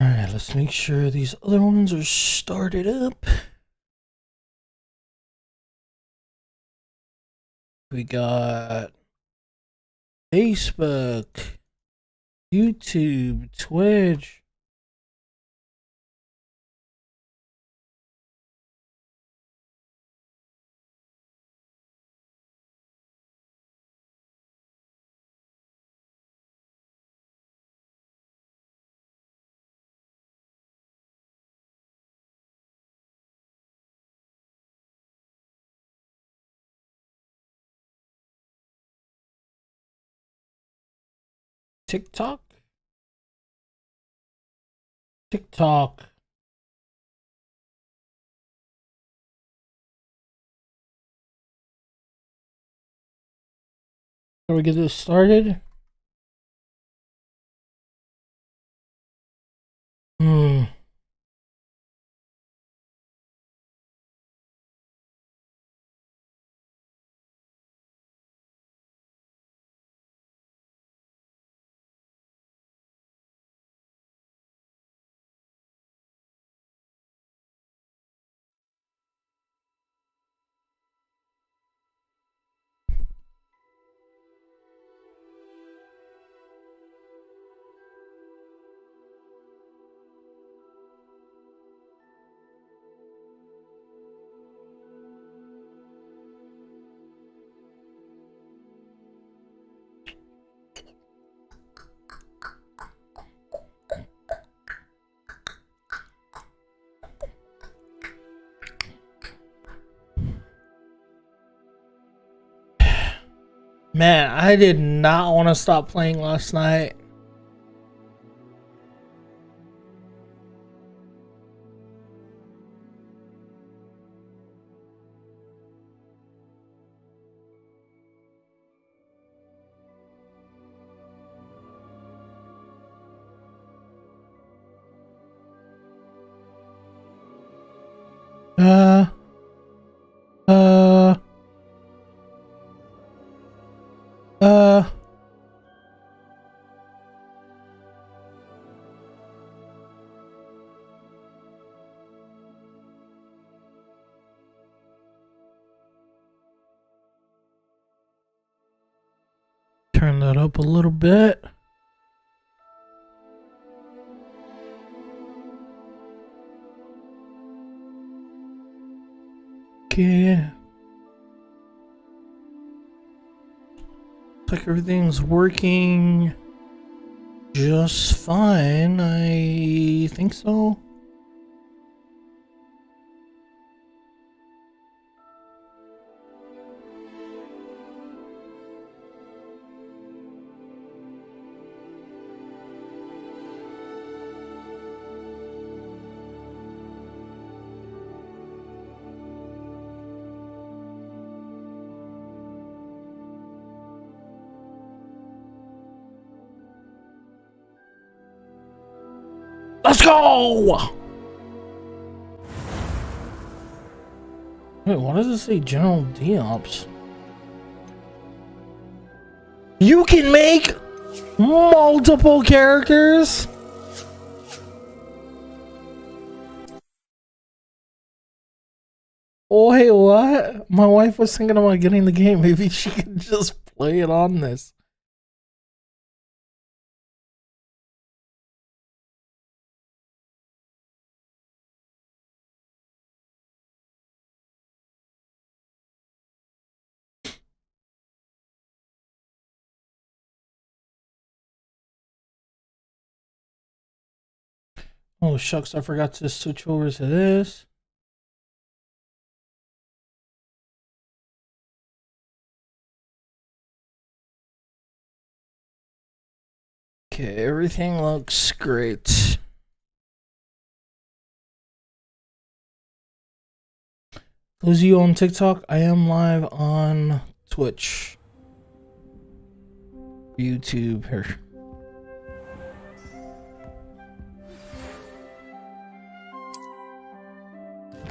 Alright, let's make sure these other ones are started up. We got Facebook, YouTube, Twitch. TikTok. Shall we get this started? Man, I did not want to stop playing last night. Uh, uh, uh. Turn that up a little bit. Okay. Looks like everything's working just fine. I think so. Let's go! Wait, why does it say GeneralDiopulos? You can make multiple characters? Oh, hey, what? My wife was thinking about getting the game. Maybe she could just play it on this. Oh, shucks, I forgot to switch over to this. Okay, everything looks great. Those of you on TikTok, I am live on Twitch, YouTube. Here.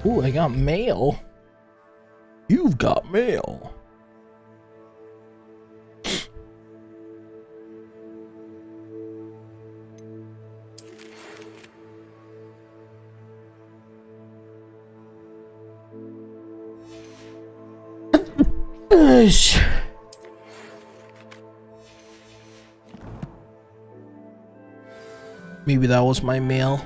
Ooh, I got mail. You've got mail. Ish. Maybe that was my mail.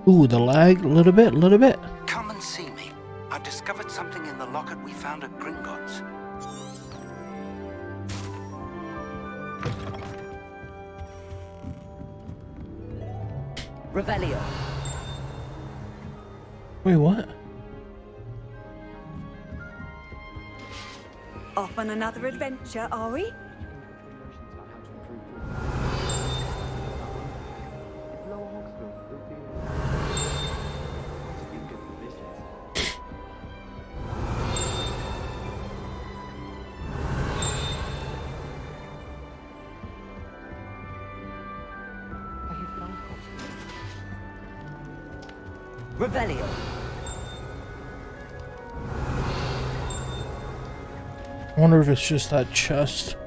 Ooh, the lag, a little bit. Come and see me. I've discovered something in the locket we found at Gringotts. Revelio. Wait, what? Off on another adventure, are we? Revelio. I wonder if it's just that chest.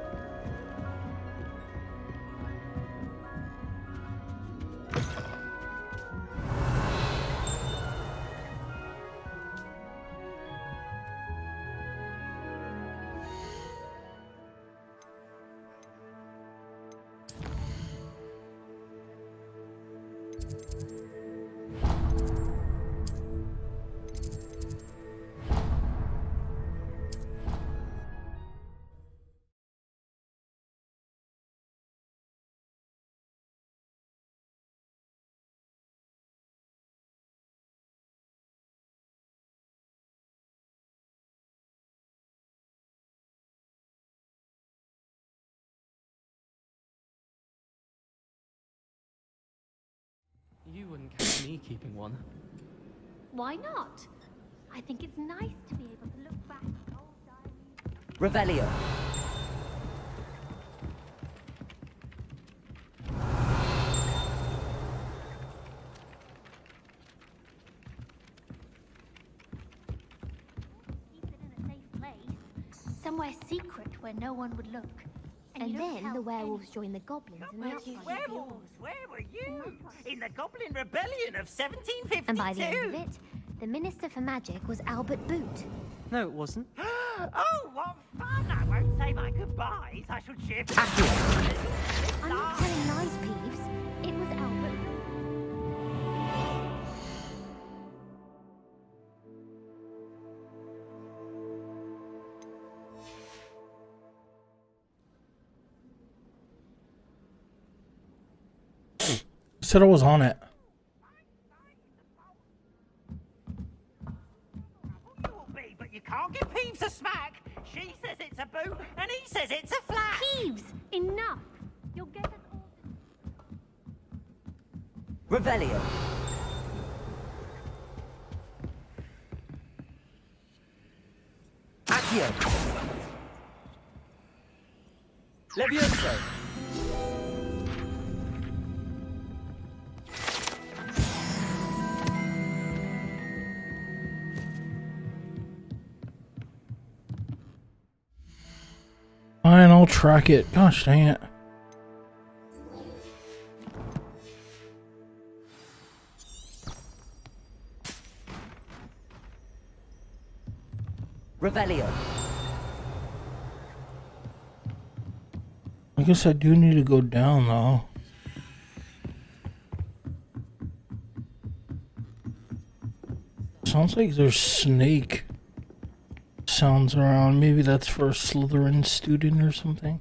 You wouldn't catch me keeping one. Why not? I think it's nice to be able to look back at old diaries. Revelio. Keep it in a safe place. Somewhere secret where no one would look. And then the werewolves join the goblins and that's Werewolves, where were you? In the Goblin Rebellion of 1752. And by the end of it, the Minister for Magic was Albert Boot. No, it wasn't. Oh, what fun! I won't say my goodbyes. I shall shift. I'm not telling lies, Peeves. It was Albert. Said I was on it. But you can't give Peeves a smack. She says it's a boo, and he says it's a flat. Peeves! Enough! You'll get us all to... Revelio. Accio. Levioso. Fine, I'll track it. Gosh dang it. Revelio. I guess I do need to go down though. Sounds like there's snake sounds around. Maybe that's for a Slytherin student or something.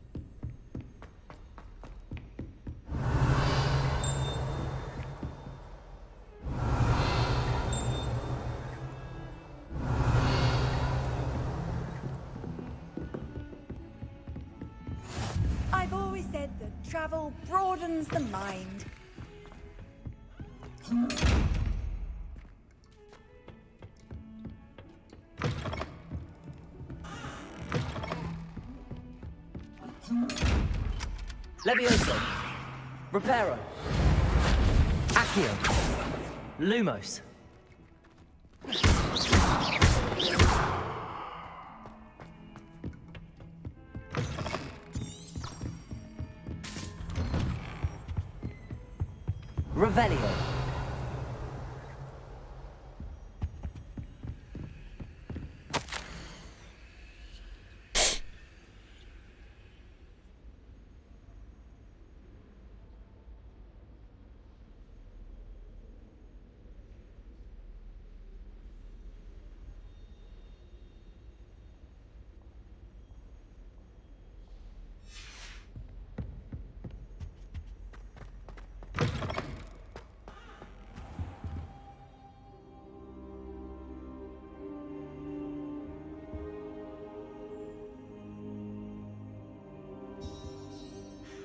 I've always said that travel broadens the mind. Levioso. Reparo. Accio. Lumos. Revelio.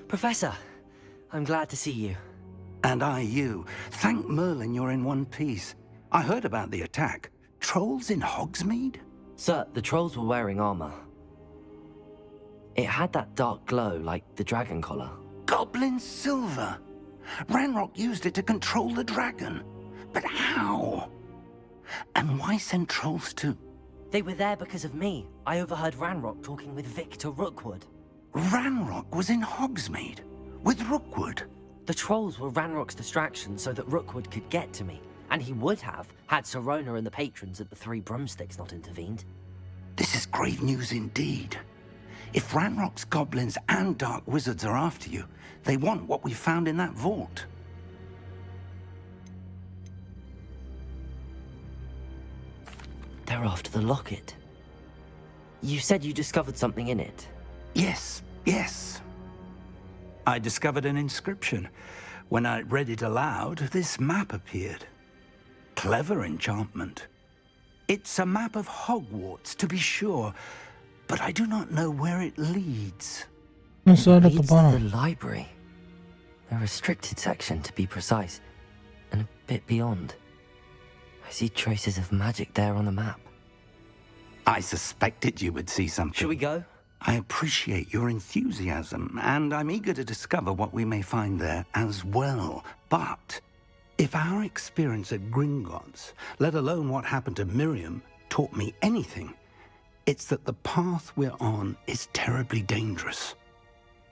Professor, I'm glad to see you. And I you. Thank Merlin you're in one piece. I heard about the attack. Trolls in Hogsmeade? Sir, the trolls were wearing armor. It had that dark glow like the dragon collar. Goblin silver. Ranrock used it to control the dragon. But how? And why send trolls to... They were there because of me. I overheard Ranrock talking with Victor Rookwood. Ranrock was in Hogsmeade? With Rookwood? The trolls were Ranrock's distraction so that Rookwood could get to me. And he would have, had Sirona and the patrons at the Three Broomsticks not intervened. This is grave news indeed. If Ranrock's goblins and dark wizards are after you, they want what we found in that vault. They're after the locket. You said you discovered something in it. Yes, yes. I discovered an inscription. When I read it aloud, this map appeared. Clever enchantment. It's a map of Hogwarts, to be sure, but I do not know where it leads. What's that at the Leads to bottom? the library. A restricted section, to be precise, and a bit beyond. I see traces of magic there on the map. I suspected you would see something. Should we go? I appreciate your enthusiasm, and I'm eager to discover what we may find there as well. But if our experience at Gringotts, let alone what happened to Miriam, taught me anything, it's that the path we're on is terribly dangerous.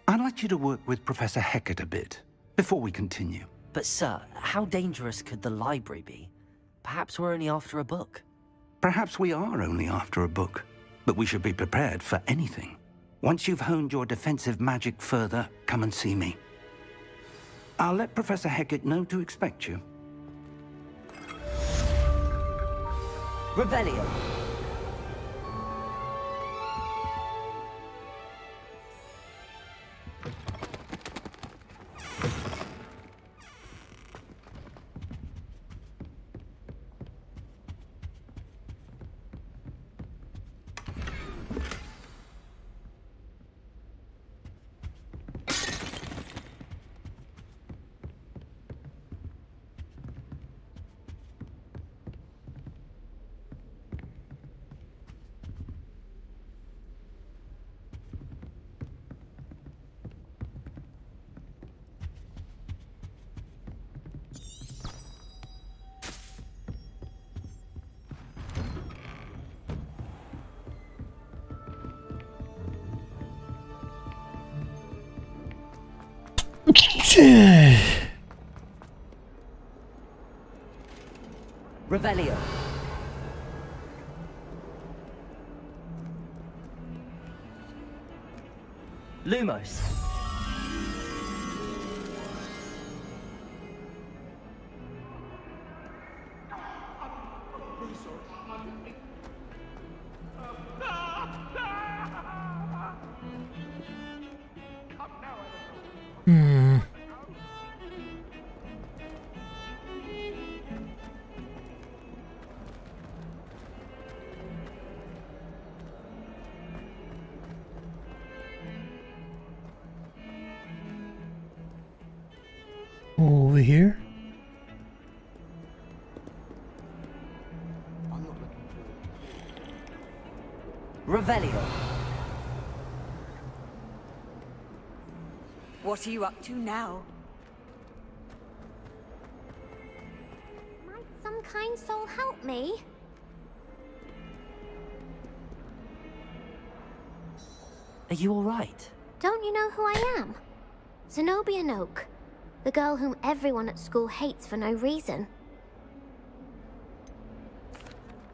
I'd like you to work with Professor Hecat a bit before we continue. But sir, how dangerous could the library be? Perhaps we're only after a book. Perhaps we are only after a book, but we should be prepared for anything. Once you've honed your defensive magic further, come and see me. I'll let Professor Hecat know to expect you. Revelio. Revelio. Lumos. Over here? Revelio. What are you up to now? Might some kind soul help me? Are you alright? Don't you know who I am? Zenobia Noak, the girl whom everyone at school hates for no reason.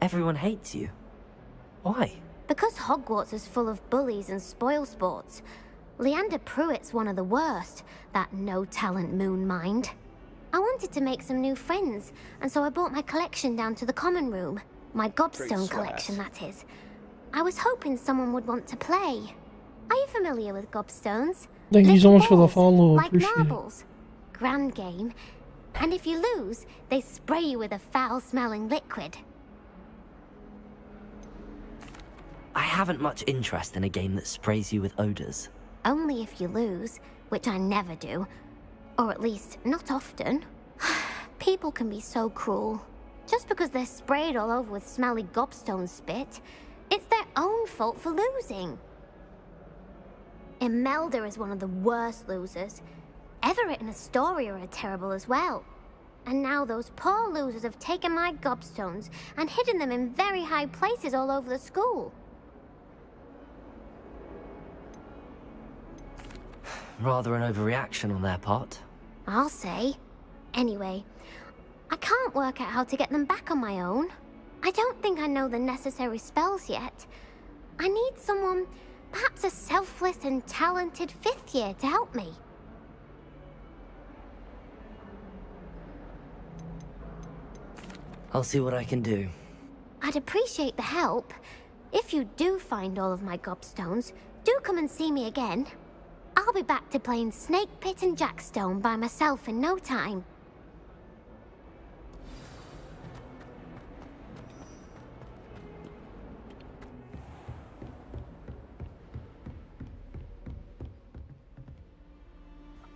Everyone hates you. Why? Because Hogwarts is full of bullies and spoilsports. Leander Pruitt's one of the worst, that no-talent moon mind. I wanted to make some new friends, and so I brought my collection down to the common room. My gobstone collection, that is. I was hoping someone would want to play. Are you familiar with gobstones? Thank you so Little much for the balls, follow. like Appreciate it. marbles. Grand game. And if you lose, they spray you with a foul-smelling liquid. I haven't much interest in a game that sprays you with odors. Only if you lose, which I never do. Or at least, not often. People can be so cruel. Just because they're sprayed all over with smelly gobstone spit, it's their own fault for losing. Imelda is one of the worst losers. Everett and Astoria are terrible as well. And now those poor losers have taken my gobstones and hidden them in very high places all over the school. Rather an overreaction on their part. I'll say. Anyway, I can't work out how to get them back on my own. I don't think I know the necessary spells yet. I need someone, perhaps a selfless and talented 5th year to help me. I'll see what I can do. I'd appreciate the help. If you do find all of my gobstones, do come and see me again. I'll be back to playing Snake Pit and Jackstone by myself in no time.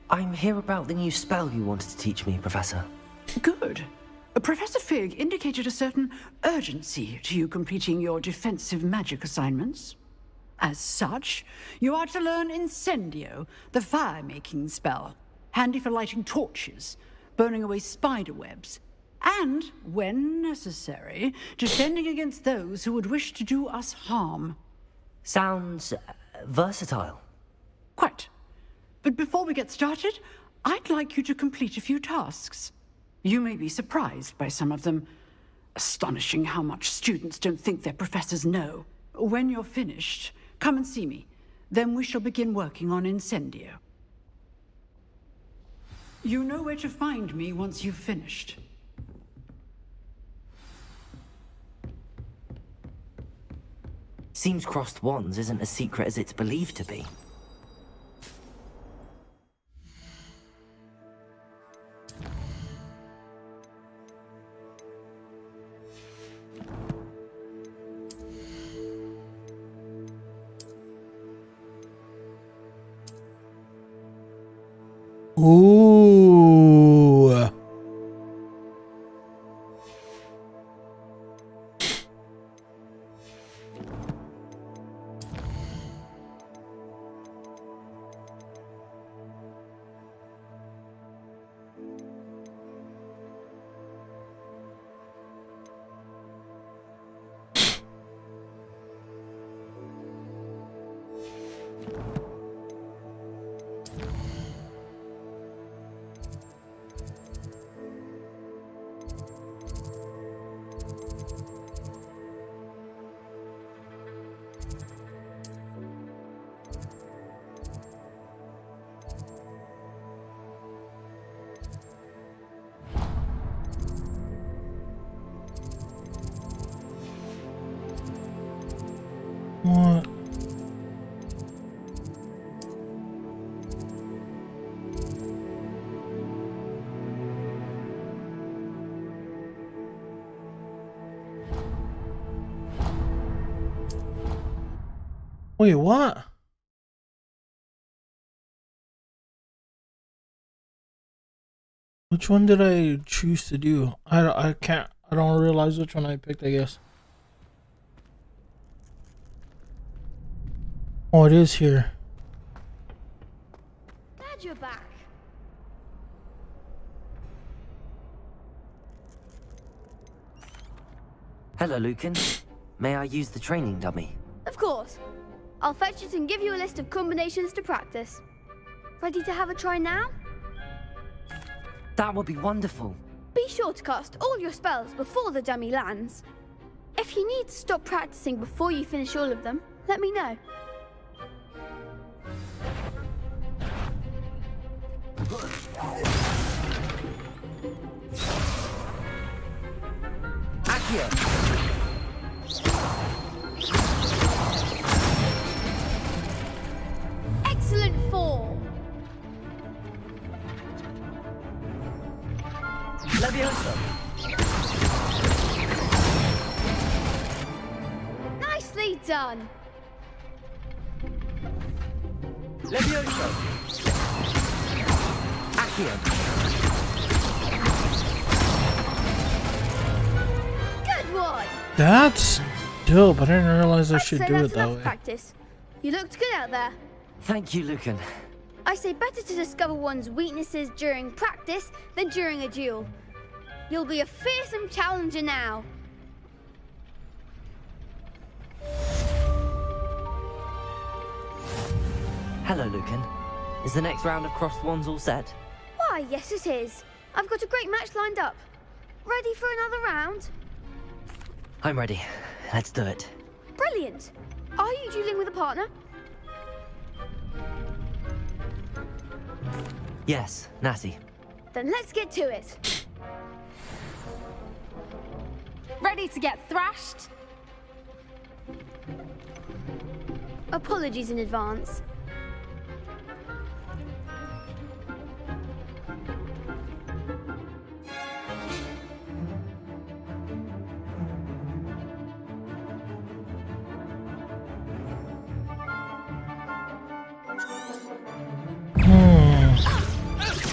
I'm here about the new spell you wanted to teach me, Professor. Good. Professor Fig indicated a certain urgency to you completing your defensive magic assignments. As such, you are to learn Incendio, the fire-making spell, handy for lighting torches, burning away spider webs, and, when necessary, defending against those who would wish to do us harm. Sounds versatile. Quite. But before we get started, I'd like you to complete a few tasks. You may be surprised by some of them. Astonishing how much students don't think their professors know. When you're finished, come and see me. Then we shall begin working on Incendio. You know where to find me once you've finished. Seems crossed wands isn't as secret as it's believed to be. Ooh. What? Wait, what? Which one did I choose to do? I don't realize which one I picked, I guess. Oh, it is here. Glad you're back. Hello, Lucan. May I use the training dummy? Of course. I'll fetch it and give you a list of combinations to practice. Ready to have a try now? That would be wonderful. Be sure to cast all your spells before the dummy lands. If you need to stop practicing before you finish all of them, let me know. Accio! Excellent form! Levioso! Nicely done! Levioso! Accio. Good one! That's dope. I didn't realize I I'd should say do that's it that enough way. practice. You looked good out there. Thank you, Lucan. I say better to discover one's weaknesses during practice than during a duel. You'll be a fearsome challenger now. Hello, Lucan. Is the next round of crossed wands all set? Why, yes it is. I've got a great match lined up. Ready for another round? I'm ready. Let's do it. Brilliant. Are you dueling with a partner? Yes, Natty. Then let's get to it. Ready to get thrashed? Apologies in advance.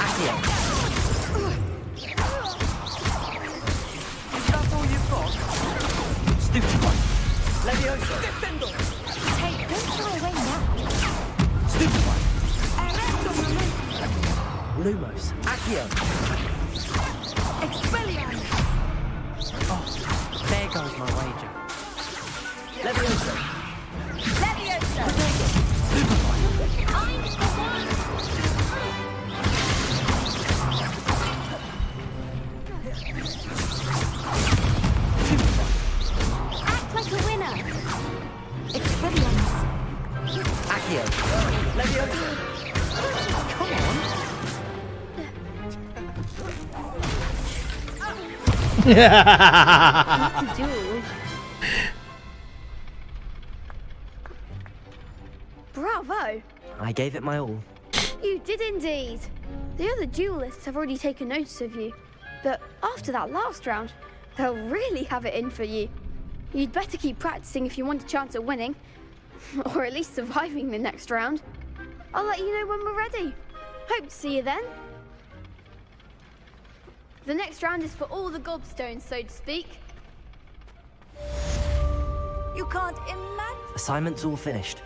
Accio. Is that all you've got? Stupid one. Levioso. Descendo! Hey, don't fly away now. Stupid one. Erecto momento! Lumos. Accio. Expelliarmus! Oh, there goes my wager. Levioso. Leviosa! Act like a winner. Experience. Accio. Levioso. Come on. To duel. Bravo! I gave it my all. You did indeed. The other duelists have already taken notice of you, but after that last round, they'll really have it in for you. You'd better keep practicing if you want a chance at winning, or at least surviving the next round. I'll let you know when we're ready. Hope to see you then. The next round is for all the gobstones, so to speak. You can't imagine. Assignment's all finished.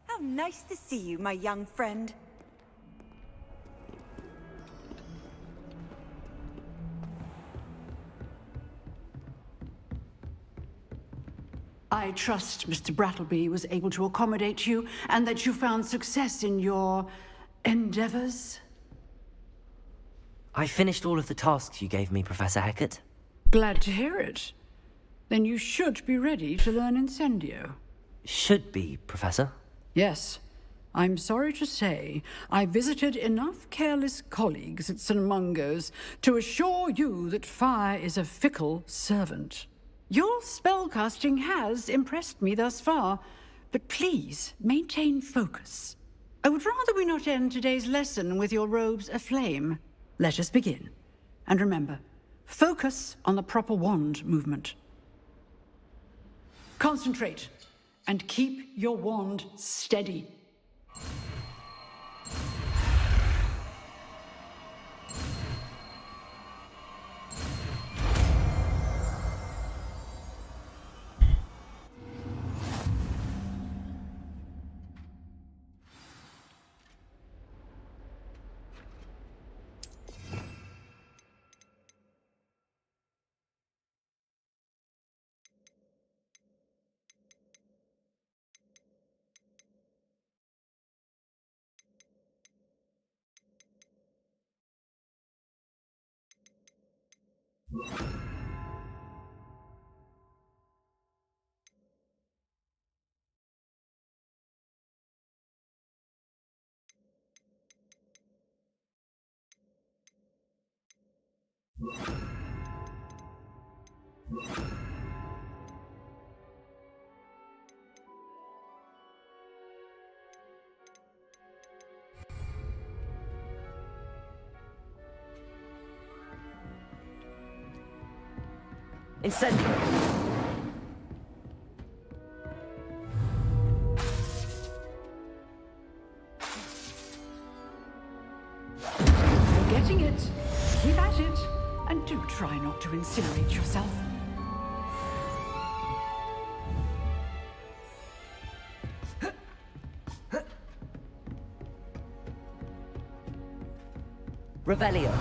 How nice to see you, my young friend. I trust Mr. Brattleby was able to accommodate you and that you found success in your endeavors. I finished all of the tasks you gave me, Professor Hecat. Glad to hear it. Then you should be ready to learn Incendio. Should be, Professor. Yes. I'm sorry to say, I visited enough careless colleagues at St. Mungo's to assure you that fire is a fickle servant. Your spellcasting has impressed me thus far, but please maintain focus. I would rather we not end today's lesson with your robes aflame. Let us begin. And remember, focus on the proper wand movement. Concentrate, and keep your wand steady. Incendio! You're getting it. Keep at it. And do try not to incinerate yourself. Revelio.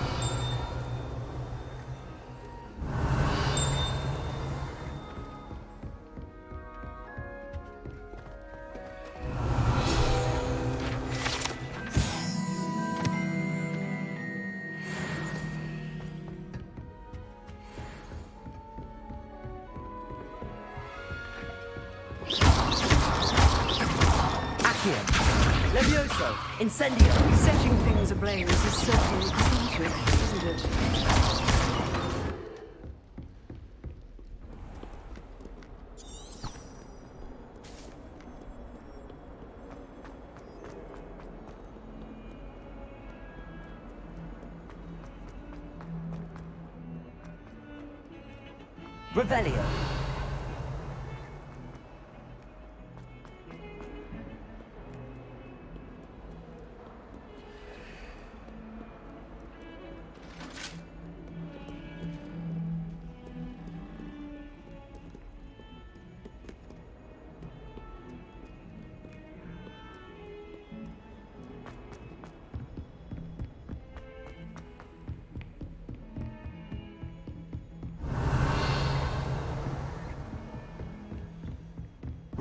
Levioso! Incendio! Setting things ablaze is certainly eccentric, isn't it? Revelio!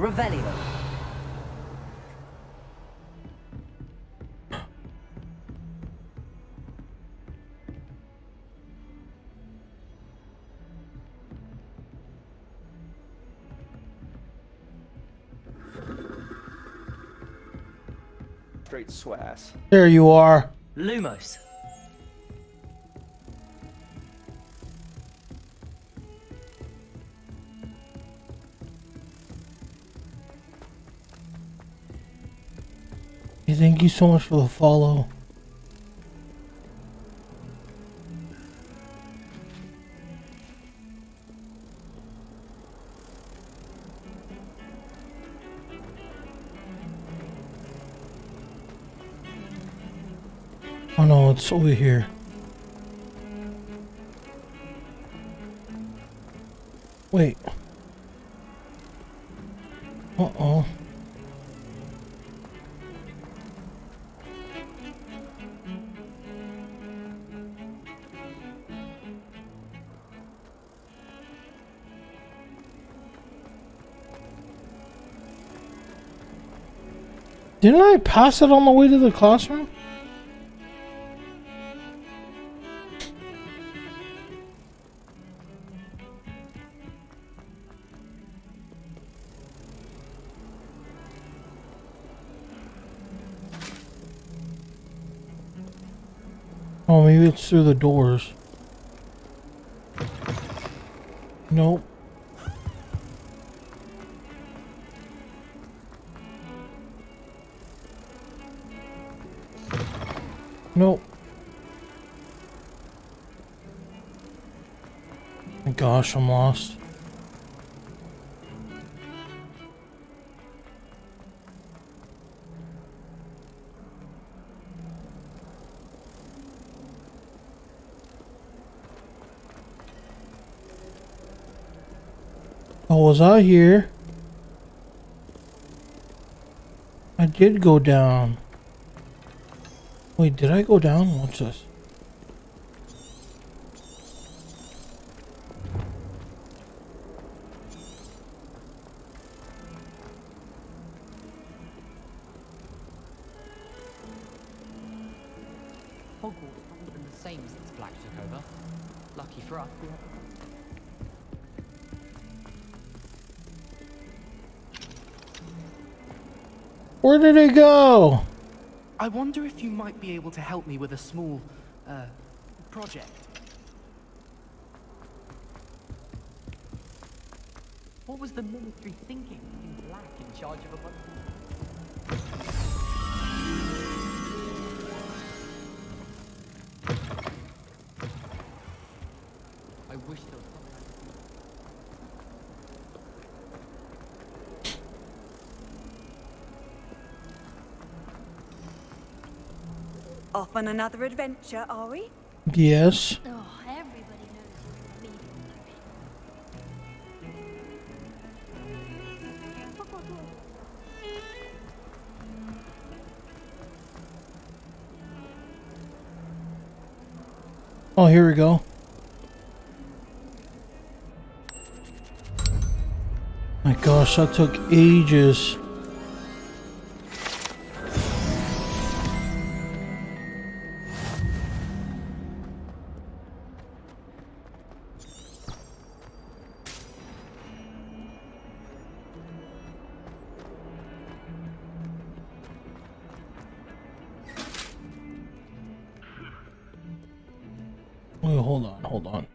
Revelio. Straight swass. There you are. Lumos. Hey, thank you so much for the follow. Oh no, it's over here. Wait. Uh-oh. Didn't I pass it on the way to the classroom? Oh, maybe it's through the doors. Nope. Nope. My gosh, I'm lost. Oh, was I here? I did go down. Wait, did I go down? What's this? Hogwarts hasn't been the same since Black took over. Lucky for us. Where did it go? I wonder if you might be able to help me with a small, project. What was the Ministry thinking? In Black in charge of a bunch I wish there was something I could do. Off on another adventure, are we? Yes. Oh, everybody knows you're a Oh, here we go. My gosh, that took ages. Wait, hold on, hold on.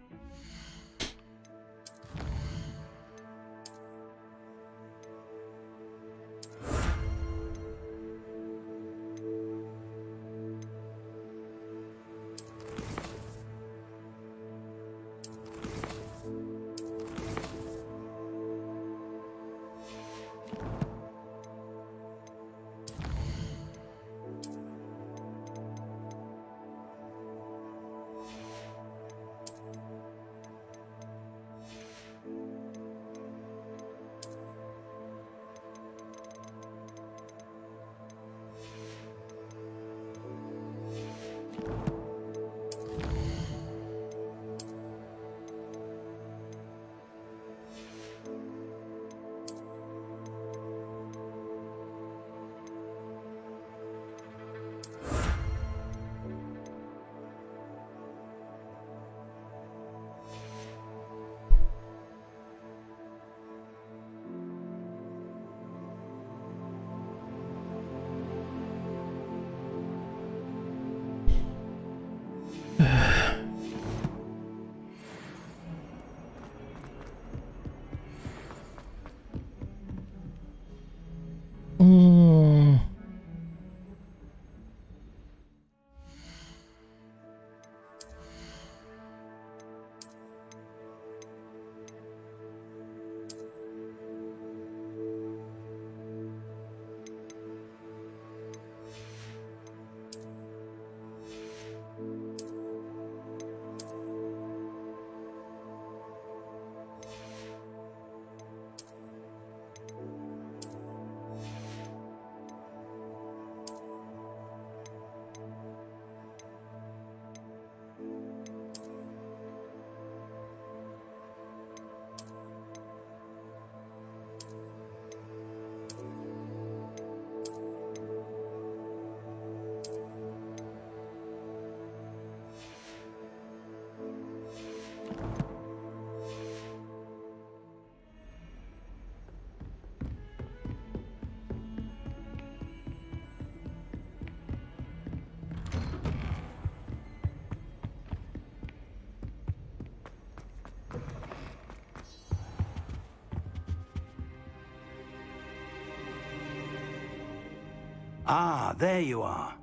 Ah, there you are.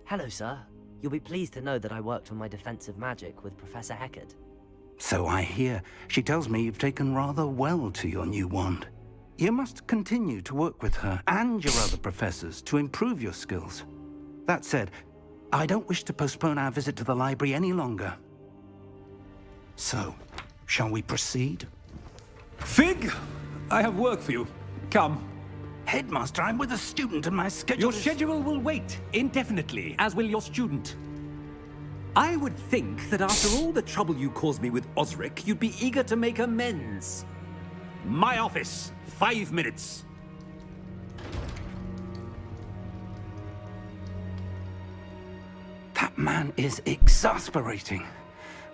Hello, sir. You'll be pleased to know that I worked on my defensive magic with Professor Heckard. So I hear. She tells me you've taken rather well to your new wand. You must continue to work with her and your other professors to improve your skills. That said, I don't wish to postpone our visit to the library any longer. So, shall we proceed? Fig, I have work for you. Come. Headmaster, I'm with a student and my schedule Your schedule will wait indefinitely, as will your student. I would think that after all the trouble you caused me with Osric, you'd be eager to make amends. My office, 5 minutes. That man is exasperating.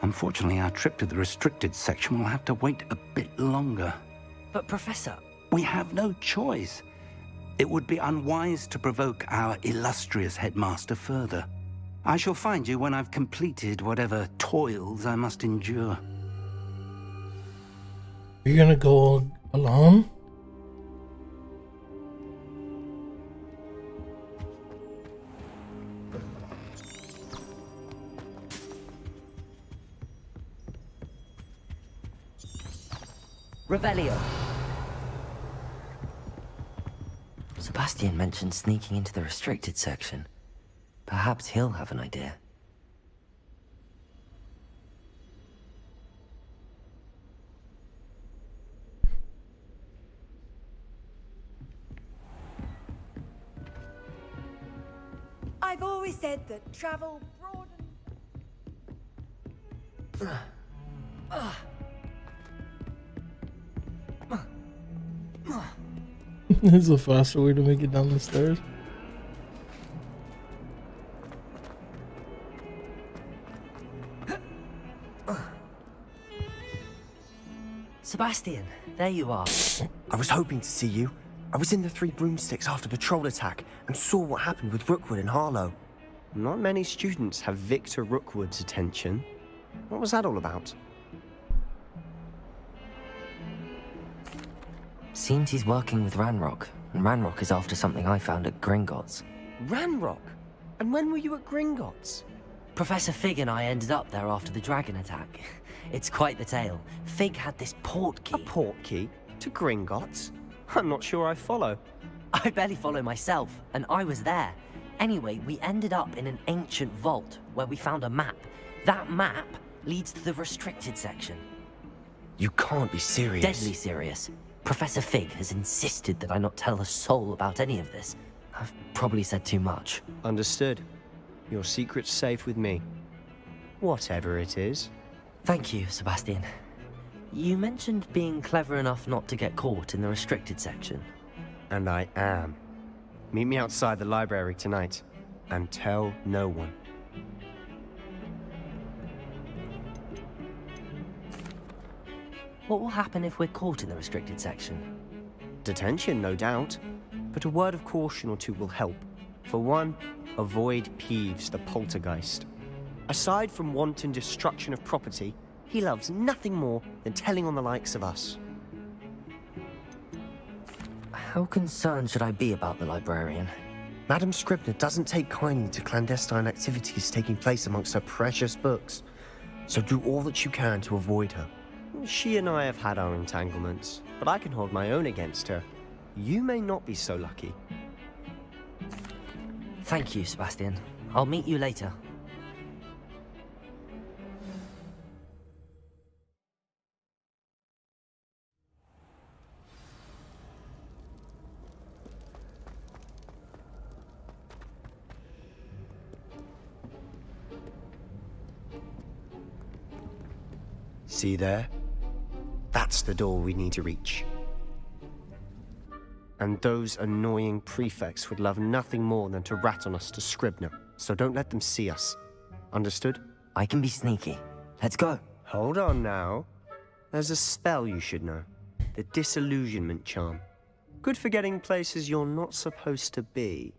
Unfortunately, our trip to the restricted section will have to wait a bit longer. But Professor... We have no choice. It would be unwise to provoke our illustrious headmaster further. I shall find you when I've completed whatever toils I must endure. You're gonna go alone? Revelio. Sebastian mentioned sneaking into the restricted section. Perhaps he'll have an idea. I've always said that travel broadens... There's a faster way to make it down the stairs. Sebastian, there you are. I was hoping to see you. I was in the Three Broomsticks after the troll attack and saw what happened with Rookwood and Harlow. Not many students have Victor Rookwood's attention. What was that all about? Seems he's working with Ranrock, and Ranrock is after something I found at Gringotts. Ranrock? And when were you at Gringotts? Professor Fig and I ended up there after the dragon attack. It's quite the tale. Fig had this port key. A port key? To Gringotts? I'm not sure I follow. I barely follow myself, and I was there. Anyway, we ended up in an ancient vault where we found a map. That map leads to the restricted section. You can't be serious. Deadly serious. Professor Fig has insisted that I not tell a soul about any of this. I've probably said too much. Understood. Your secret's safe with me. Whatever it is. Thank you, Sebastian. You mentioned being clever enough not to get caught in the restricted section. And I am. Meet me outside the library tonight, and tell no one. What will happen if we're caught in the restricted section? Detention, no doubt. But a word of caution or two will help. For one, avoid Peeves, the poltergeist. Aside from wanton destruction of property, he loves nothing more than telling on the likes of us. How concerned should I be about the librarian? Madame Scribner doesn't take kindly to clandestine activities taking place amongst her precious books, so do all that you can to avoid her. She and I have had our entanglements, but I can hold my own against her. You may not be so lucky. Thank you, Sebastian. I'll meet you later. See there? That's the door we need to reach. And those annoying prefects would love nothing more than to rat on us to Scribner, so don't let them see us. Understood? I can be sneaky. Let's go. Hold on now. There's a spell you should know. The Disillusionment Charm. Good for getting places you're not supposed to be.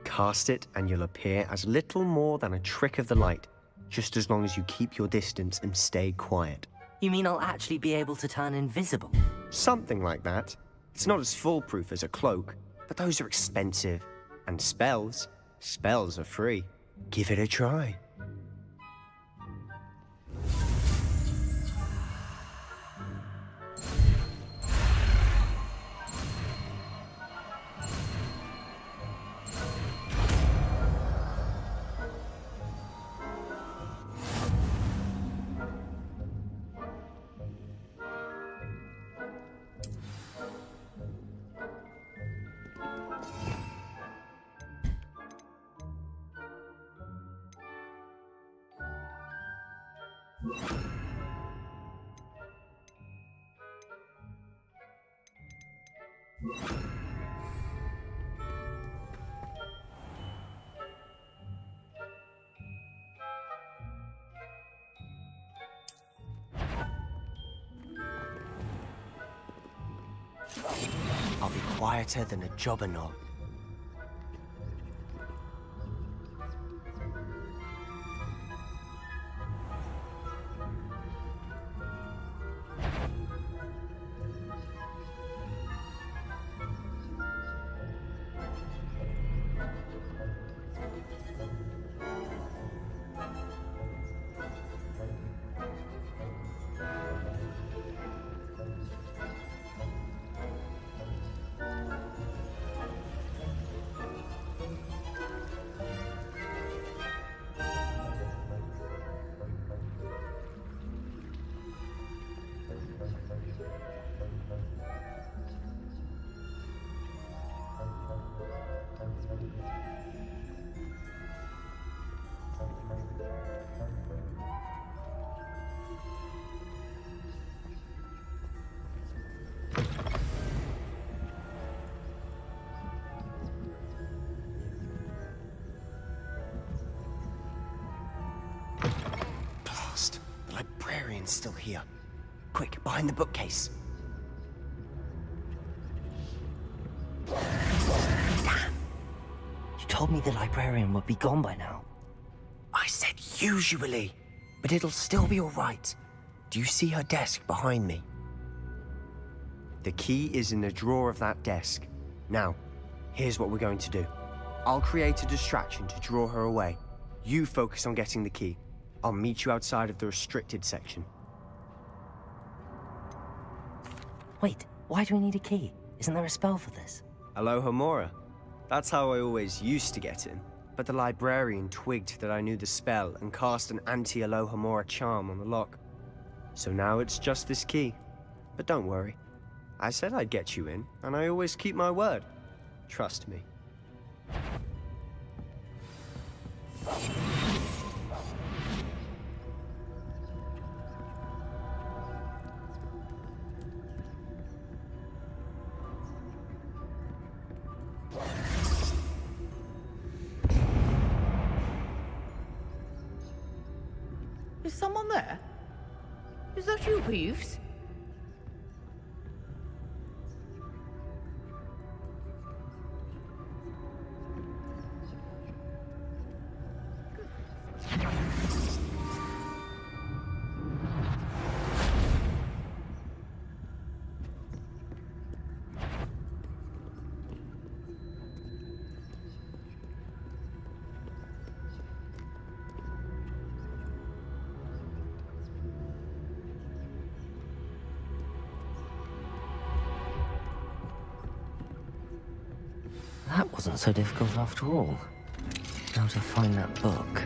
Cast it and you'll appear as little more than a trick of the light, just as long as you keep your distance and stay quiet. You mean I'll actually be able to turn invisible? Something like that. It's not as foolproof as a cloak, but those are expensive. And spells are free. Give it a try. I'll be quieter than a jobberknoll. Blast! The librarian's still here. Quick, behind the bookcase. Damn! You told me the librarian would be gone by now. I said usually, but it'll still be all right. Do you see her desk behind me? The key is in the drawer of that desk. Now, here's what we're going to do. I'll create a distraction to draw her away. You focus on getting the key. I'll meet you outside of the restricted section. Wait, why do we need a key? Isn't there a spell for this? Alohomora. That's how I always used to get in. But the librarian twigged that I knew the spell and cast an anti-Alohomora charm on the lock. So now it's just this key. But don't worry. I said I'd get you in, and I always keep my word. Trust me. Is someone there? Is that you, Peeves? That wasn't so difficult after all. Now to find that book.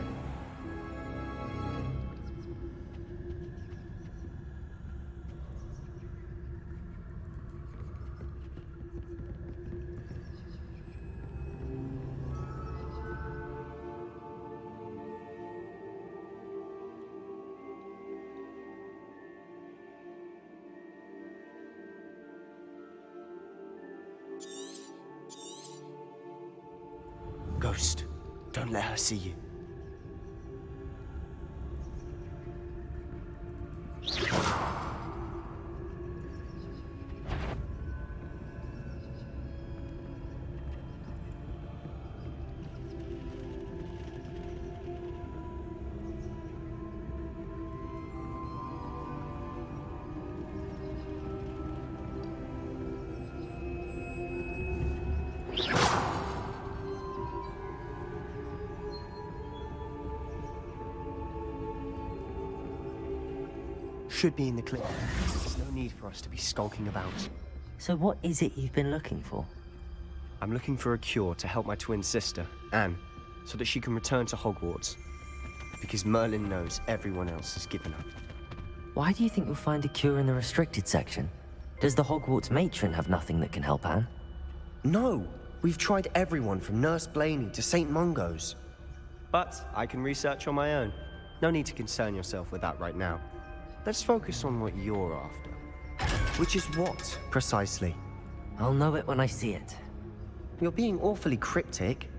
Ghost, don't let her see you. should be in the clinic. There's no need for us to be skulking about. So what is it you've been looking for? I'm looking for a cure to help my twin sister, Anne, so that she can return to Hogwarts. Because Merlin knows everyone else has given up. Why do you think you'll find a cure in the restricted section? Does the Hogwarts matron have nothing that can help Anne? No! We've tried everyone from Nurse Blaney to St. Mungo's. But I can research on my own. No need to concern yourself with that right now. Let's focus on what you're after. Which is what, precisely? I'll know it when I see it. You're being awfully cryptic.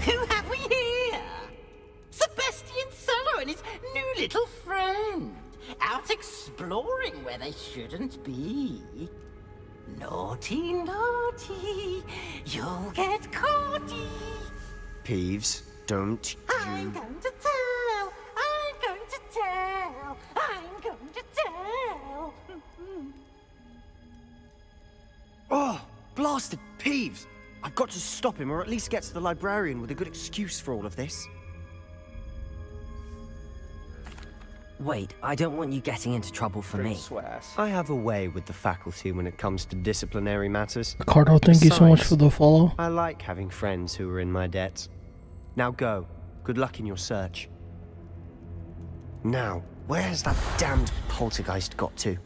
Who have we here? Sebastian Sallow and his new little friend. Out exploring where they shouldn't be. Naughty, naughty, you'll get caughty. Peeves, don't I'm going to tell, I'm going to tell, I'm going to tell. Oh, blasted Peeves! I've got to stop him, or at least get to the librarian with a good excuse for all of this. Wait, I don't want you getting into trouble for me. I have a way with the faculty when it comes to disciplinary matters. Ricardo, thank you so much Besides, for the follow. I like having friends who are in my debt. Now go. Good luck in your search. Now, where's that damned poltergeist got to?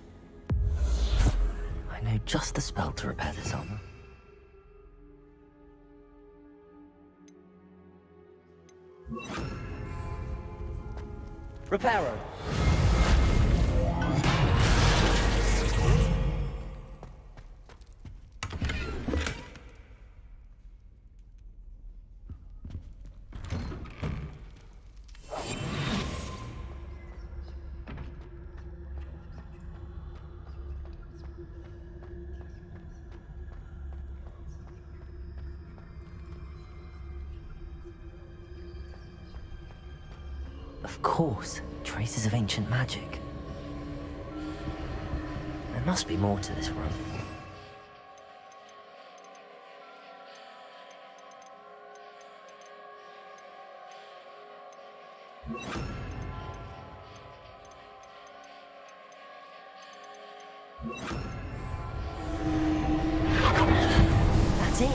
I know just the spell to repair this armor. Reparo. Of course, traces of ancient magic. There must be more to this room. That's it.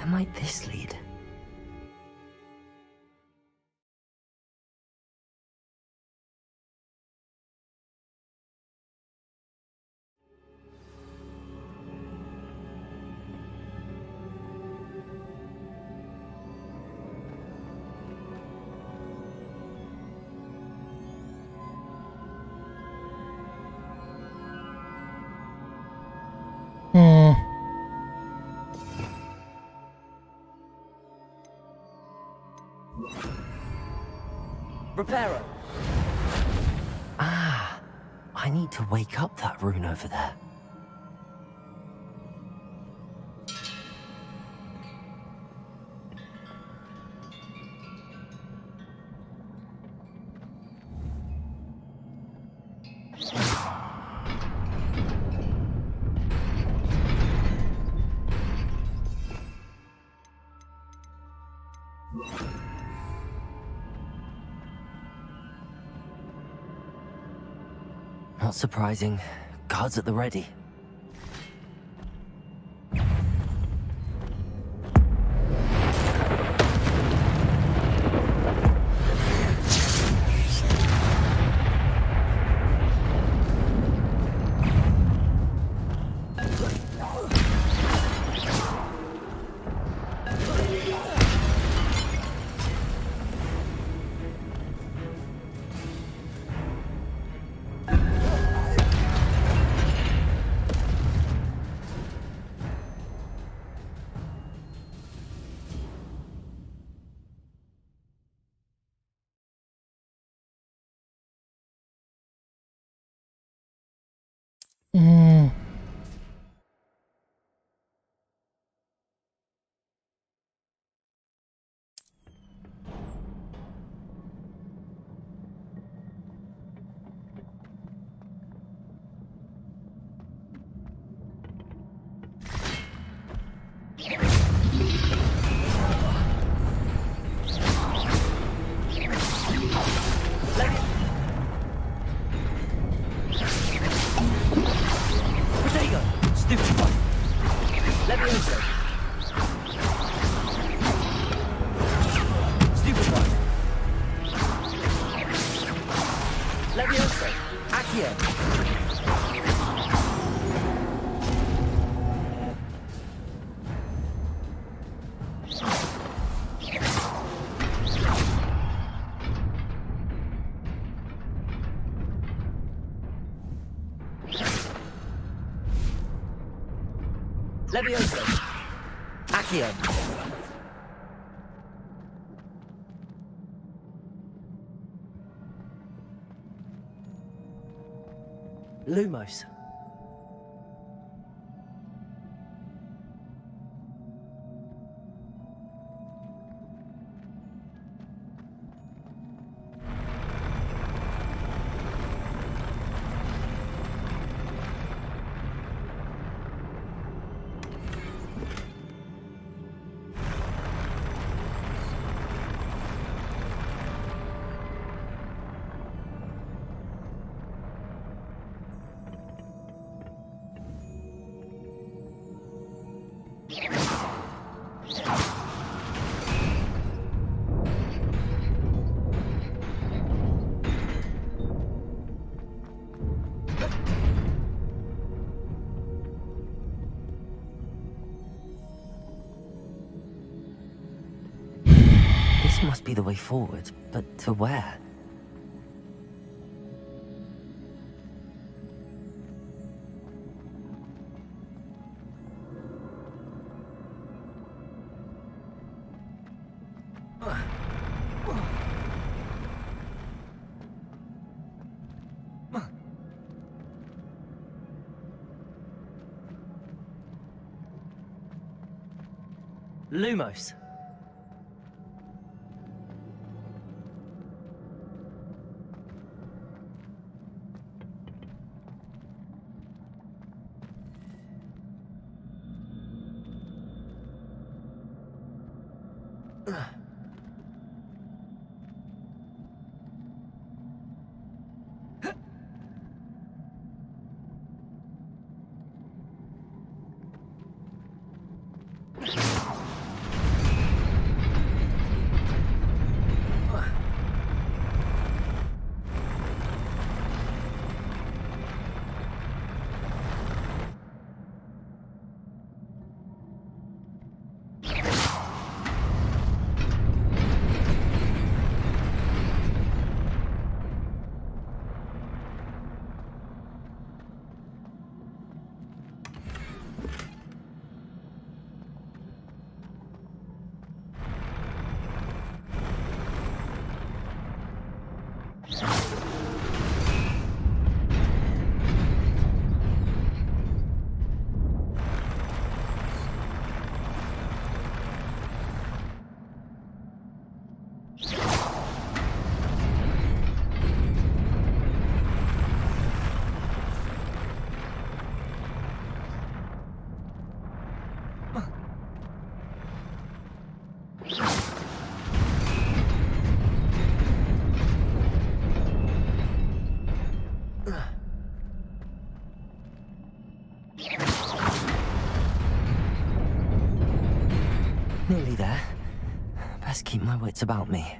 Where might this lead? Reparo! Ah, I need to wake up that rune over there. Not surprising. Guards at the ready. Levioso! Accio! Lumos. This must be the way forward, but to where? Lumos. Nearly there. Best keep my wits about me.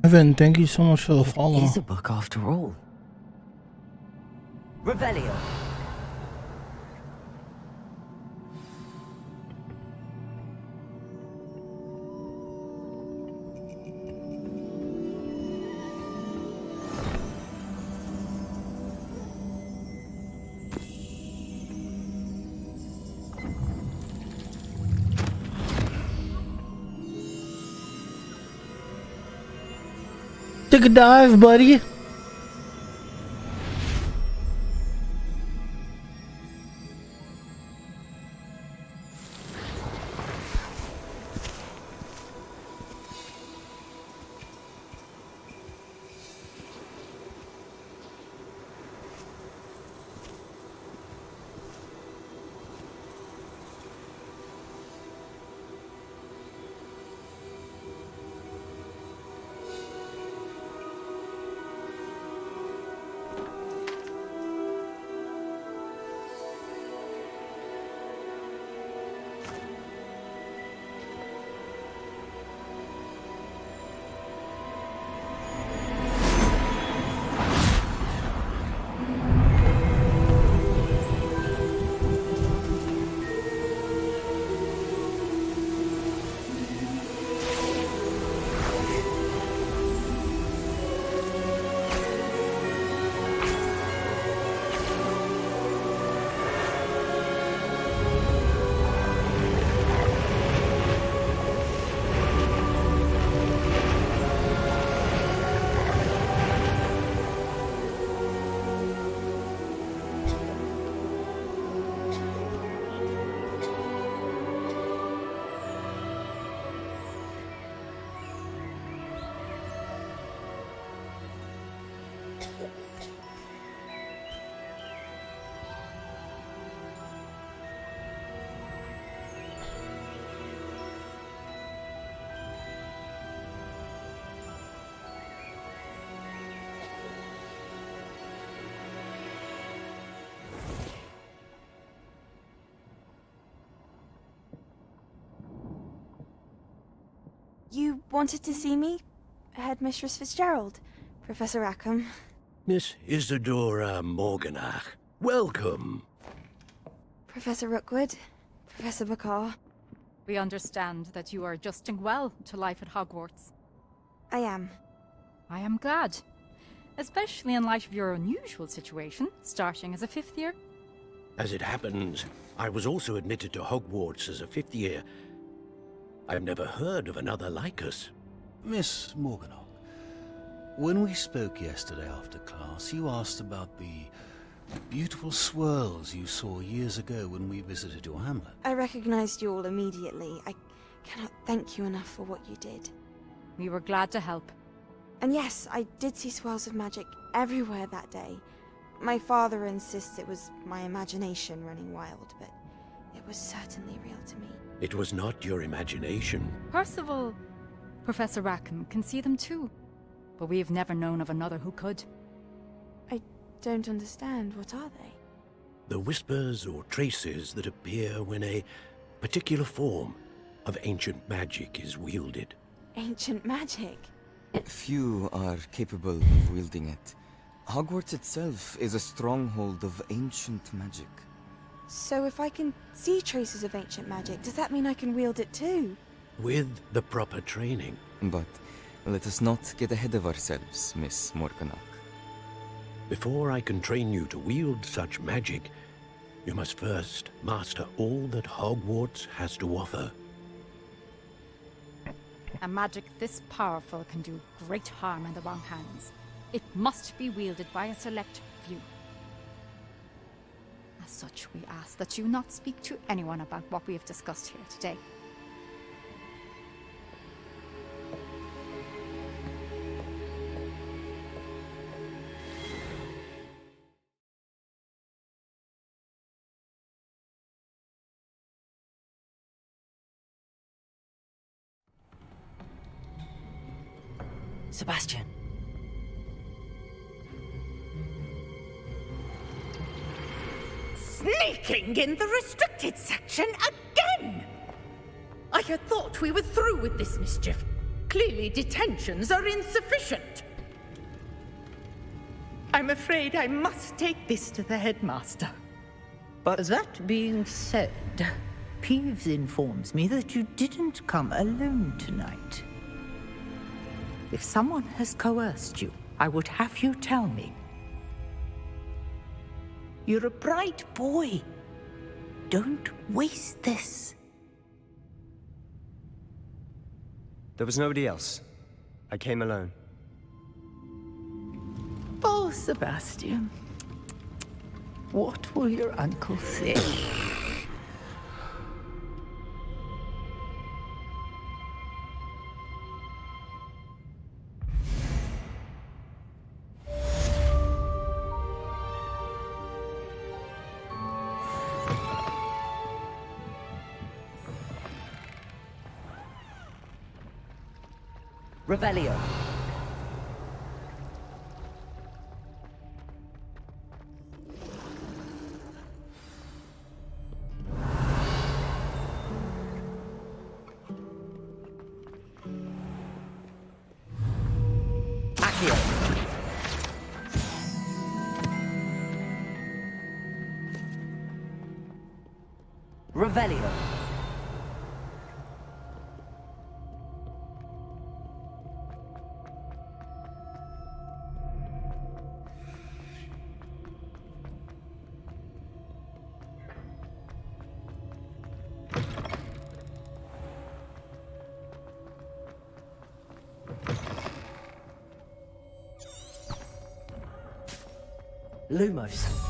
Evan, thank you so much for the follow. It is a book after all. Revelio. Take a dive, buddy. You wanted to see me? Headmistress Fitzgerald, Professor Rackham. Miss Isadora Morganach, welcome. Professor Rookwood, Professor Bakar. We understand that you are adjusting well to life at Hogwarts. I am. I am glad. Especially in light of your unusual situation, starting as a 5th year. As it happens, I was also admitted to Hogwarts as a 5th year. I've never heard of another like us. Miss Morganach, when we spoke yesterday after class, you asked about the beautiful swirls you saw years ago when we visited your hamlet. I recognized you all immediately. I cannot thank you enough for what you did. We were glad to help. And yes, I did see swirls of magic everywhere that day. My father insists it was my imagination running wild, but it was certainly real to me. It was not your imagination. Percival, Professor Rackham can see them too. But we have never known of another who could. I don't understand. What are they? The whispers or traces that appear when a particular form of ancient magic is wielded. Ancient magic? Few are capable of wielding it. Hogwarts itself is a stronghold of ancient magic. So if I can see traces of ancient magic, does that mean I can wield it too? With the proper training. But let us not get ahead of ourselves, Miss Morganach. Before I can train you to wield such magic, you must first master all that Hogwarts has to offer. A magic this powerful can do great harm in the wrong hands. It must be wielded by a select few. As such, we ask that you not speak to anyone about what we have discussed here today. Sebastian. Sneaking in the restricted section again! I had thought we were through with this mischief. Clearly detentions are insufficient. I'm afraid I must take this to the headmaster. But that being said, Peeves informs me that you didn't come alone tonight. If someone has coerced you, I would have you tell me. You're a bright boy. Don't waste this. There was nobody else. I came alone. Oh, Sebastian. What will your uncle say? Revelio. Accio. Revelio. Lumos.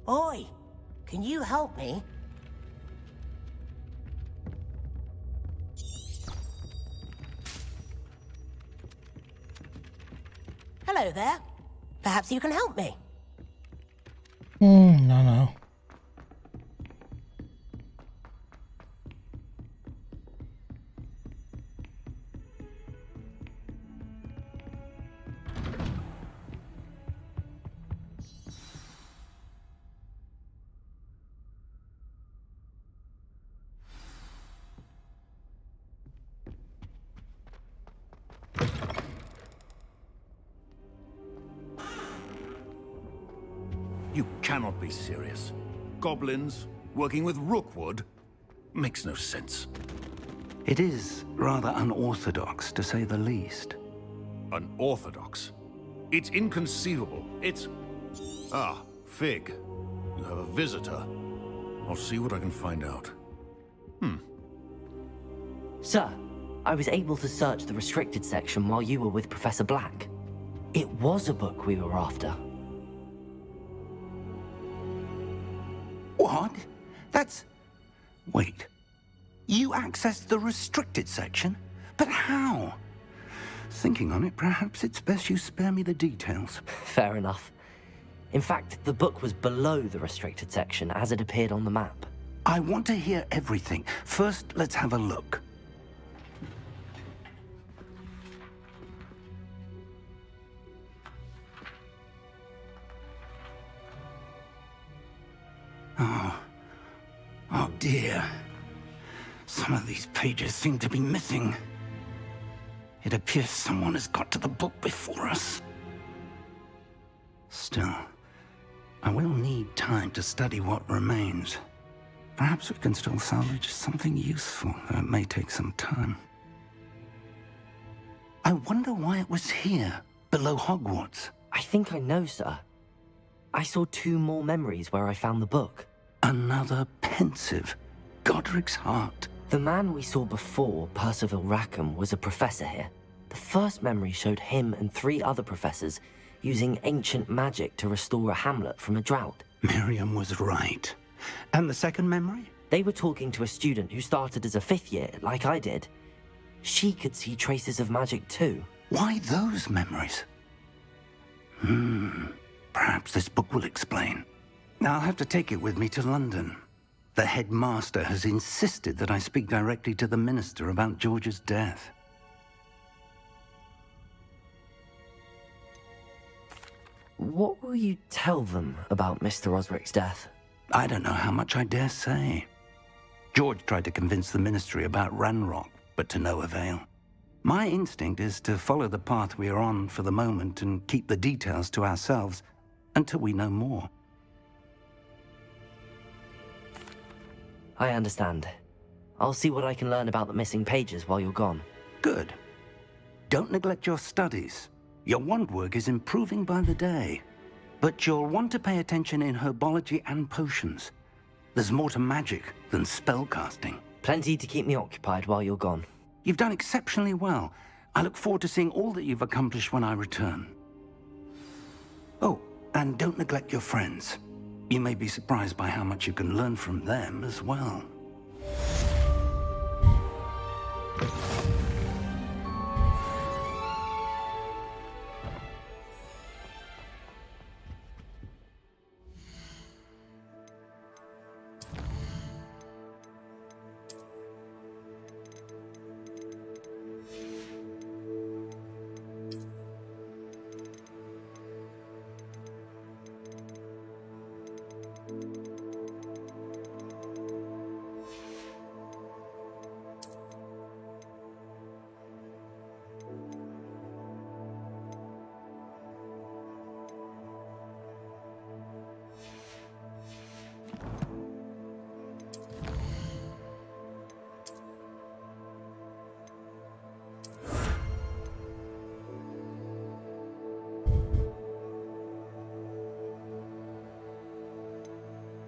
Oi! Can you help me? Hello there. Perhaps you can help me. No. You cannot be serious. Goblins working with Rookwood? Makes no sense. It is rather unorthodox, to say the least. Unorthodox? It's inconceivable. It's... Ah, Fig. You have a visitor. I'll see what I can find out. Sir, I was able to search the restricted section while you were with Professor Black. It was a book we were after. What? That's... Wait. You accessed the restricted section? But how? Thinking on it, perhaps it's best you spare me the details. Fair enough. In fact, the book was below the restricted section as it appeared on the map. I want to hear everything. First, let's have a look. Oh dear. Some of these pages seem to be missing. It appears someone has got to the book before us. Still, I will need time to study what remains. Perhaps we can still salvage something useful, though it may take some time. I wonder why it was here, below Hogwarts. I think I know, sir. I saw 2 more memories where I found the book. Another pensive. Godric's heart. The man we saw before, Percival Rackham, was a professor here. The first memory showed him and 3 other professors using ancient magic to restore a hamlet from a drought. Miriam was right. And the second memory? They were talking to a student who started as a 5th year, like I did. She could see traces of magic too. Why those memories? Perhaps this book will explain. I'll have to take it with me to London. The headmaster has insisted that I speak directly to the minister about George's death. What will you tell them about Mr. Osric's death? I don't know how much I dare say. George tried to convince the ministry about Ranrock, but to no avail. My instinct is to follow the path we are on for the moment and keep the details to ourselves until we know more. I understand. I'll see what I can learn about the missing pages while you're gone. Good. Don't neglect your studies. Your wand work is improving by the day. But you'll want to pay attention in herbology and potions. There's more to magic than spellcasting. Plenty to keep me occupied while you're gone. You've done exceptionally well. I look forward to seeing all that you've accomplished when I return. Oh, and don't neglect your friends. You may be surprised by how much you can learn from them as well.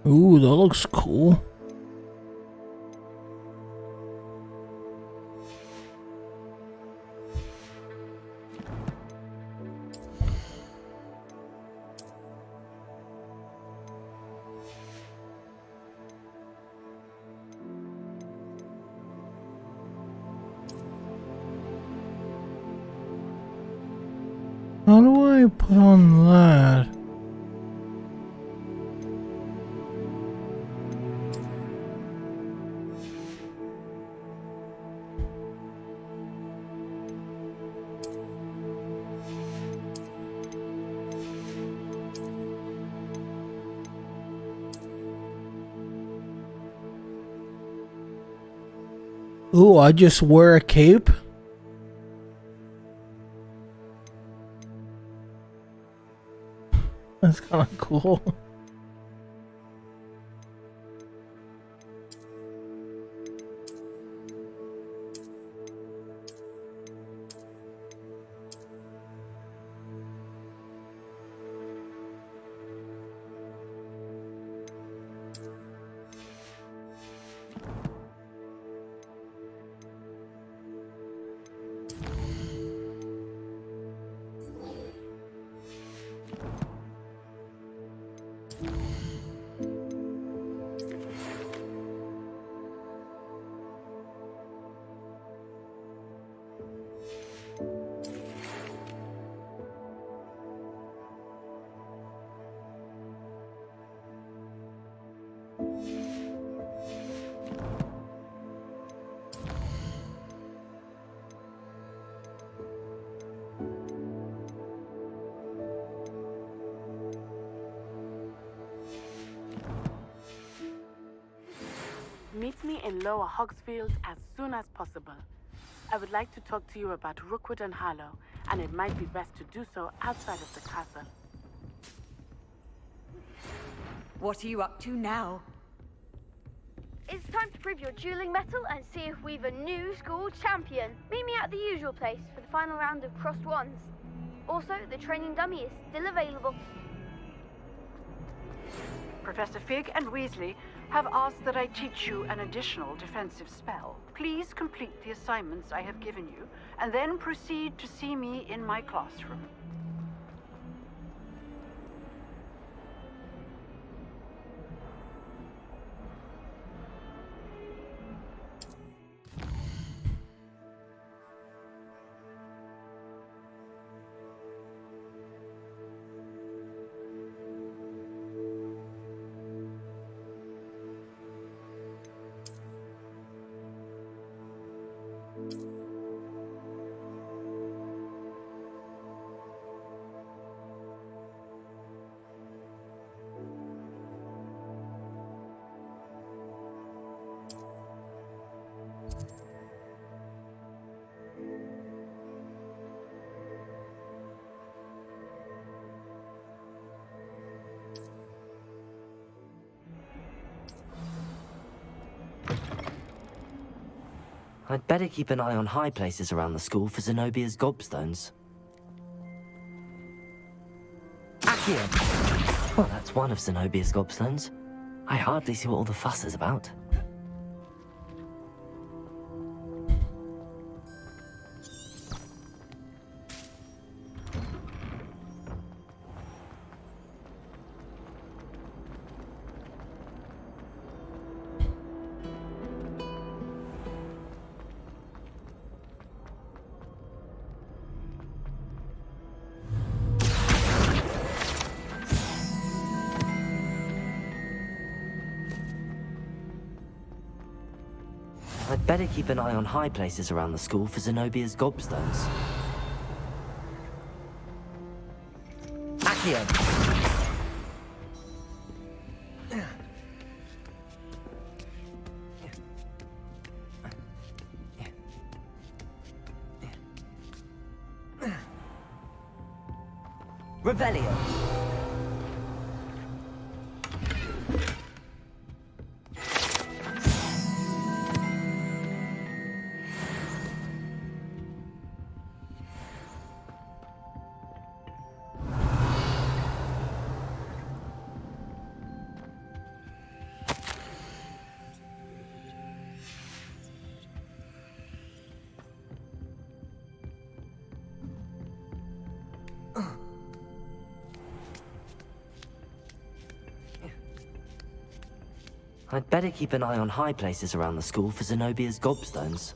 Ooh, that looks cool. How do I put on that? Ooh, I just wear a cape? That's kind of cool. Meet me in Lower Hogsfield as soon as possible. I would like to talk to you about Rookwood and Harlow, and it might be best to do so outside of the castle. What are you up to now? It's time to prove your dueling mettle and see if we've a new school champion. Meet me at the usual place for the final round of crossed wands. Also, the training dummy is still available. Professor Fig and Weasley have asked that I teach you an additional defensive spell. Please complete the assignments I have given you, and then proceed to see me in my classroom. I'd better keep an eye on high places around the school for Zenobia's gobstones. Accio! Well, that's one of Zenobia's gobstones. I hardly see what all the fuss is about. I'd better keep an eye on high places around the school for Zenobia's gobstones. Accio! Revelio! I'd better keep an eye on high places around the school for Zenobia's gobstones.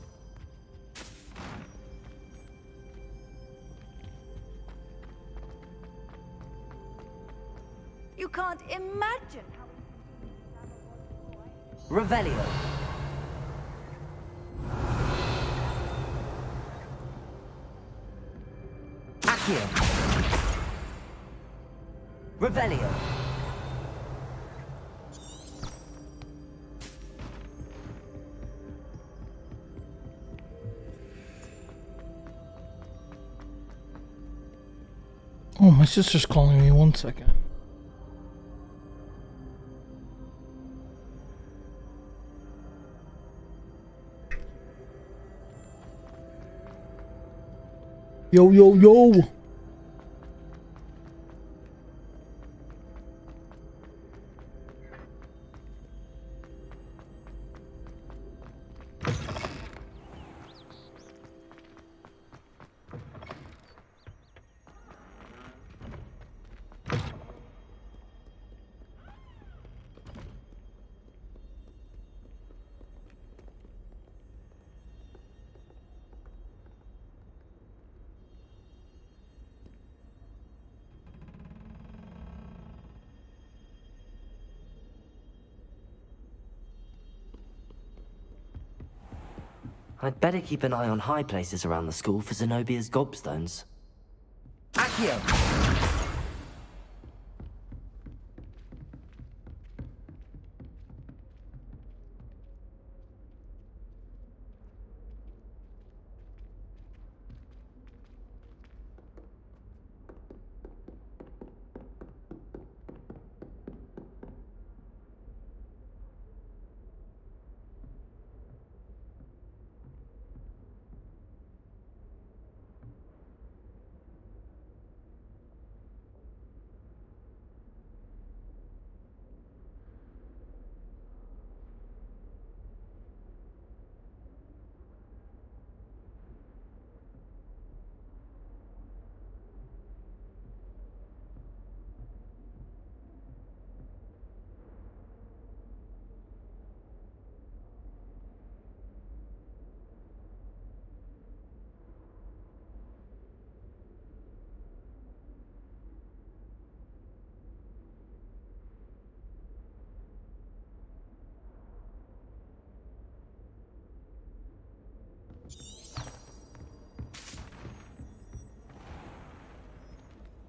can't imagine how... Revelio. Accio. Revelio. Oh, my sister's calling me. 1 second. Yo, yo, yo! I'd better keep an eye on high places around the school for Zenobia's gobstones. Accio!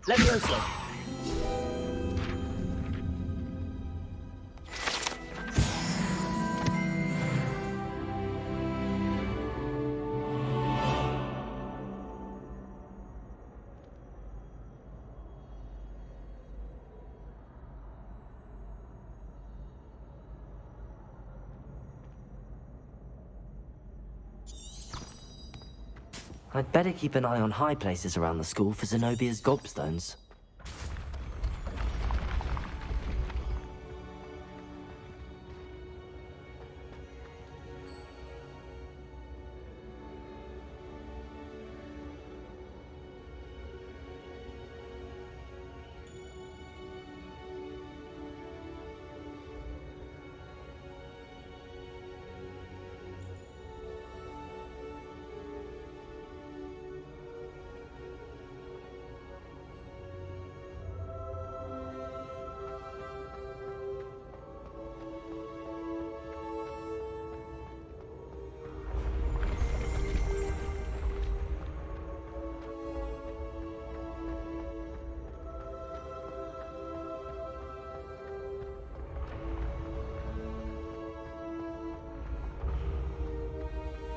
Levioso. I'd better keep an eye on high places around the school for Zenobia's gobstones.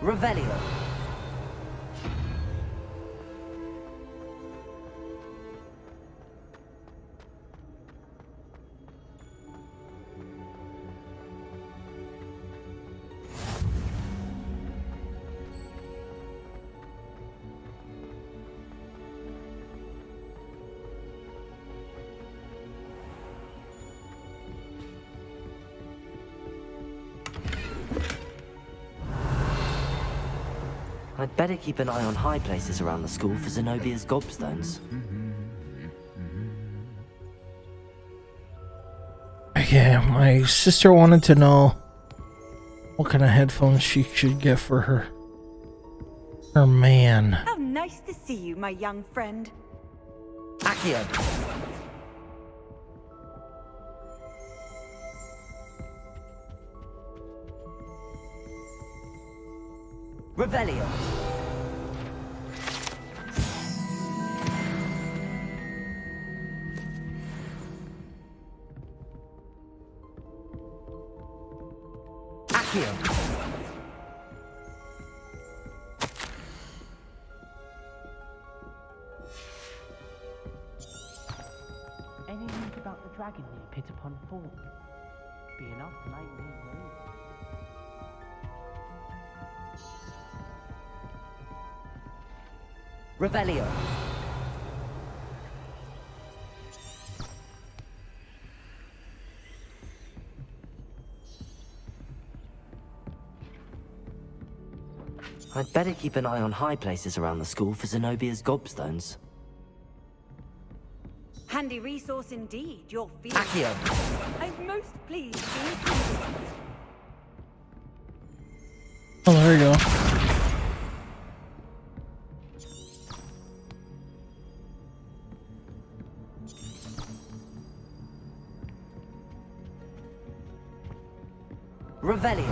Revelio. I'd better keep an eye on high places around the school for Zenobia's gobstones. Yeah, my sister wanted to know what kind of headphones she should get for her man. How nice to see you, my young friend. Accio. Revelio. Accio. Any news about the dragon near Pit upon Fall? Be enough to make me move. Revelio. I'd better keep an eye on high places around the school for Zenobia's gobstones. Handy resource indeed, your field. Accio. I'm most pleased to Oh, there you go. Revelio.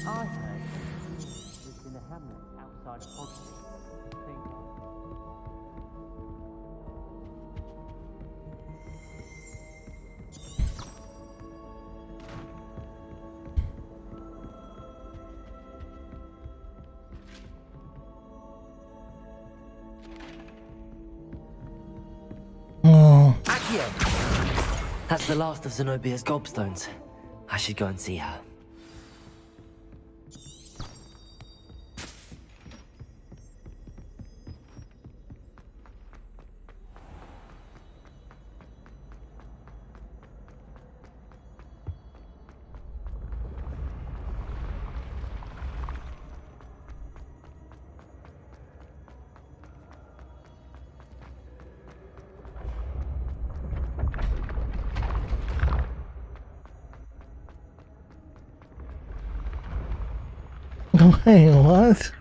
I heard it's in a hamlet outside of Hogwarts. Oh. Accio. That's the last of Zenobia's gobstones. I should go and see her. Wait, what?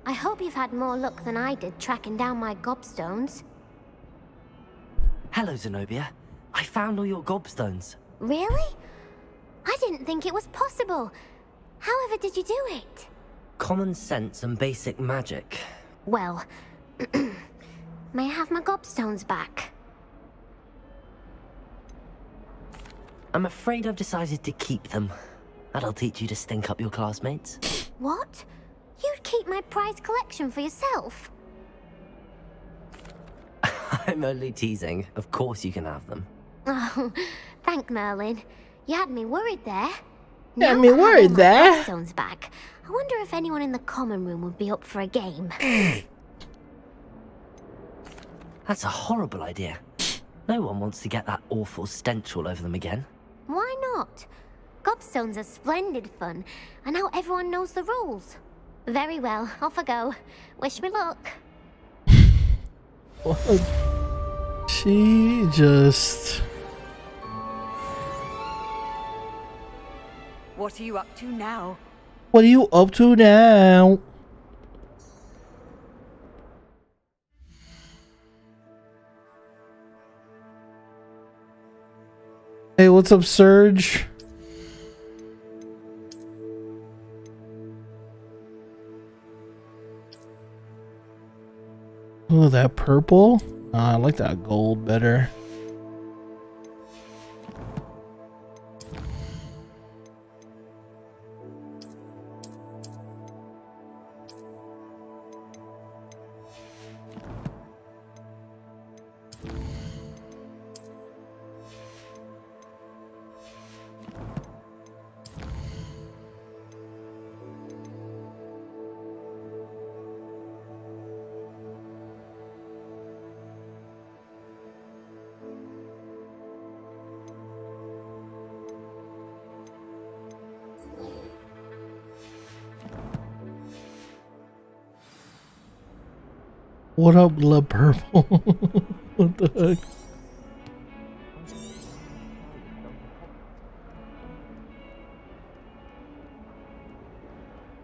I hope you've had more luck than I did tracking down my gobstones. Hello, Zenobia. I found all your gobstones. Really? I didn't think it was possible. However did you do it? Common sense and basic magic. Well, may I have my gobstones back? I'm afraid I've decided to keep them. That'll teach you to stink up your classmates. What? You'd keep my prized collection for yourself? I'm only teasing. Of course you can have them. Oh, thank Merlin. You had me worried there. You had me worried there. Gobstones back. I wonder if anyone in the common room would be up for a game. That's a horrible idea. No one wants to get that awful stench all over them again. Why not? Gobstones are splendid fun, and now everyone knows the rules. Very well, off I go. Wish me luck. What? She just... What are you up to now? What are you up to now? Hey, what's up, Surge? Oh, that purple? I like that gold better. What up, La Purple? What the heck?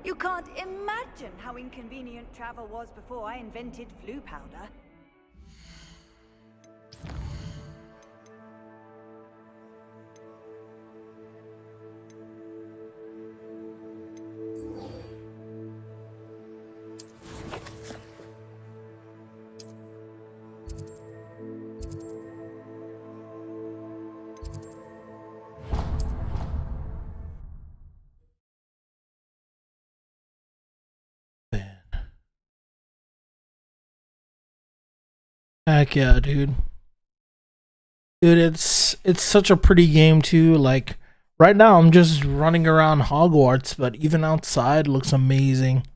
You can't imagine how inconvenient travel was before I invented flu powder. Heck yeah, dude. Dude, it's such a pretty game too. Like right now I'm just running around Hogwarts, but even outside looks amazing.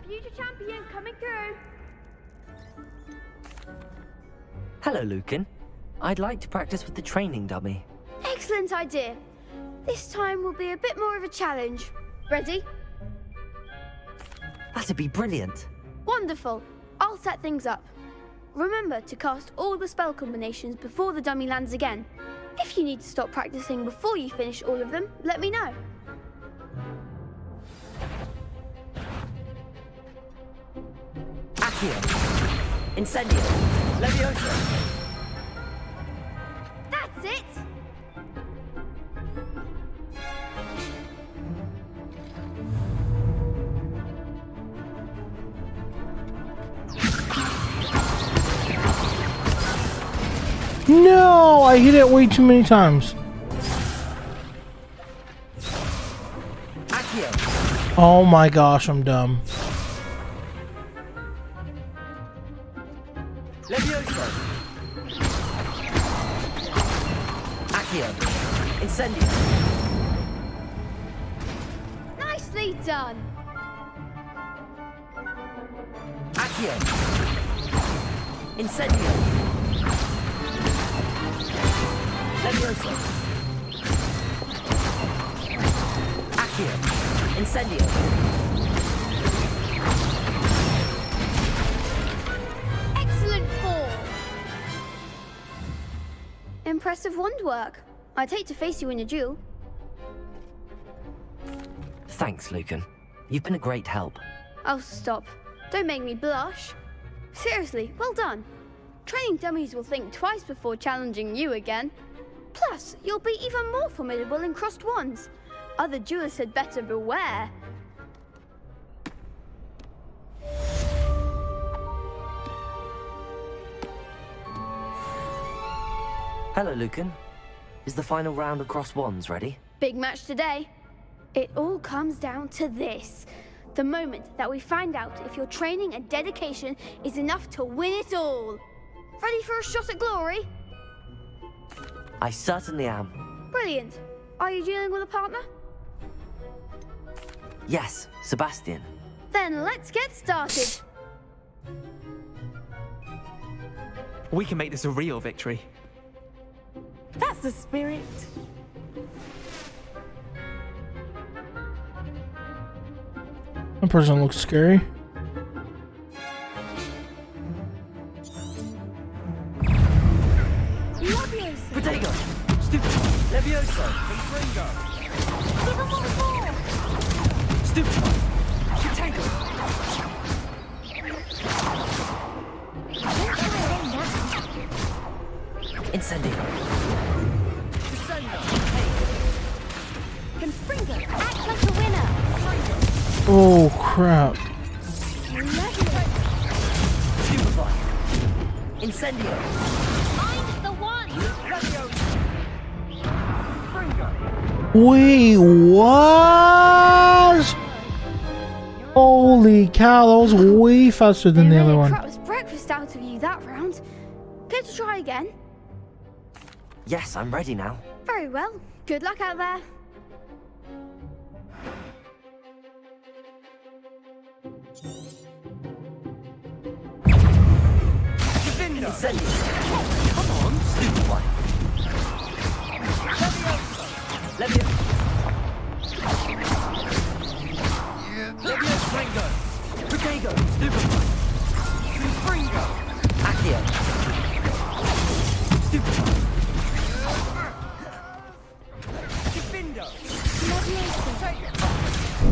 Future champion coming through. Hello, Lucan. I'd like to practice with the training dummy. Excellent idea. This time will be a bit more of a challenge. Ready? That'd be brilliant. Wonderful. I'll set things up. Remember to cast all the spell combinations before the dummy lands again. If you need to stop practicing before you finish all of them, let me know. Accio. Incendio. Leviosa. That's it! No, I hit it way too many times. Accio. Oh my gosh, I'm dumb. Leviosa. Accio. Incendio. Nicely done. Accio. Incendio. Leviosa. Accio. Incendio. Excellent form. Impressive wand work. I'd hate to face you in a duel. Thanks, Lucan. You've been a great help. Oh, stop. Don't make me blush. Seriously, well done. Training dummies will think twice before challenging you again. Plus, you'll be even more formidable in crossed wands. Other duelists had better beware. Hello, Lucan. Is the final round of cross wands ready? Big match today. It all comes down to this. The moment that we find out if your training and dedication is enough to win it all. Ready for a shot at glory? I certainly am. Brilliant. Are you dealing with a partner? Yes, Sebastian. Then let's get started. We can make this a real victory. That's the spirit. That person looks scary. Protego! Stupid! Levioso! Confringo! Even more! Stupid! Protego! Incendio! Confringo! Act like a winner. Oh crap. Stupefy! Incendio! I'm the one. Wait, what? Holy cow, that was way faster than the other one. Crap's breakfast out of you that round. Care to try again? Yes, I'm ready now. Very well. Good luck out there. Come on, stupid one. Levio. Protego. Stupid one. Fringo. Accio. Stupid one.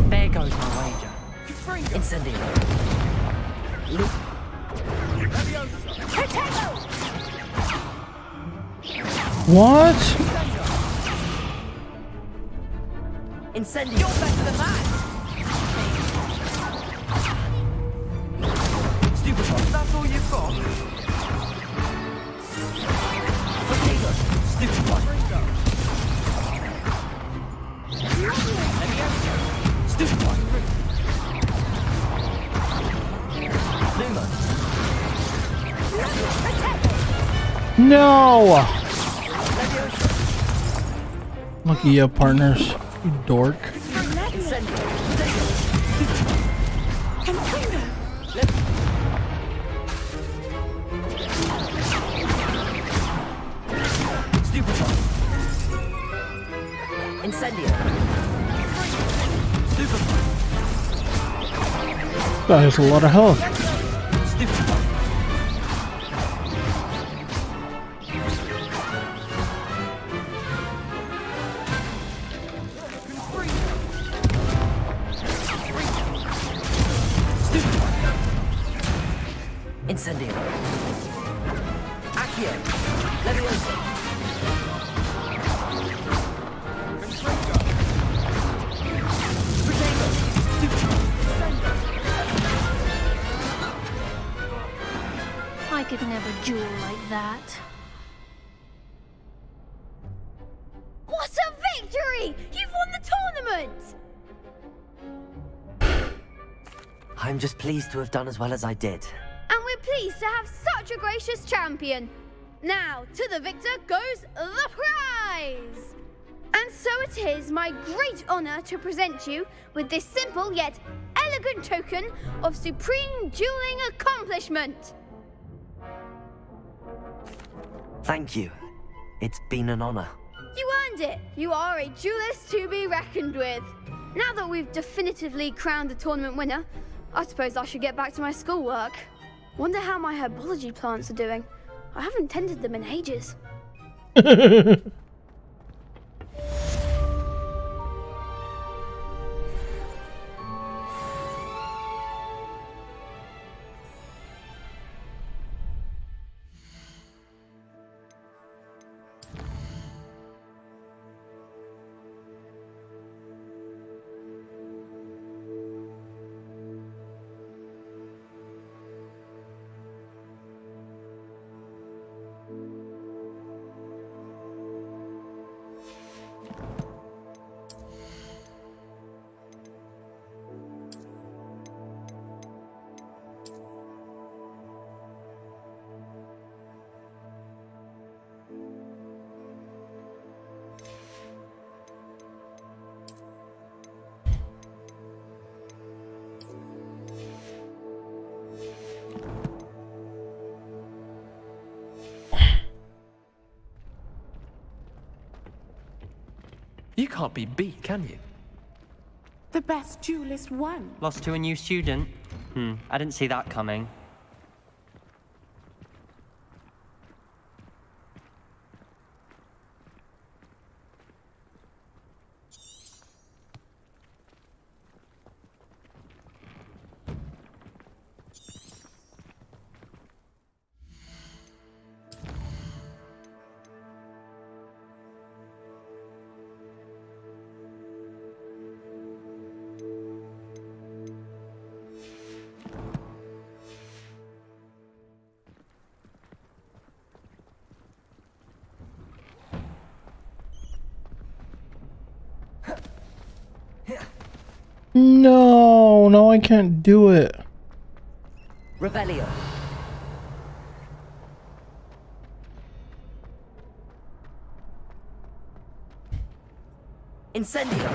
There goes my wager. Incendio. What? Incendio. You're better than that. Stupid one. That's all you've got. Potato. Stupid one. Stupid one. Luma. No! Lucky you have partners, you dork. Incendio. That has a lot of health. Incendio. Accio. Leviosa. I could never duel like that. What a victory! You've won the tournament! I'm just pleased to have done as well as I did. And we're pleased to have such a gracious champion. Now, to the victor goes the prize! And so it is my great honor to present you with this simple yet elegant token of supreme dueling accomplishment. Thank you. It's been an honor. You earned it. You are a duelist to be reckoned with. Now that we've definitively crowned the tournament winner, I suppose I should get back to my schoolwork. Wonder how my herbology plants are doing. I haven't tended them in ages. You can't be beat, can you? The best duelist won. Lost to a new student? I didn't see that coming. No, I can't do it. Revelio. Incendio!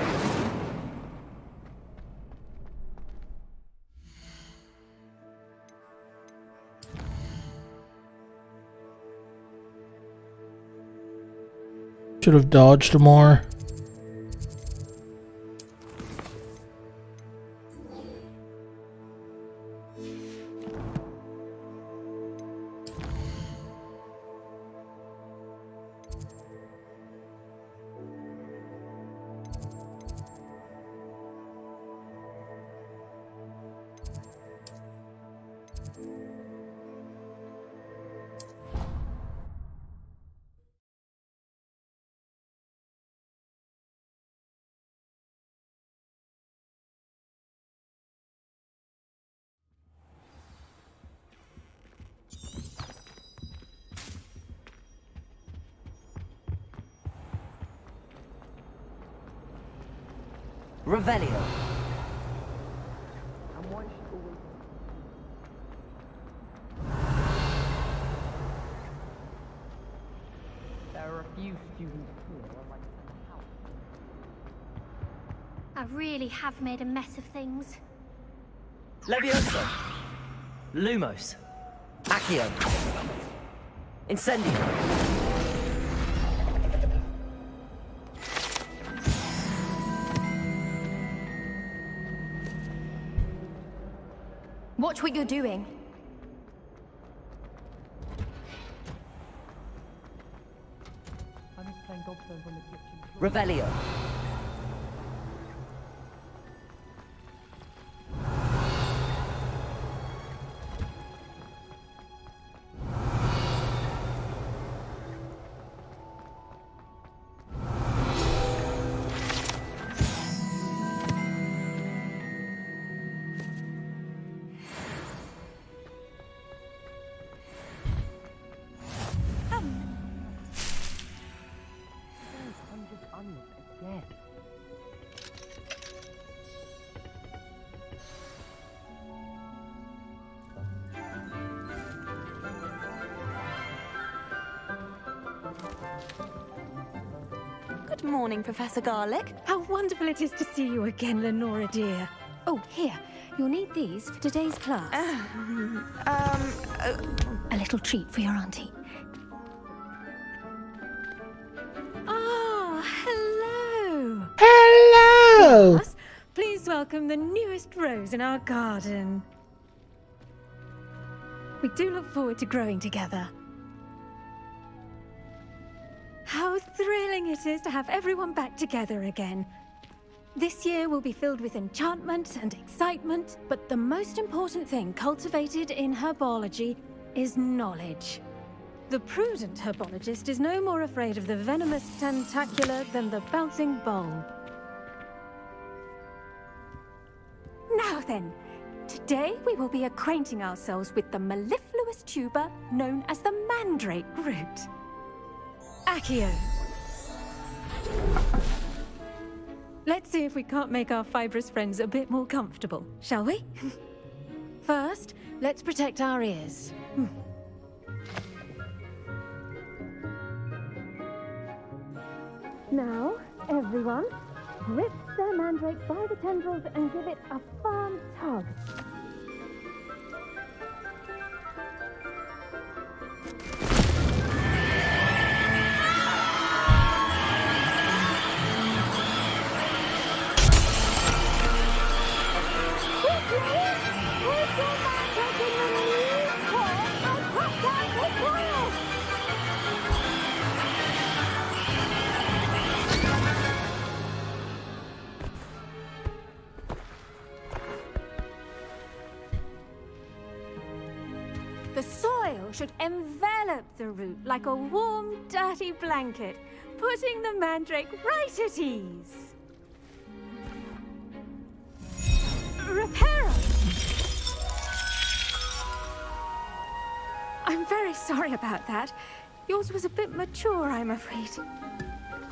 Should have dodged more. Revelio. There are a few students here who are like help. I really have made a mess of things. Levioso. Lumos. Accio. Incendio. Watch what you're doing. I was playing dog turns on the kitchen floor. Revelio. Again. Good morning, Professor Garlick. How wonderful it is to see you again, Lenora dear. Oh, here. You'll need these for today's class. A little treat for your auntie. Ah, hello. Hello. Class, please welcome the newest rose in our garden. We do look forward to growing together. How thrilling it is to have everyone back together again. This year will be filled with enchantment and excitement, but the most important thing cultivated in herbology is knowledge. The prudent herbologist is no more afraid of the venomous tentacular than the bouncing bulb. Now then, today we will be acquainting ourselves with the mellifluous tuber known as the mandrake root. Accio. Let's see if we can't make our fibrous friends a bit more comfortable, shall we? First, let's protect our ears. Now, everyone, grip their mandrake by the tendrils and give it a firm tug. The soil should envelop the root like a warm, dirty blanket, putting the mandrake right at ease. Reparo! I'm very sorry about that. Yours was a bit mature, I'm afraid.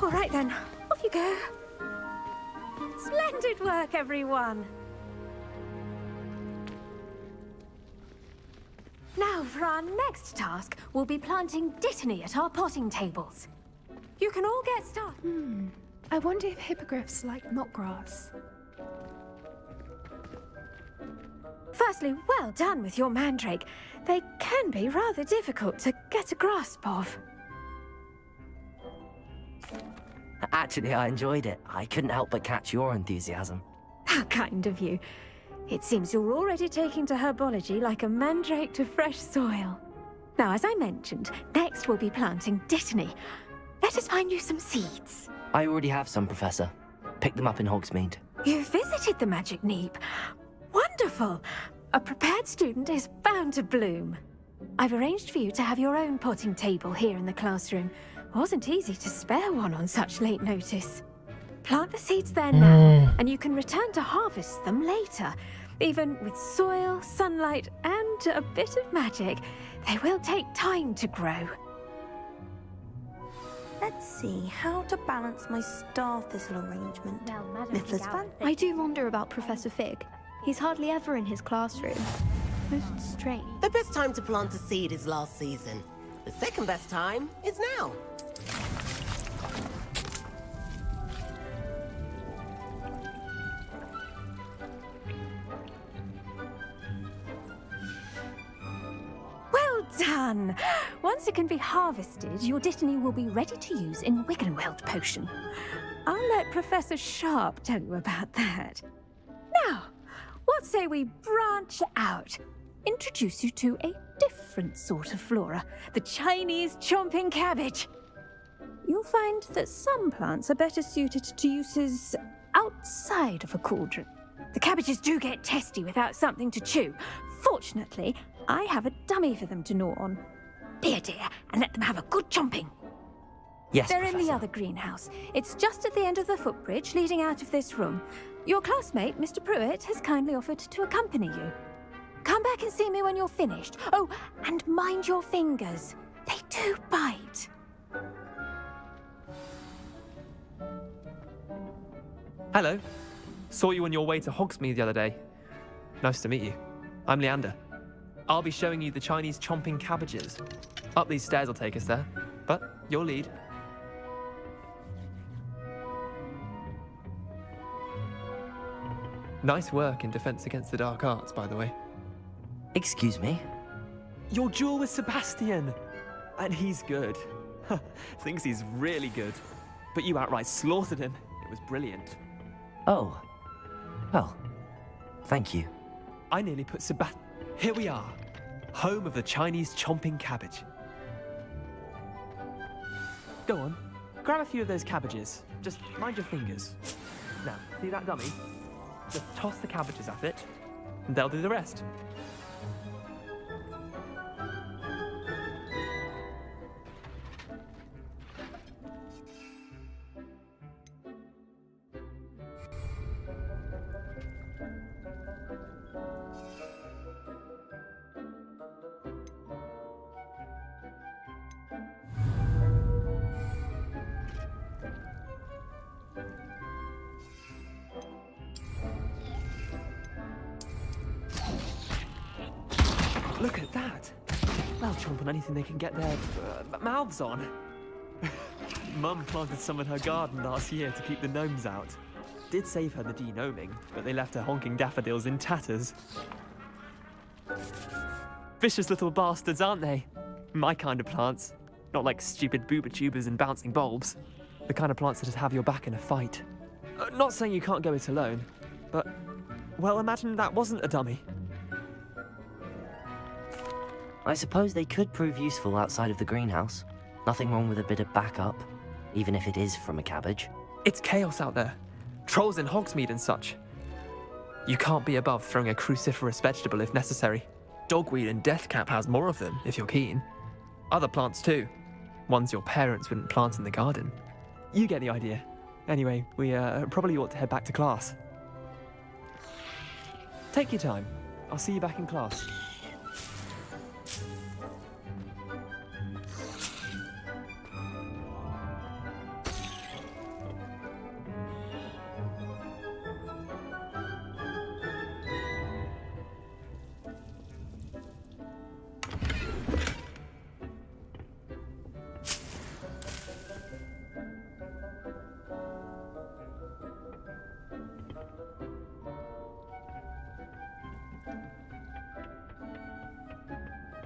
All right then, off you go. Splendid work, everyone. Now, for our next task, we'll be planting dittany at our potting tables. You can all get started. I wonder if hippogriffs like knotgrass. Firstly, well done with your mandrake. They can be rather difficult to get a grasp of. Actually, I enjoyed it. I couldn't help but catch your enthusiasm. How kind of you. It seems you're already taking to herbology like a mandrake to fresh soil. Now, as I mentioned, next we'll be planting dittany. Let us find you some seeds. I already have some, Professor. Picked them up in Hogsmeade. You visited the Magic Neep. Wonderful! A prepared student is bound to bloom. I've arranged for you to have your own potting table here in the classroom. Wasn't easy to spare one on such late notice. Plant the seeds there now, and you can return to harvest them later. Even with soil, sunlight, and a bit of magic, they will take time to grow. Let's see how to balance my star thistle arrangement. Mifflin's fan. I do wonder about Professor Fig. He's hardly ever in his classroom. Most strange. The best time to plant a seed is last season. The second best time is now. Well done! Once it can be harvested, your dittany will be ready to use in Wiggenweld potion. I'll let Professor Sharp tell you about that. Now, what say we branch out? Introduce you to a different sort of flora, the Chinese chomping cabbage. You'll find that some plants are better suited to uses outside of a cauldron. The cabbages do get testy without something to chew. Fortunately, I have a dummy for them to gnaw on. Be a dear and let them have a good chomping. Yes, They're Professor. in the other greenhouse. It's just at the end of the footbridge leading out of this room. Your classmate, Mr. Pruitt, has kindly offered to accompany you. Come back and see me when you're finished. Oh, and mind your fingers. They do bite. Hello. Saw you on your way to Hogsmeade the other day. Nice to meet you. I'm Leander. I'll be showing you the Chinese chomping cabbages. Up these stairs will take us there, but your lead. Nice work in Defense Against the Dark Arts, by the way. Excuse me? Your duel with Sebastian! And he's good. Thinks he's really good. But you outright slaughtered him. It was brilliant. Oh. Well, thank you. I nearly put Sebastian... Here we are. Home of the Chinese chomping cabbage. Go on. Grab a few of those cabbages. Just mind your fingers. Now, see that dummy? Just toss the cabbages at it, and they'll do the rest. Look at that! They'll chomp on anything they can get their mouths on. Mum planted some in her garden last year to keep the gnomes out. Did save her the de-gnoming, but they left her honking daffodils in tatters. Vicious little bastards, aren't they? My kind of plants. Not like stupid booba tubers and bouncing bulbs. The kind of plants that just have your back in a fight. Not saying you can't go it alone, but... well, imagine that wasn't a dummy. I suppose they could prove useful outside of the greenhouse. Nothing wrong with a bit of backup, even if it is from a cabbage. It's chaos out there. Trolls in Hogsmeade and such. You can't be above throwing a cruciferous vegetable if necessary. Dogweed and deathcap has more of them, if you're keen. Other plants too. Ones your parents wouldn't plant in the garden. You get the idea. Anyway, we probably ought to head back to class. Take your time. I'll see you back in class.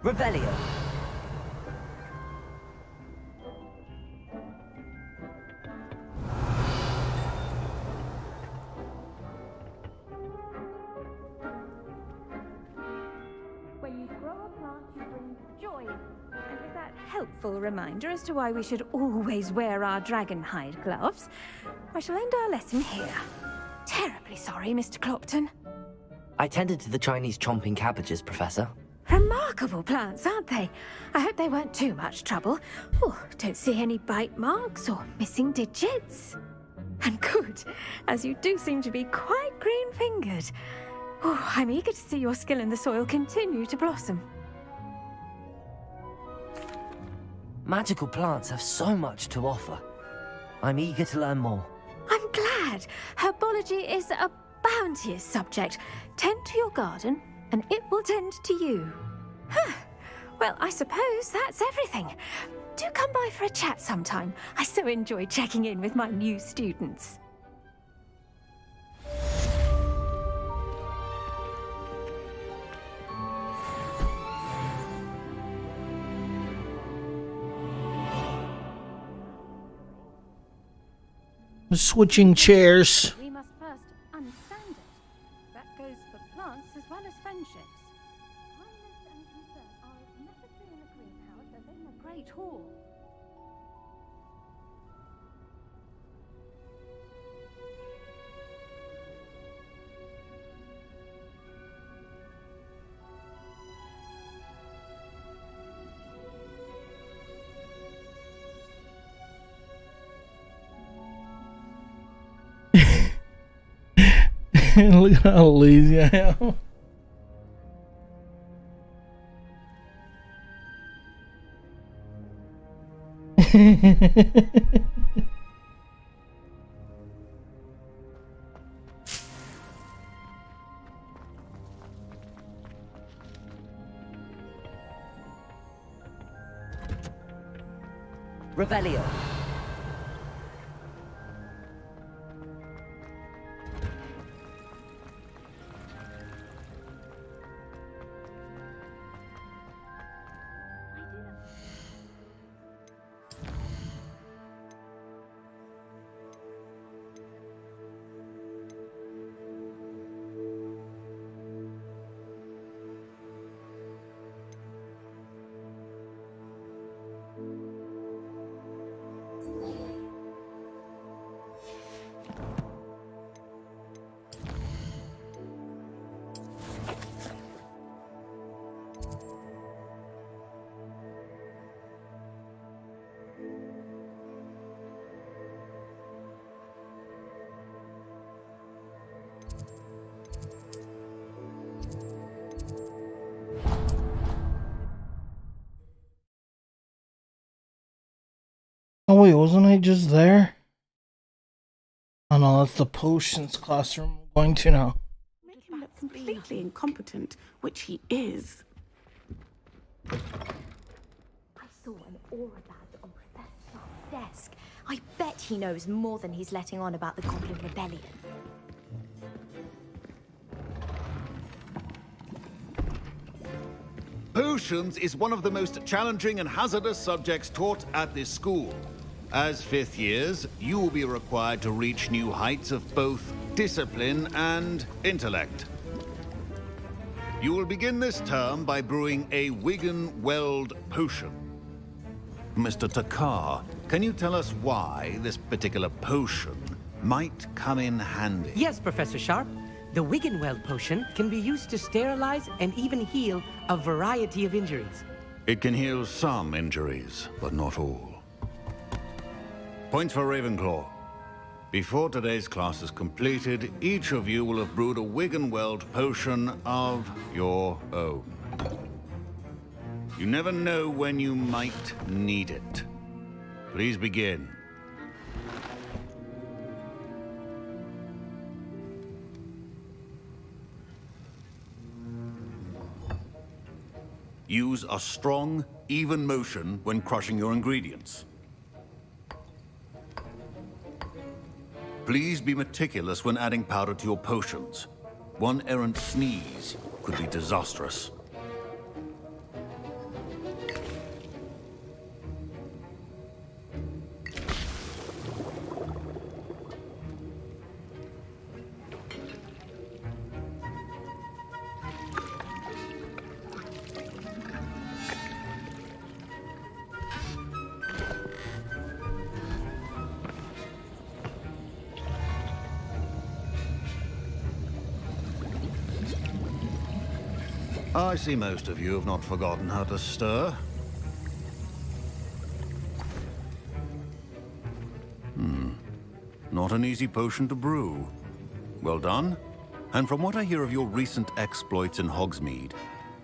Revelio. When you grow a plant, you bring joy. And with that helpful reminder as to why we should always wear our dragon hide gloves, I shall end our lesson here. Terribly sorry, Mr. Clopton. I tended to the Chinese chomping cabbages, Professor. Remarkable plants, aren't they? I hope they weren't too much trouble. Oh, don't see any bite marks or missing digits. And good, as you do seem to be quite green-fingered. Oh, I'm eager to see your skill in the soil continue to blossom. Magical plants have so much to offer. I'm eager to learn more. I'm glad. Herbology is a bounteous subject. Tend to your garden, and it will tend to you. Huh. Well, I suppose that's everything. Do come by for a chat sometime. I so enjoy checking in with my new students. Switching chairs. We must first unsand it. That goes for plants as well as friendships. Kindness and concern are as necessary in a greenhouse as in a great hall. Look how lazy I am. Revelio. Oh wait, wasn't I just there? Oh no, that's the potions classroom I'm going to now. Make him look completely incompetent, which he is. I saw an aura badge on Professor Sharp's desk. I bet he knows more than he's letting on about the Goblin Rebellion. Potions is one of the most challenging and hazardous subjects taught at this school. As fifth years, you will be required to reach new heights of both discipline and intellect. You will begin this term by brewing a Wigan-Weld potion. Mr. Takar, can you tell us why this particular potion might come in handy? Yes, Professor Sharp. The Wigan-Weld potion can be used to sterilize and even heal a variety of injuries. It can heal some injuries, but not all. Points for Ravenclaw. Before today's class is completed, each of you will have brewed a Wigan-Weld potion of your own. You never know when you might need it. Please begin. Use a strong, even motion when crushing your ingredients. Please be meticulous when adding powder to your potions. One errant sneeze could be disastrous. I see most of you have not forgotten how to stir. Not an easy potion to brew. Well done. And from what I hear of your recent exploits in Hogsmeade,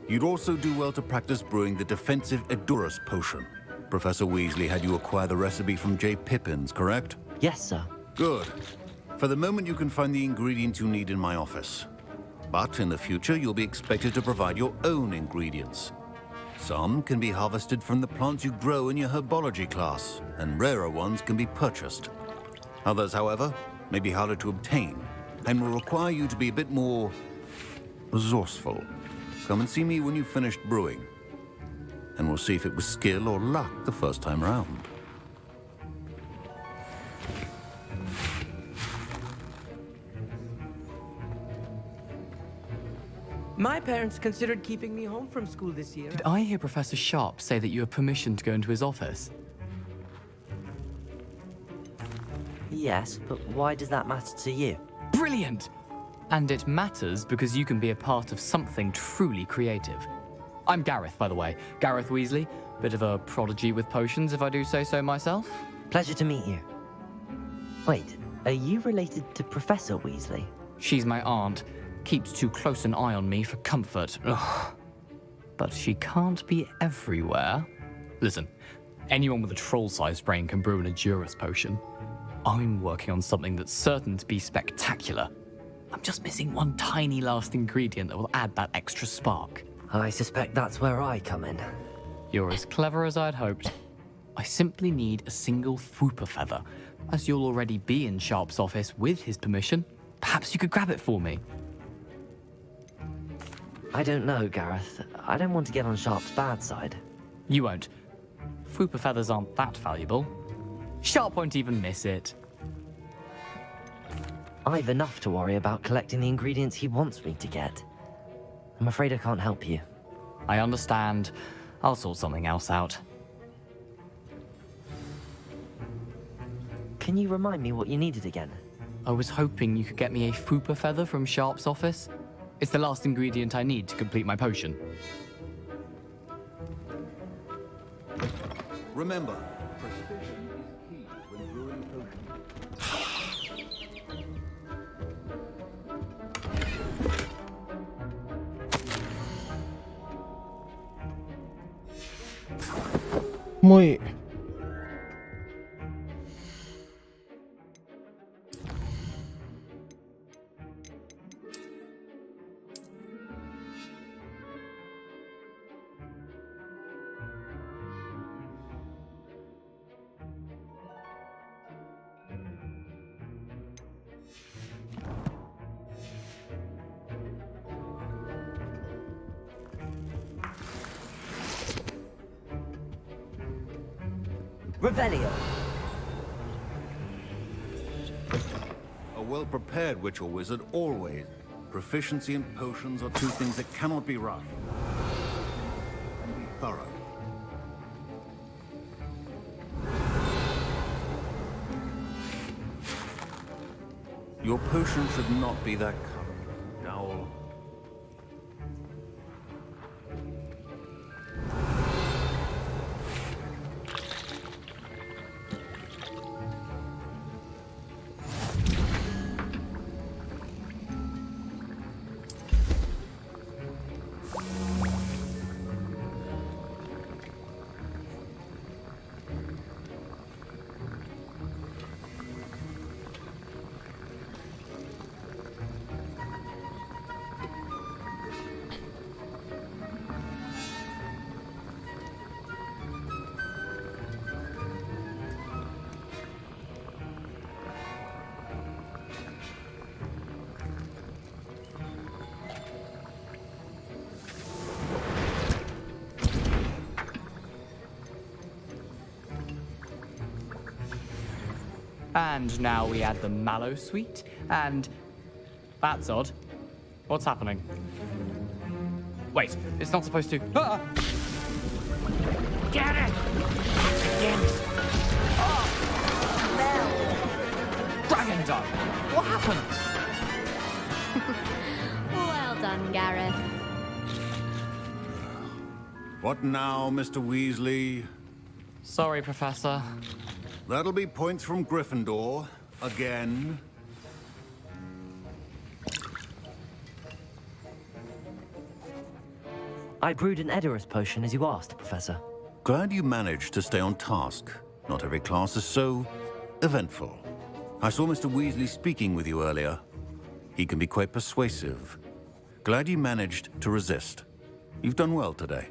you'd also do well to practice brewing the defensive Edurus potion. Professor Weasley had you acquire the recipe from J. Pippin's, correct? Yes, sir. Good. For the moment, you can find the ingredients you need in my office. But in the future, you'll be expected to provide your own ingredients. Some can be harvested from the plants you grow in your herbology class, and rarer ones can be purchased. Others, however, may be harder to obtain, and will require you to be a bit more resourceful. Come and see me when you've finished brewing, and we'll see if it was skill or luck the first time round. My parents considered keeping me home from school this year. Did I hear Professor Sharp say that you have permission to go into his office? Yes, but why does that matter to you? Brilliant! And it matters because you can be a part of something truly creative. I'm Gareth, by the way. Gareth Weasley. Bit of a prodigy with potions, if I do say so myself. Pleasure to meet you. Wait, are you related to Professor Weasley? She's my aunt. Keeps too close an eye on me for comfort. Ugh. But she can't be everywhere. Listen, anyone with a troll-sized brain can brew an Edurus potion. I'm working on something that's certain to be spectacular. I'm just missing one tiny last ingredient that will add that extra spark. I suspect that's where I come in. You're as clever as I'd hoped. I simply need a single Fwooper feather. As you'll already be in Sharp's office with his permission, perhaps you could grab it for me. I don't know, Gareth. I don't want to get on Sharp's bad side. You won't. Fwooper feathers aren't that valuable. Sharp won't even miss it. I've enough to worry about collecting the ingredients he wants me to get. I'm afraid I can't help you. I understand. I'll sort something else out. Can you remind me what you needed again? I was hoping you could get me a Fwooper feather from Sharp's office. It's the last ingredient I need to complete my potion. Remember, precision is key when brewing potions. Wait. Revelio. A well-prepared witch or wizard always. Proficiency and potions are two things that cannot be rushed. And be thorough. Your potion should not be that color. Jowl. And now we add the mallow sweet, and... That's odd. What's happening? Wait, it's not supposed to... Ah! Get it! Again. Oh, Dragon done! What happened? Well done, Gareth. What now, Mr. Weasley? Sorry, Professor. That'll be points from Gryffindor. Again. I brewed an Edorus potion as you asked, Professor. Glad you managed to stay on task. Not every class is so eventful. I saw Mr. Weasley speaking with you earlier. He can be quite persuasive. Glad you managed to resist. You've done well today.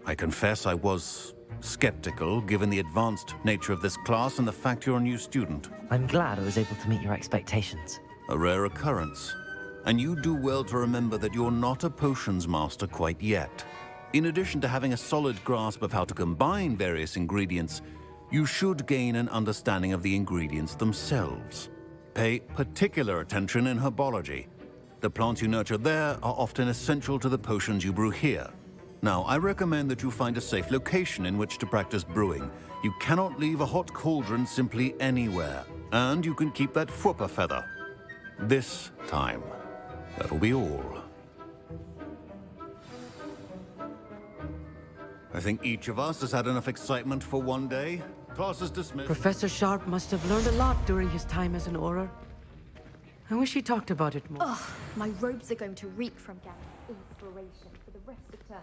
I confess I was skeptical, given the advanced nature of this class and the fact you're a new student. I'm glad I was able to meet your expectations. A rare occurrence. And you do well to remember that you're not a potions master quite yet. In addition to having a solid grasp of how to combine various ingredients, you should gain an understanding of the ingredients themselves. Pay particular attention in herbology. The plants you nurture there are often essential to the potions you brew here. Now, I recommend that you find a safe location in which to practice brewing. You cannot leave a hot cauldron simply anywhere. And you can keep that Fwooper feather. This time. That'll be all. I think each of us has had enough excitement for one day. Class is dismissed. Professor Sharp must have learned a lot during his time as an Auror. I wish he talked about it more. Ugh, my robes are going to reek from gathering inspiration for the rest of term.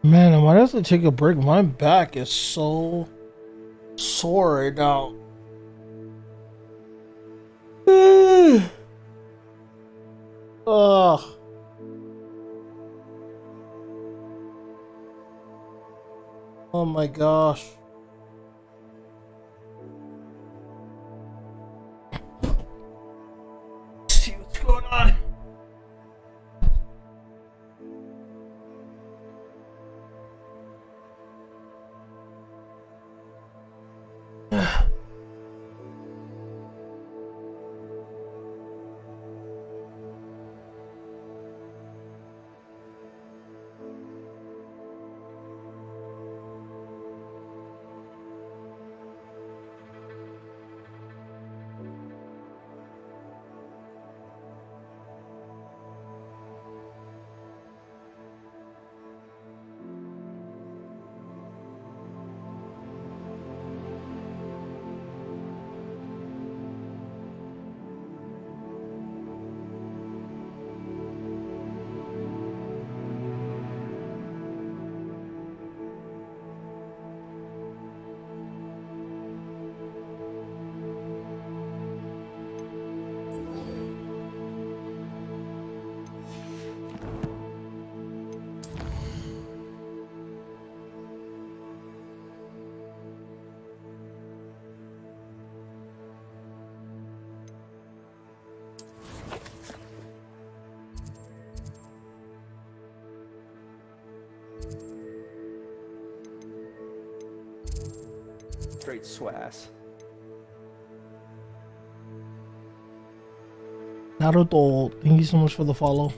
Man, I might have to take a break. My back is so sore right now. Ugh. Oh my gosh. See what's going on. Straight swass. Naruto, thank you so much for the follow.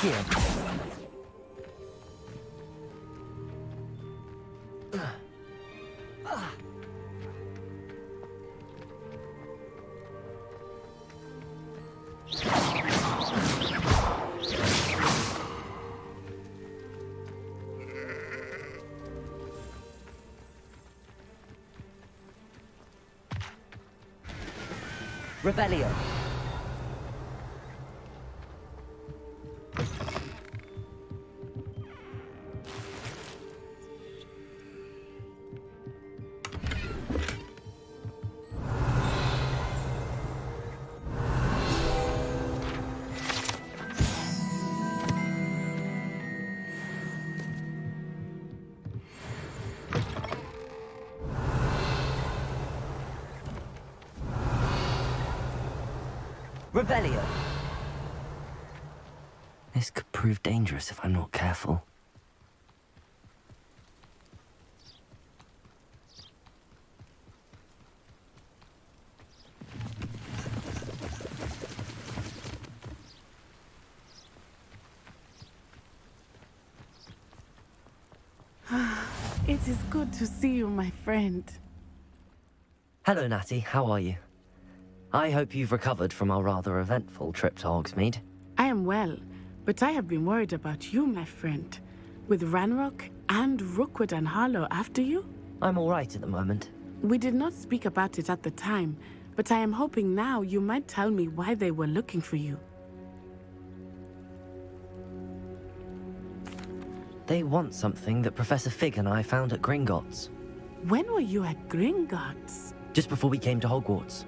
Here. Revelio. Revelio. This could prove dangerous if I'm not careful. It is good to see you, my friend. Hello, Natty. How are you? I hope you've recovered from our rather eventful trip to Hogsmeade. I am well, but I have been worried about you, my friend. With Ranrock and Rookwood and Harlow after you? I'm all right at the moment. We did not speak about it at the time, but I am hoping now you might tell me why they were looking for you. They want something that Professor Fig and I found at Gringotts. When were you at Gringotts? Just before we came to Hogwarts.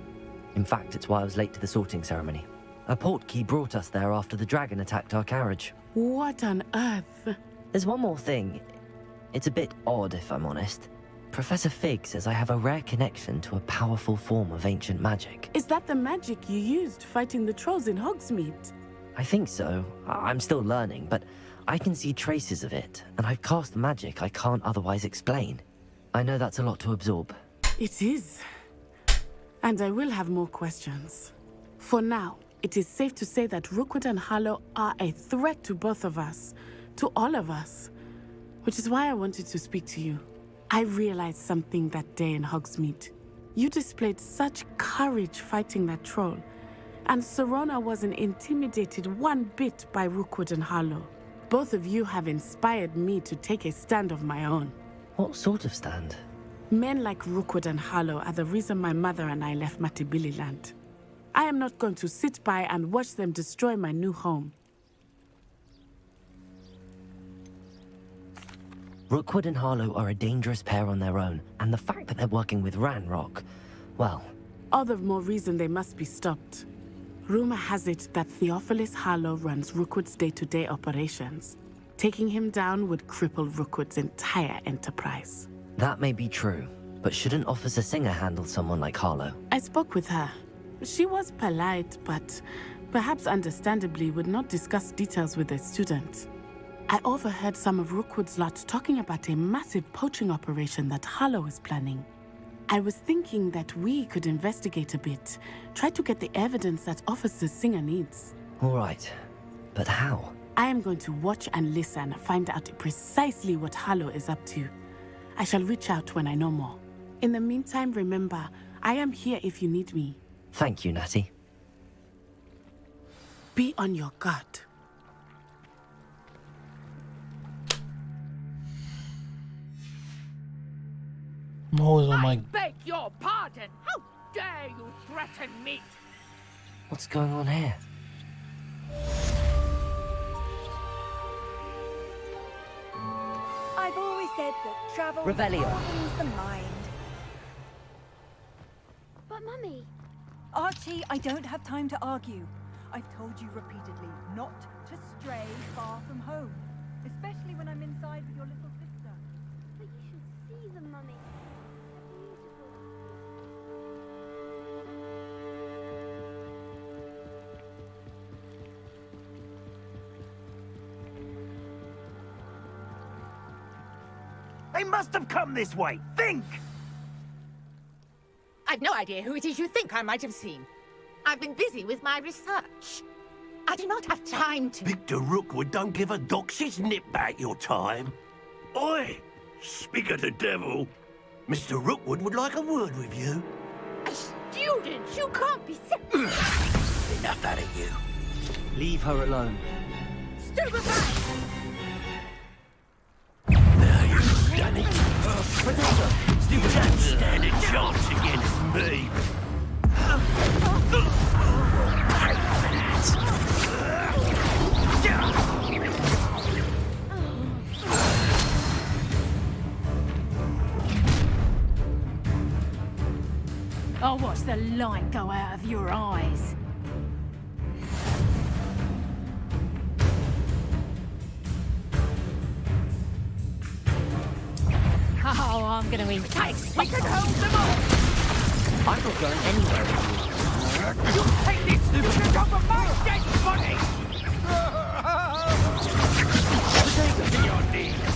In fact, it's why I was late to the sorting ceremony. A portkey brought us there after the dragon attacked our carriage. What on earth? There's one more thing. It's a bit odd, if I'm honest. Professor Fig says I have a rare connection to a powerful form of ancient magic. Is that the magic you used fighting the trolls in Hogsmeade? I think so. I'm still learning, but I can see traces of it, and I've cast magic I can't otherwise explain. I know that's a lot to absorb. It is. And I will have more questions. For now, it is safe to say that Rookwood and Harlow are a threat to both of us, to all of us. Which is why I wanted to speak to you. I realized something that day in Hogsmeade. You displayed such courage fighting that troll, and Serona wasn't intimidated one bit by Rookwood and Harlow. Both of you have inspired me to take a stand of my own. What sort of stand? Men like Rookwood and Harlow are the reason my mother and I left Matabeleland. I am not going to sit by and watch them destroy my new home. Rookwood and Harlow are a dangerous pair on their own, and the fact that they're working with Ranrock, well... All the more reason they must be stopped. Rumor has it that Theophilus Harlow runs Rookwood's day-to-day operations. Taking him down would cripple Rookwood's entire enterprise. That may be true, but shouldn't Officer Singer handle someone like Harlow? I spoke with her. She was polite, but perhaps understandably would not discuss details with a student. I overheard some of Rookwood's lot talking about a massive poaching operation that Harlow is planning. I was thinking that we could investigate a bit, try to get the evidence that Officer Singer needs. All right, but how? I am going to watch and listen, find out precisely what Harlow is up to. I shall reach out when I know more. In the meantime, remember, I am here if you need me. Thank you, Natty. Be on your guard. I'm always on I my... beg your pardon! How dare you threaten me? What's going on here? I've always said that travel Revelio. hardens the mind. But Mummy... Archie, I don't have time to argue. I've told you repeatedly not to stray far from home, especially when I'm inside with your little sister. But you should see them, Mummy. They must have come this way. Think! I've no idea who it is you think I might have seen. I've been busy with my research. I do not have time to... Victor Rookwood don't give a doxy's nip back your time. Oi! Speak of the devil. Mr. Rookwood would like a word with you. A student? You can't be Enough out of you. Leave her alone. Stupefy! Now you've done it. You can't stand a chance against me. I'll watch the light go out of your eyes. Oh, I'm gonna eat cakes. We can hold them off! I'm not going anywhere with you. You take this student over my dead body! Take it to your knees.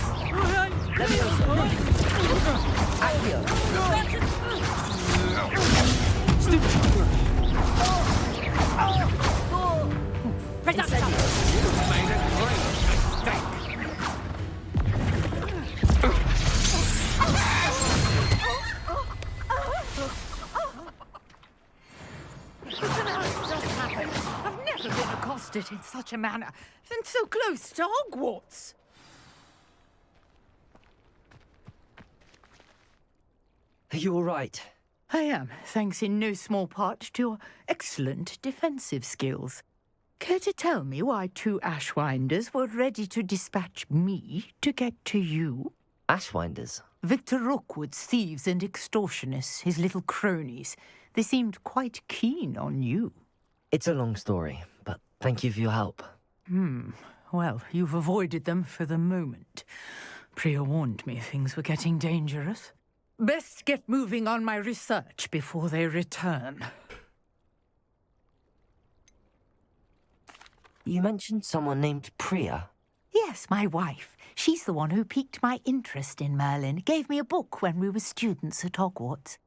I've never been accosted in such a manner, and so close to Hogwarts. Are you all right? I am, thanks in no small part to your excellent defensive skills. Care to tell me why 2 Ashwinders were ready to dispatch me to get to you? Ashwinders? Victor Rookwood's thieves and extortionists, his little cronies. They seemed quite keen on you. It's a long story, but thank you for your help. Well, you've avoided them for the moment. Priya warned me things were getting dangerous. Best get moving on my research before they return. You mentioned someone named Priya. Yes, my wife. She's the one who piqued my interest in Merlin, gave me a book when we were students at Hogwarts.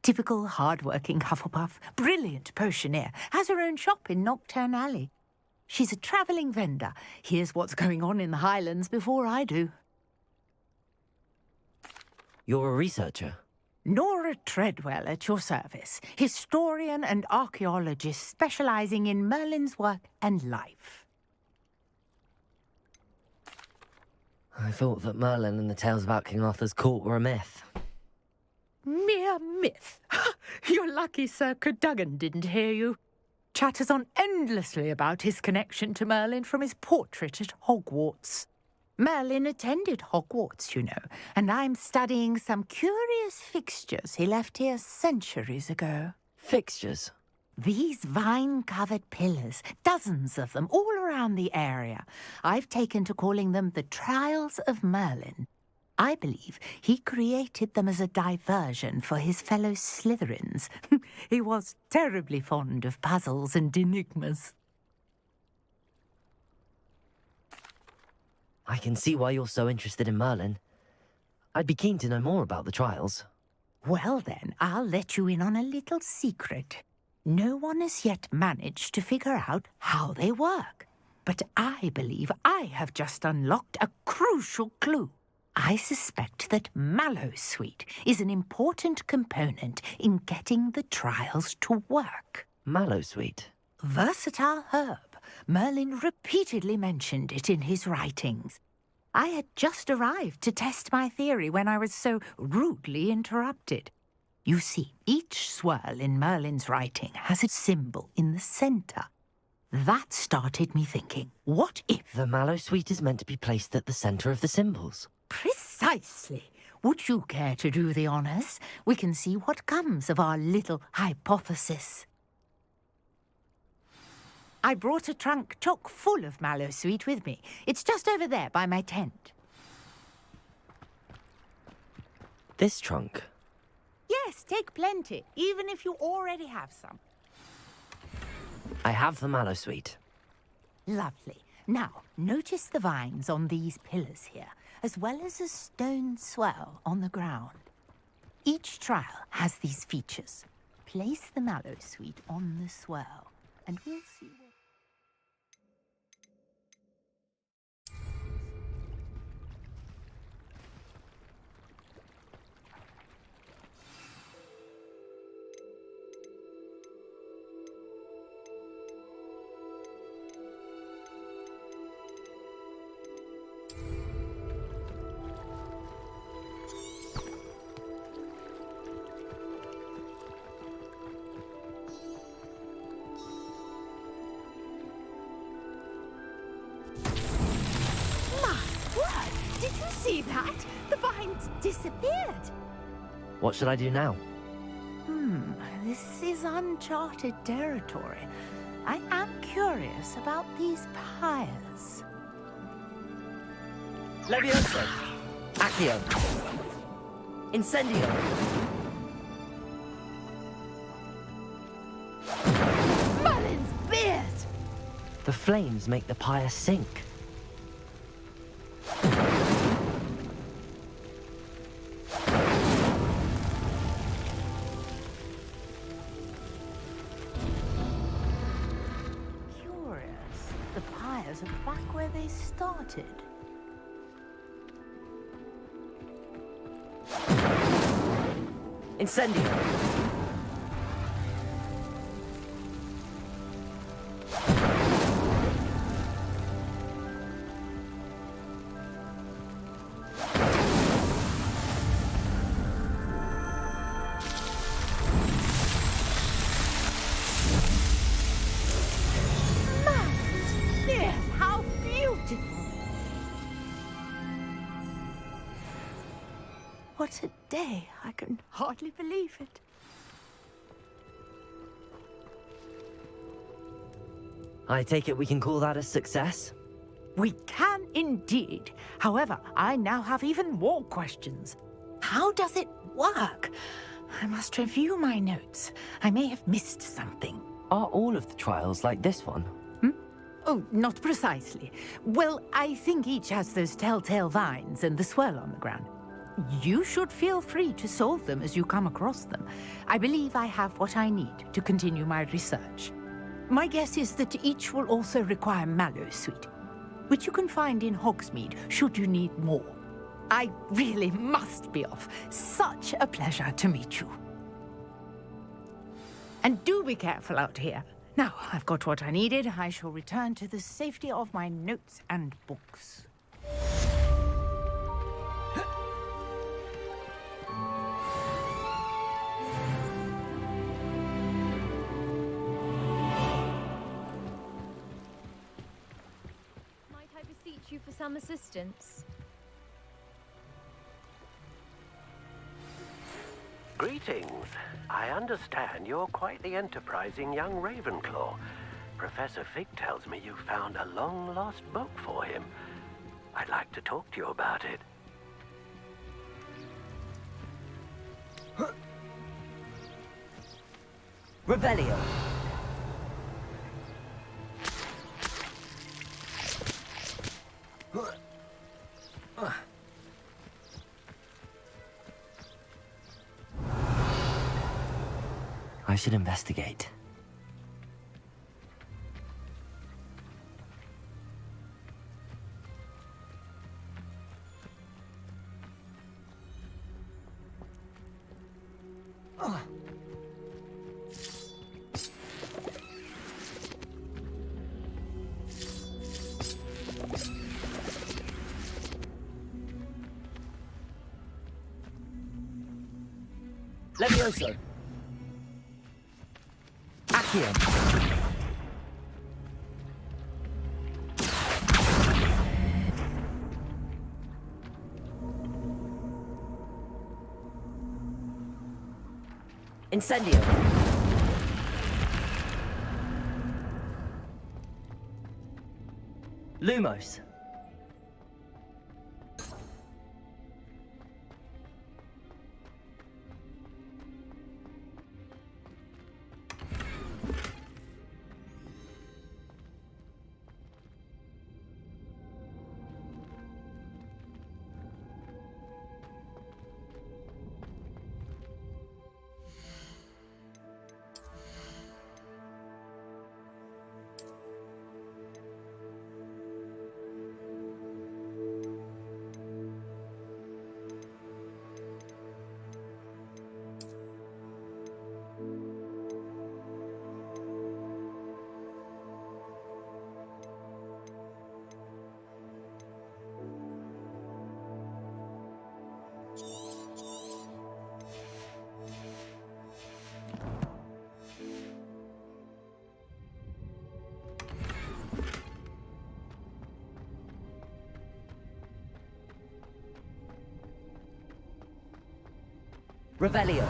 Typical hard-working Hufflepuff, brilliant potioneer, has her own shop in Nocturne Alley. She's a travelling vendor. Hears what's going on in the Highlands before I do. You're a researcher? Nora Treadwell at your service, historian and archaeologist specialising in Merlin's work and life. I thought that Merlin and the tales about King Arthur's court were a myth. Mere myth. You're lucky Sir Cadogan didn't hear you. Chatters on endlessly about his connection to Merlin from his portrait at Hogwarts. Merlin attended Hogwarts, you know, and I'm studying some curious fixtures he left here centuries ago. Fixtures? These vine-covered pillars, dozens of them, all around the area. I've taken to calling them the Trials of Merlin. I believe he created them as a diversion for his fellow Slytherins. He was terribly fond of puzzles and enigmas. I can see why you're so interested in Merlin. I'd be keen to know more about the trials. Well then, I'll let you in on a little secret. No one has yet managed to figure out how they work. But I believe I have just unlocked a crucial clue. I suspect that Mallowsweet is an important component in getting the trials to work. Mallowsweet? Versatile herb. Merlin repeatedly mentioned it in his writings. I had just arrived to test my theory when I was so rudely interrupted. You see, each swirl in Merlin's writing has a symbol in the centre. That started me thinking, what if... The Mallowsweet is meant to be placed at the centre of the symbols. Precisely. Would you care to do the honours? We can see what comes of our little hypothesis. I brought a trunk chock full of Mallowsweet with me. It's just over there by my tent. This trunk? Yes, take plenty, even if you already have some. I have the Mallowsweet. Lovely. Now, notice the vines on these pillars here, as well as a stone swirl on the ground. Each trial has these features. Place the Mallowsweet on the swirl, and we'll see what... see that? The vines disappeared. What should I do now? This is uncharted territory. I am curious about these pyres. Levioso! Accio! Incendio! Merlin's beard! The flames make the pyre sink. Curious. The pyres are back where they started. Incendio! Beard, how beautiful! What a day. I can hardly believe it. I take it we can call that a success? We can indeed. However, I now have even more questions. How does it work? I must review my notes. I may have missed something. Are all of the trials like this one? Oh, not precisely. Well, I think each has those telltale vines and the swirl on the ground. You should feel free to solve them as you come across them. I believe I have what I need to continue my research. My guess is that each will also require mallow sweet, which you can find in Hogsmeade should you need more. I really must be off. Such a pleasure to meet you. And do be careful out here. Now, I've got what I needed. I shall return to the safety of my notes and books. Might I beseech you for some assistance? Greetings. I understand you're quite the enterprising young Ravenclaw. Professor Fig tells me you found a long-lost book for him. I'd like to talk to you about it. Revelio! I should investigate. Levioso! Accio! Incendio! Lumos! Revelio.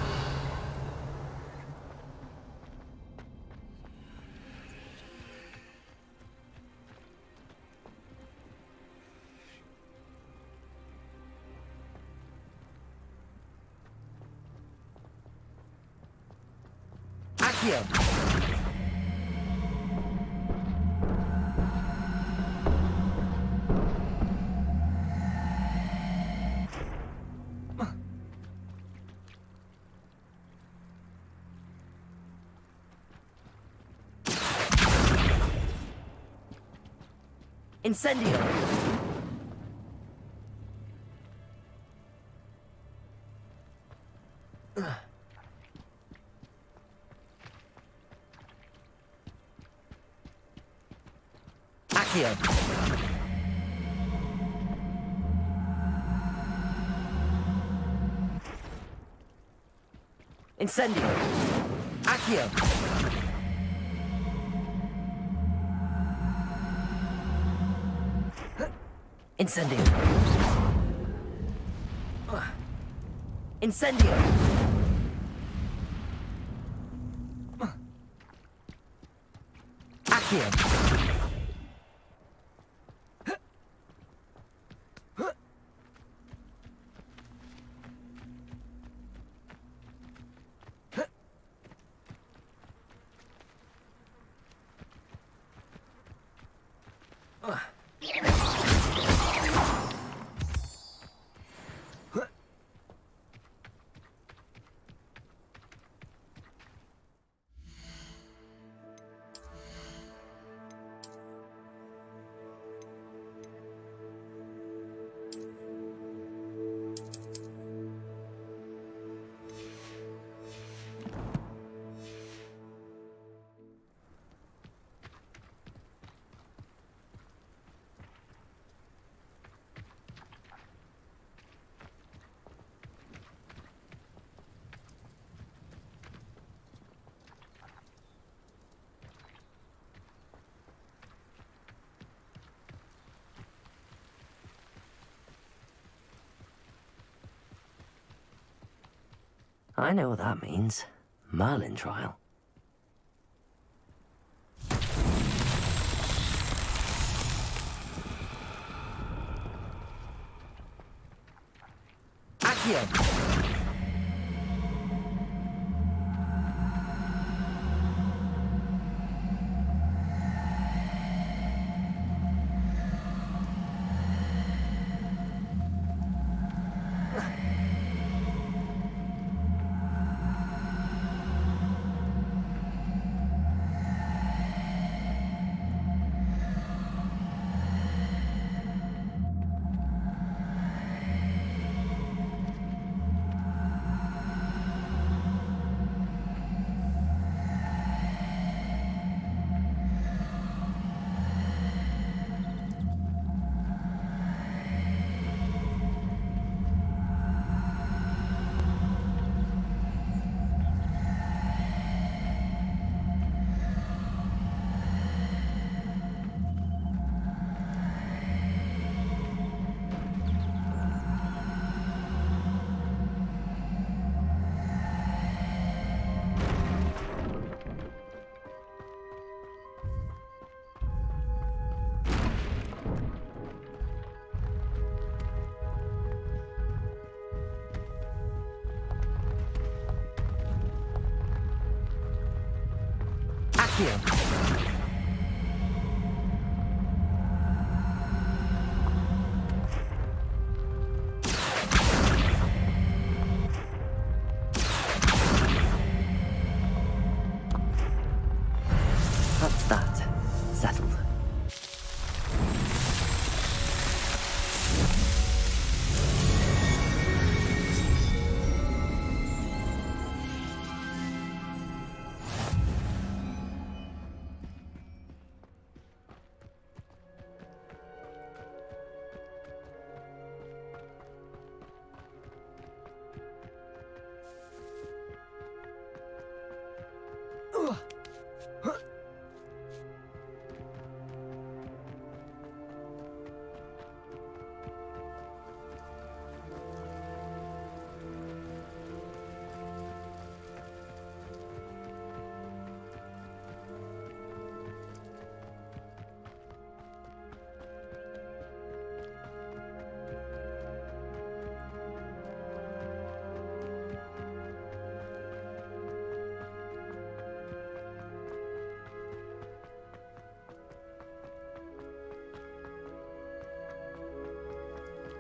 Accio. Incendio. Accio. Incendio. Accio. Incendio. Incendio. Accio. I know what that means. Merlin trial. Accio. Accio. That's that. Settled.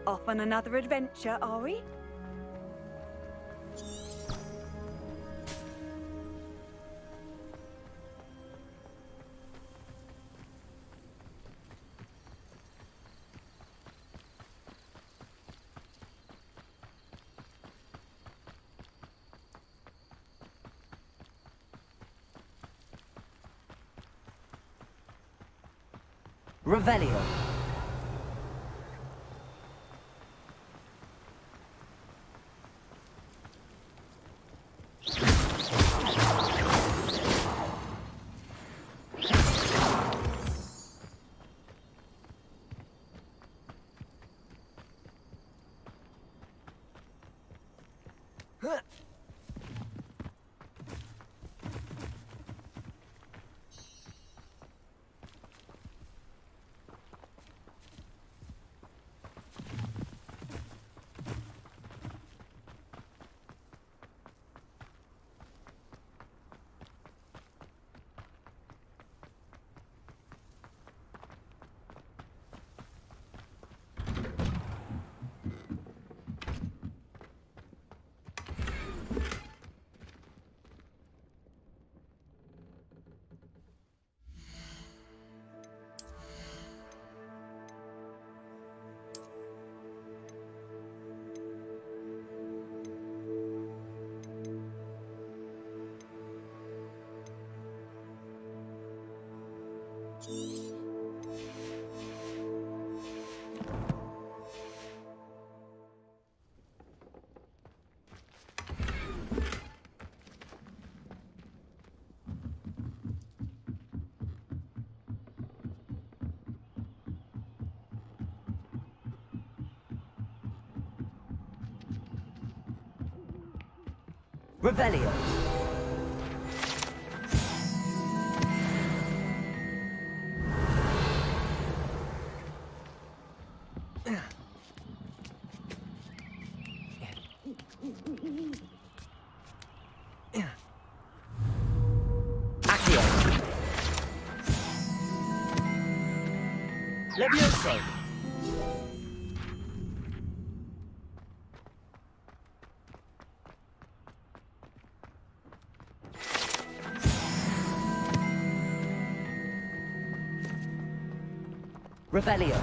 Off on another adventure, are we? Revelio. Revelio. Accio. Levioso. Revelio.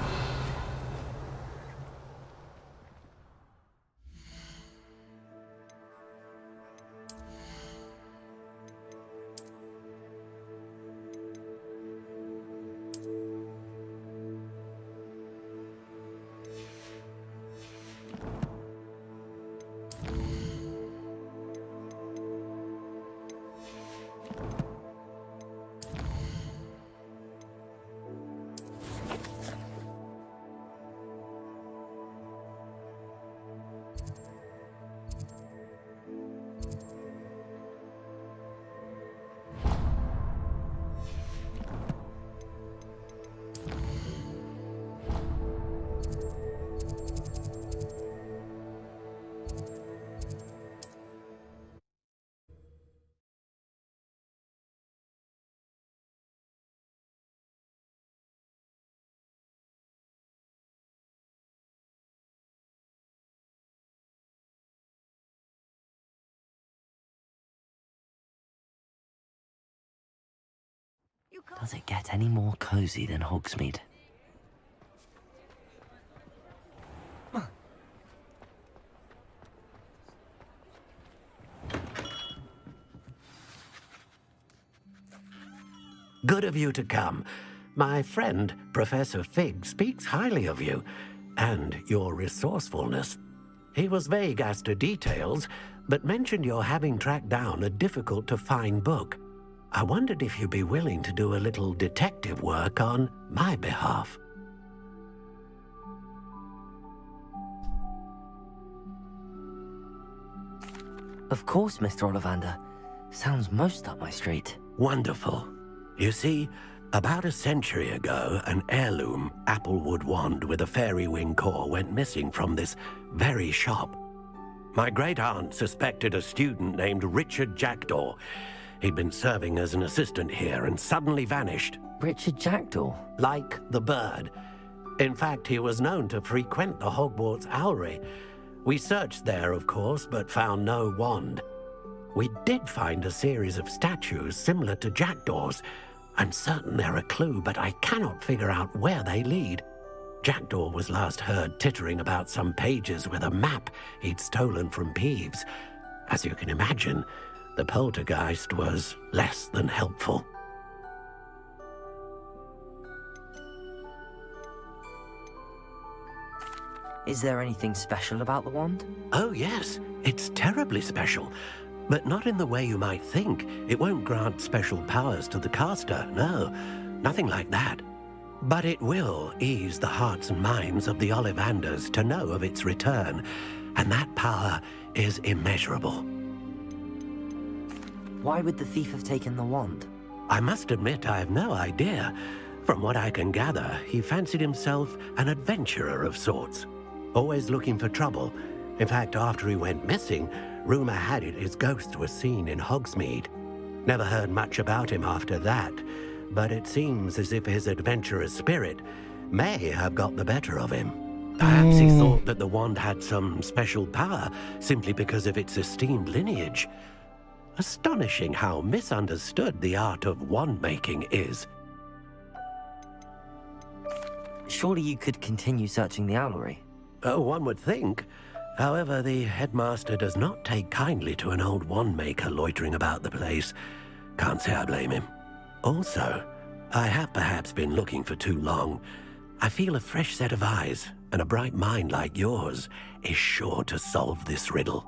Does it get any more cozy than Hogsmeade? Good of you to come. My friend, Professor Fig, speaks highly of you and your resourcefulness. He was vague as to details, but mentioned your having tracked down a difficult-to-find book. I wondered if you'd be willing to do a little detective work on my behalf. Of course, Mr. Ollivander. Sounds most up my street. Wonderful. You see, about a century ago, an heirloom applewood wand with a fairy wing core went missing from this very shop. My great-aunt suspected a student named Richard Jackdaw. He'd been serving as an assistant here and suddenly vanished. Richard Jackdaw? Like the bird. In fact, he was known to frequent the Hogwarts Owlery. We searched there, of course, but found no wand. We did find a series of statues similar to jackdaws. I'm certain they're a clue, but I cannot figure out where they lead. Jackdaw was last heard tittering about some pages with a map he'd stolen from Peeves. As you can imagine, the poltergeist was less than helpful. Is there anything special about the wand? Oh yes, it's terribly special. But not in the way you might think. It won't grant special powers to the caster, no. Nothing like that. But it will ease the hearts and minds of the Ollivanders to know of its return. And that power is immeasurable. Why would the thief have taken the wand? I must admit I have no idea. From what I can gather, he fancied himself an adventurer of sorts. Always looking for trouble. In fact, after he went missing, rumor had it his ghost was seen in Hogsmeade. Never heard much about him after that, but it seems as if his adventurous spirit may have got the better of him. Perhaps he thought that the wand had some special power simply because of its esteemed lineage. Astonishing how misunderstood the art of wand-making is. Surely you could continue searching the Owlery. Oh, one would think. However, the headmaster does not take kindly to an old wand-maker loitering about the place. Can't say I blame him. Also, I have perhaps been looking for too long. I feel a fresh set of eyes, and a bright mind like yours is sure to solve this riddle.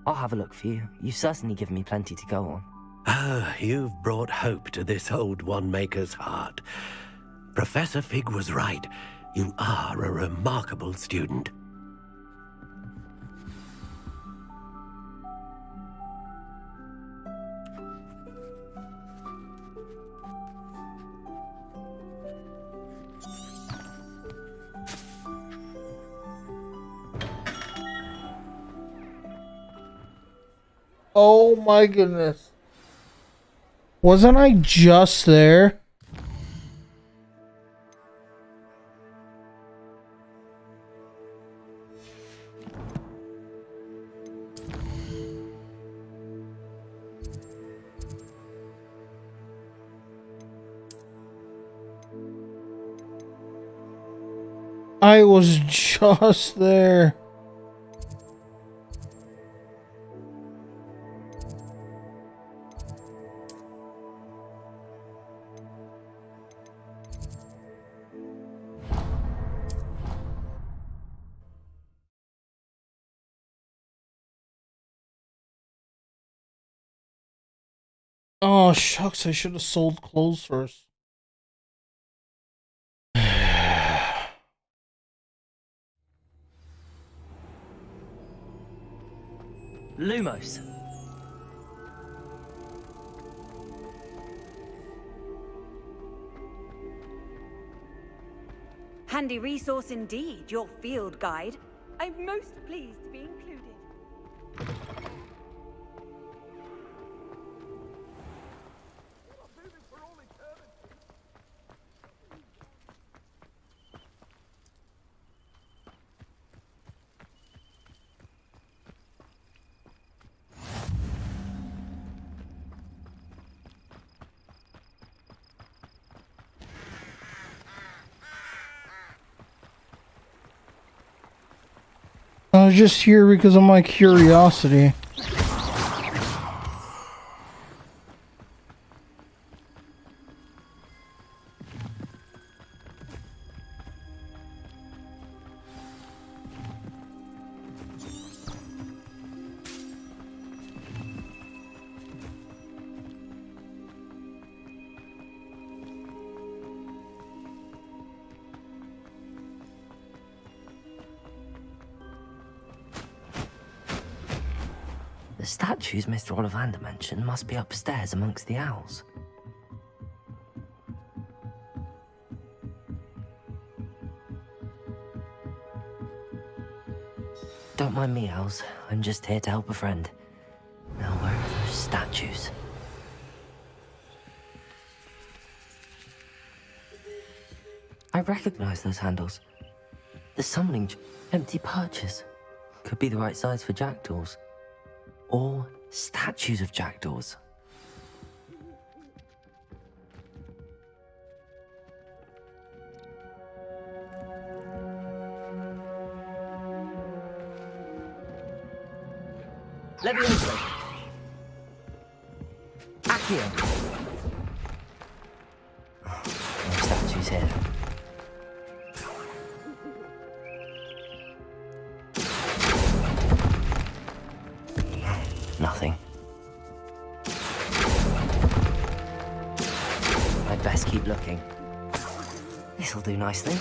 I'll have a look for you. You've certainly given me plenty to go on. Ah, you've brought hope to this old wand-maker's heart. Professor Fig was right. You are a remarkable student. Oh my goodness. Wasn't I just there? I was just there. Oh, shucks, I should have sold clothes first. Lumos. Handy resource indeed, your field guide. I'm most pleased to be included. I was just here because of my curiosity. The statues Mr. Ollivander mentioned must be upstairs amongst the owls. Don't mind me, owls. I'm just here to help a friend. Now, where are those statues? I recognize those handles. The summoning empty perches. Could be the right size for jackdaws. Or statues of jackdaws. Levioso. Accio. No statues here. Nothing. I'd best keep looking. This'll do nicely.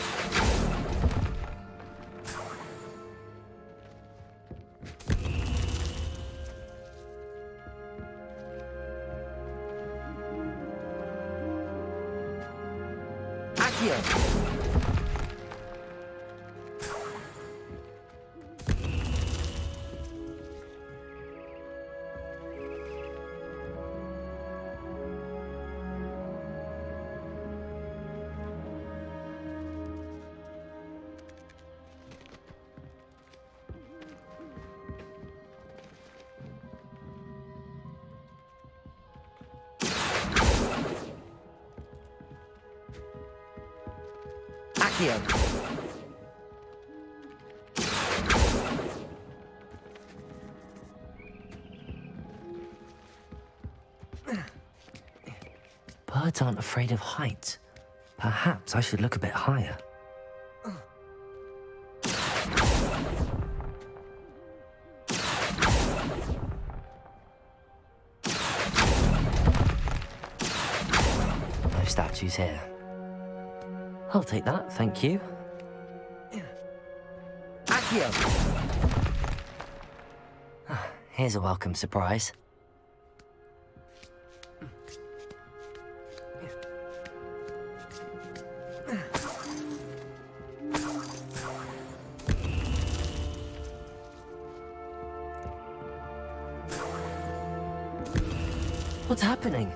Birds aren't afraid of heights. Perhaps I should look a bit higher. No statues here. I'll take that, thank you. Accio. Here's a welcome surprise. What's happening?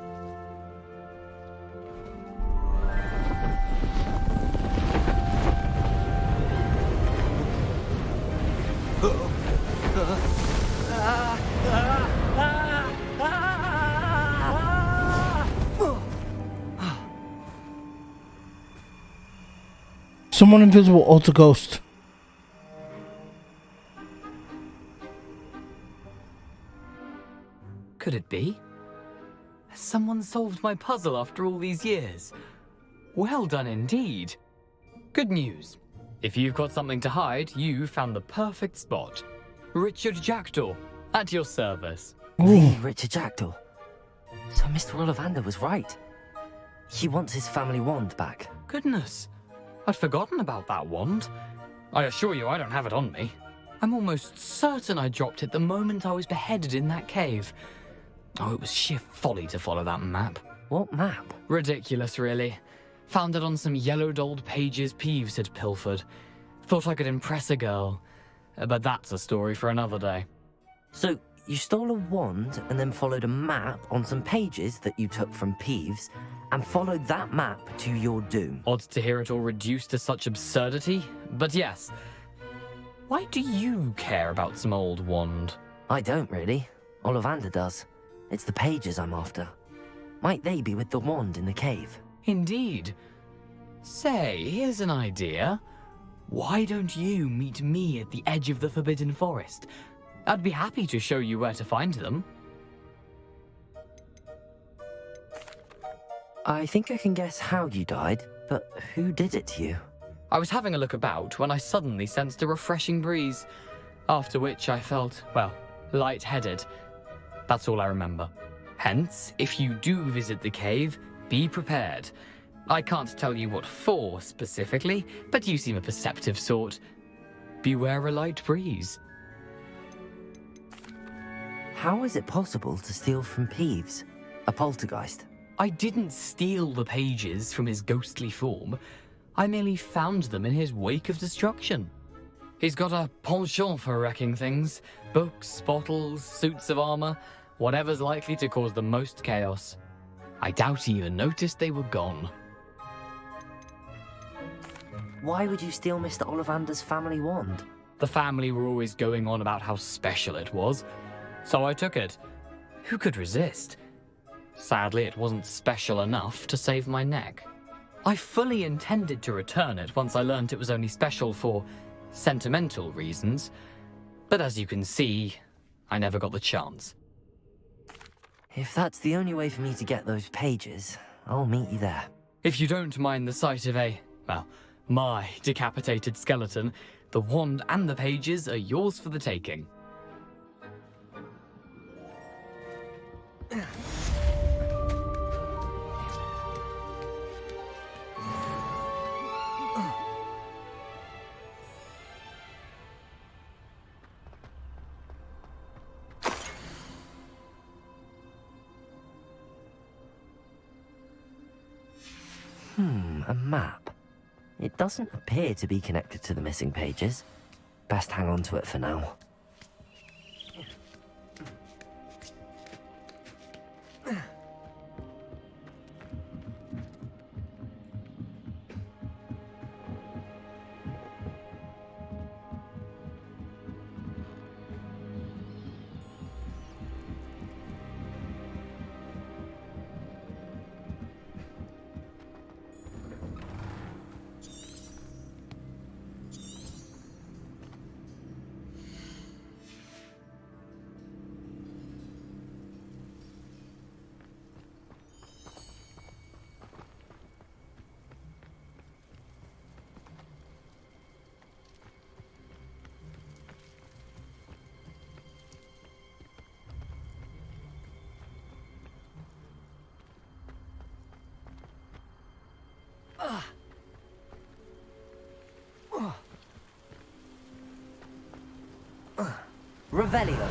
Someone invisible ult a ghost. Could it be? Has someone solved my puzzle after all these years? Well done indeed. Good news. If you've got something to hide, you found the perfect spot. Richard Jackdaw, at your service. The Richard Jackdaw. So Mr. Ollivander was right. He wants his family wand back. Goodness, I'd forgotten about that wand. I assure you I don't have it on me. I'm almost certain I dropped it the moment I was beheaded in that cave. Oh, it was sheer folly to follow that map. What map? Ridiculous, really. Found it on some yellowed old pages Peeves had pilfered. Thought I could impress a girl. But that's a story for another day. So, you stole a wand and then followed a map on some pages that you took from Peeves and followed that map to your doom. Odd to hear it all reduced to such absurdity, but yes. Why do you care about some old wand? I don't really. Ollivander does. It's the pages I'm after. Might they be with the wand in the cave? Indeed. Say, here's an idea. Why don't you meet me at the edge of the Forbidden Forest? I'd be happy to show you where to find them. I think I can guess how you died, but who did it to you? I was having a look about when I suddenly sensed a refreshing breeze, after which I felt, well, lightheaded. That's all I remember. Hence, if you do visit the cave, be prepared. I can't tell you what for specifically, but you seem a perceptive sort. Beware a light breeze. How is it possible to steal from Peeves, a poltergeist? I didn't steal the pages from his ghostly form. I merely found them in his wake of destruction. He's got a penchant for wrecking things. Books, bottles, suits of armor, whatever's likely to cause the most chaos. I doubt he even noticed they were gone. Why would you steal Mr. Ollivander's family wand? The family were always going on about how special it was, so I took it. Who could resist? Sadly, it wasn't special enough to save my neck. I fully intended to return it once I learned it was only special for sentimental reasons, but as you can see, I never got the chance. If that's the only way for me to get those pages, I'll meet you there. If you don't mind the sight of my decapitated skeleton, the wand and the pages are yours for the taking. A map. It doesn't appear to be connected to the missing pages. Best hang on to it for now. Revelio.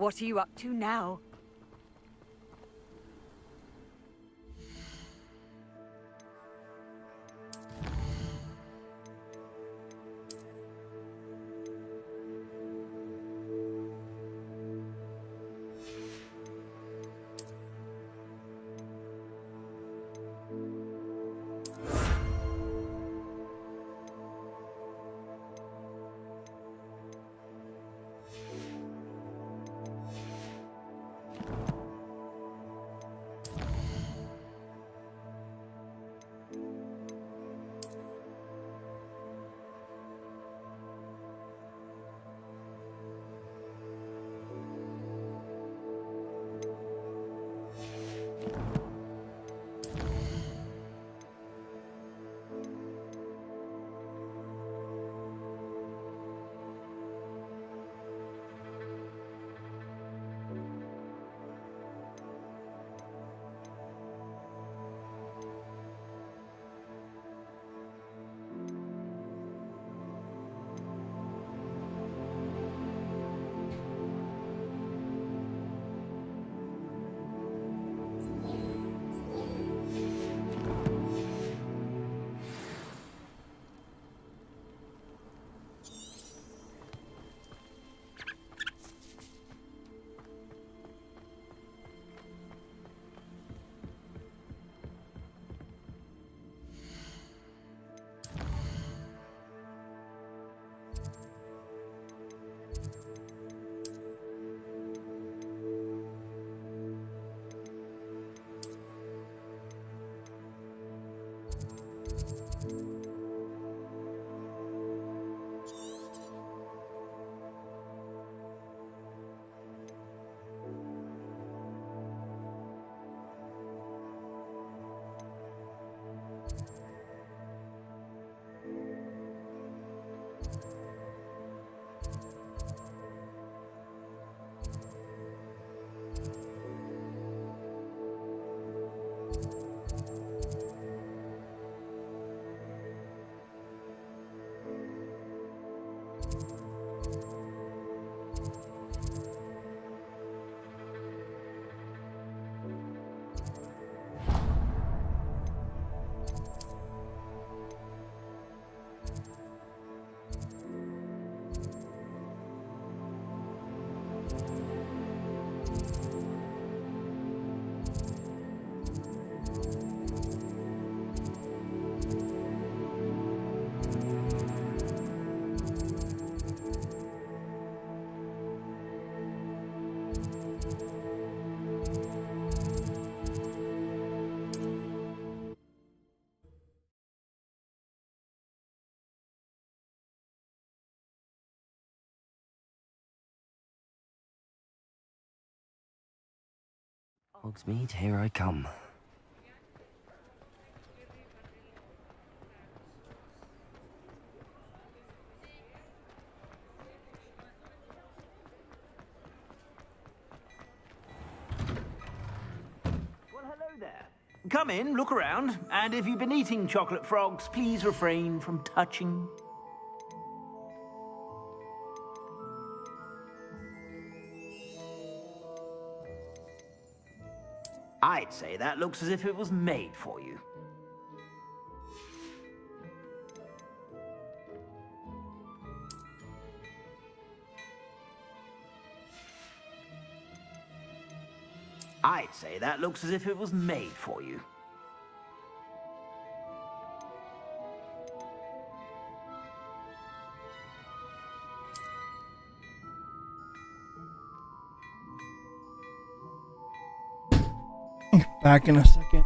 What are you up to now? Hogsmeade, here I come. Well, hello there. Come in, look around, and if you've been eating chocolate frogs, please refrain from touching. I'd say that looks as if it was made for you. I'd say that looks as if it was made for you. Back in a second.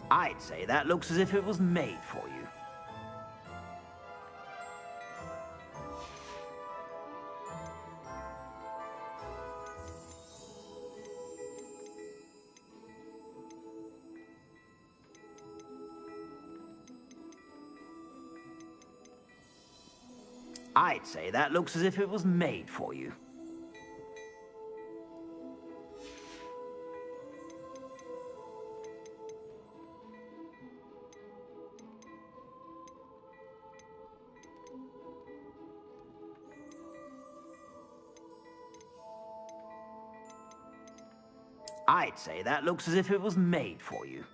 I'd say that looks as if it was made for you. I'd say that looks as if it was made for you. I'd say that looks as if it was made for you.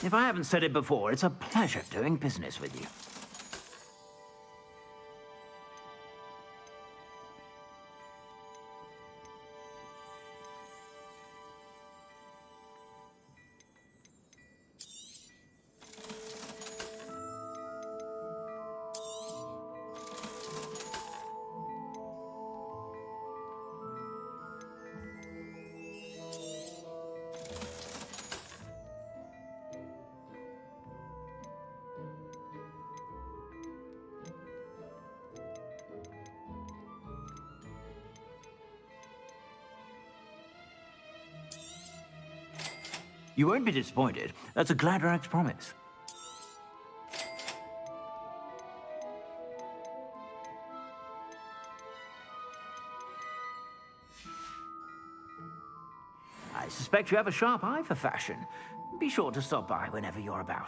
If I haven't said it before, it's a pleasure doing business with you. You won't be disappointed. That's a Gladrax promise. I suspect you have a sharp eye for fashion. Be sure to stop by whenever you're about.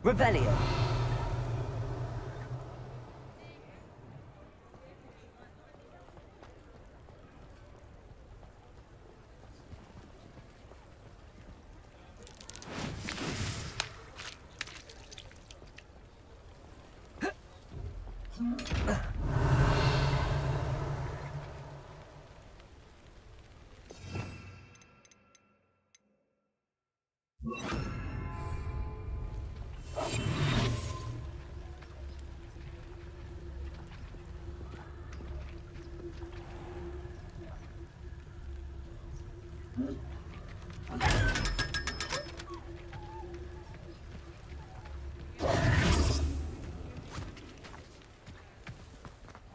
Revelio.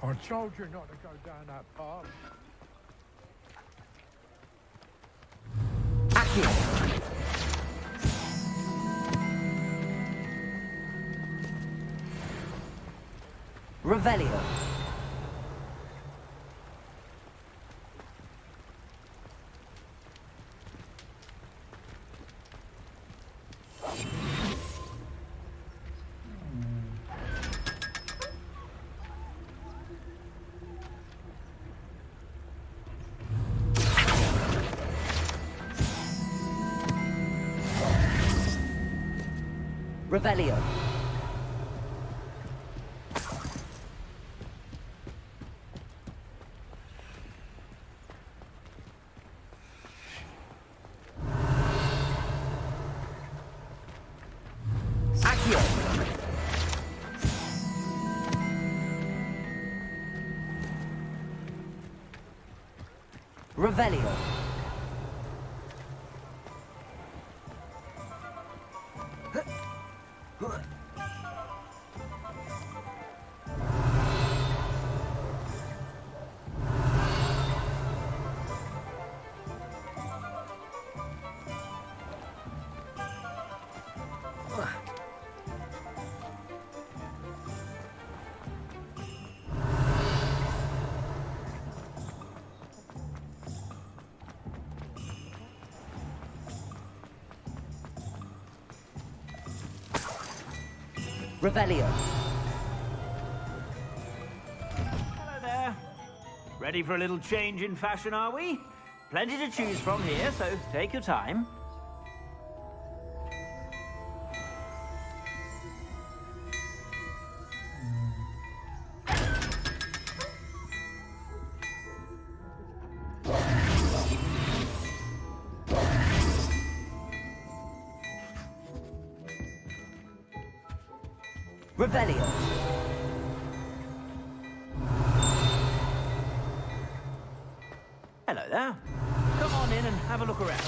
I told you not to go down that path. Revelio. Revelio. Accio. Revelio. Revelio. Hello there. Ready for a little change in fashion, are we? Plenty to choose from here, so take your time. Revelio. Hello there. Come on in and have a look around.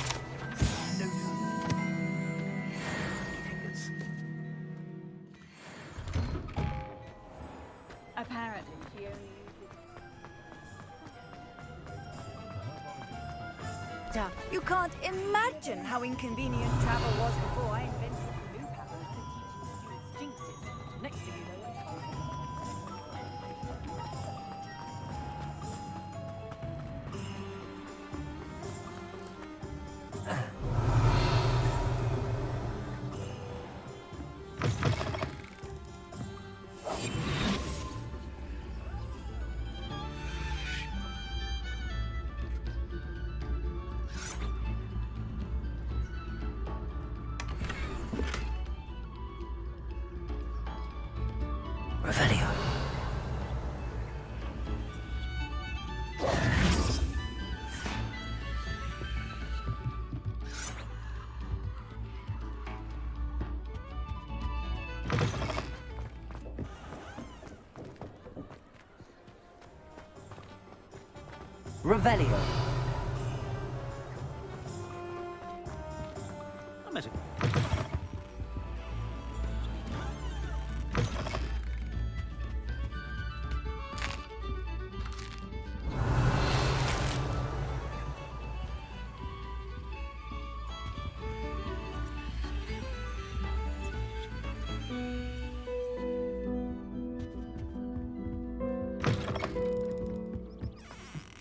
No time. Fingers. Apparently, she only uses... You can't imagine how inconvenient travel was before I invented the new pattern for teaching students jinxes. Next thing you know, Revelio. Revelio. I'm at it.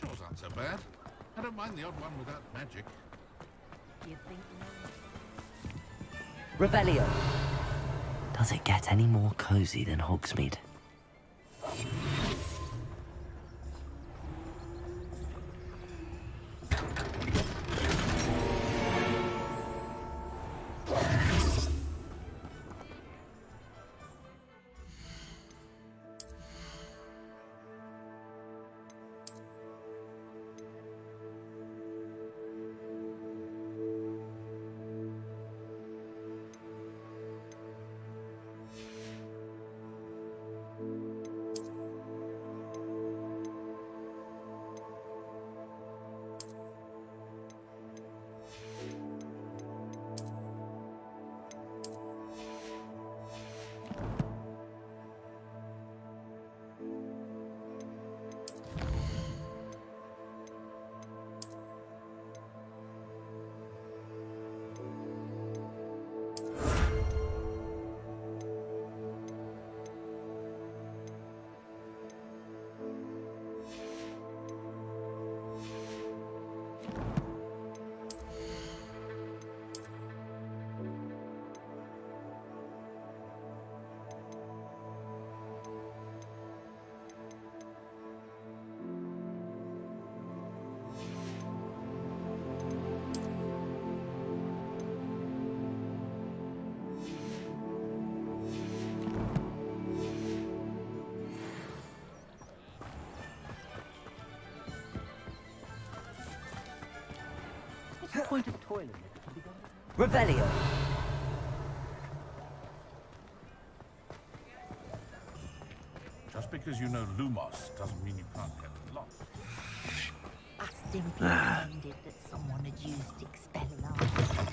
Those aren't so bad. I don't mind the odd one without magic. you think Revelio. Does it get any more cozy than Hogsmeade? point of toiling? Revelio. Just because you know Lumos doesn't mean you can't get lost. I simply demanded that someone had used Expelliarmus.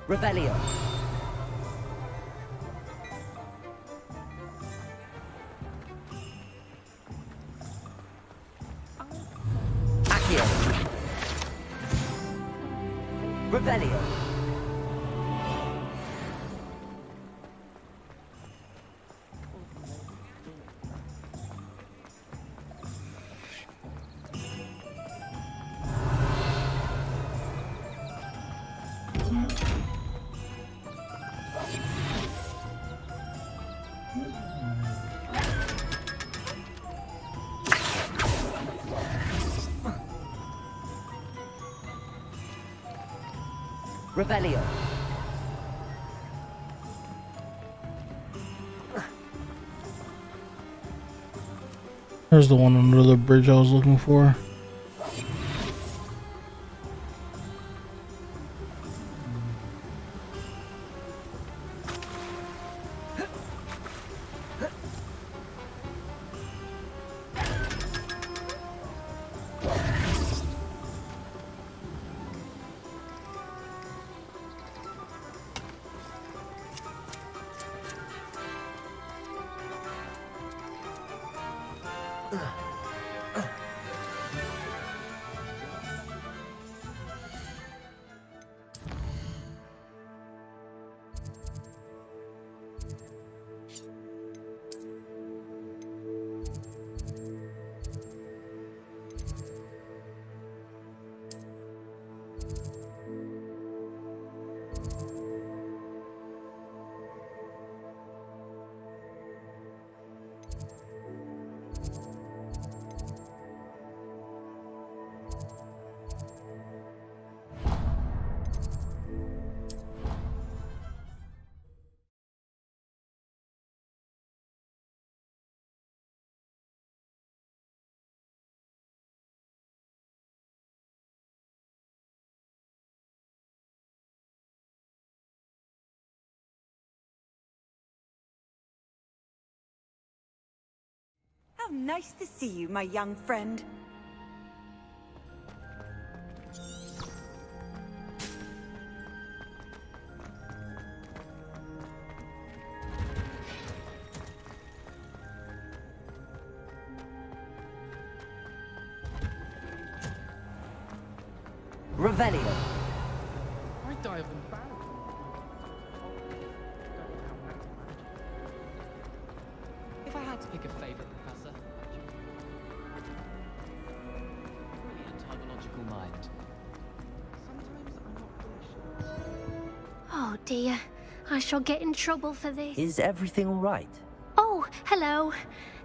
Revelio. Accio. Revelio. Revelio. There's the one under the bridge I was looking for. How nice to see you, my young friend. Revelio. I die of embarrassment. If I had to pick a favorite professor, brilliant hybological mind. Sometimes I'm not really sure. Oh dear, I shall get in trouble for this. Is everything all right? Oh, hello.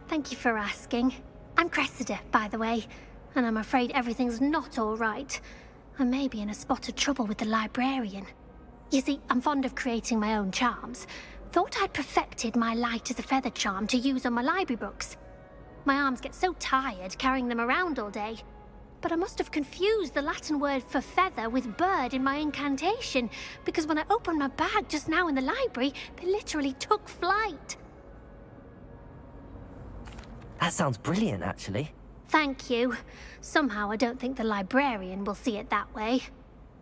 Thank you for asking. I'm Cressida, by the way, and I'm afraid everything's not all right. I may be in a spot of trouble with the librarian. You see, I'm fond of creating my own charms. Thought I'd perfected my light as a feather charm to use on my library books. My arms get so tired carrying them around all day. But I must have confused the Latin word for feather with bird in my incantation, because when I opened my bag just now in the library, they literally took flight. That sounds brilliant, actually. Thank you. Somehow I don't think the librarian will see it that way.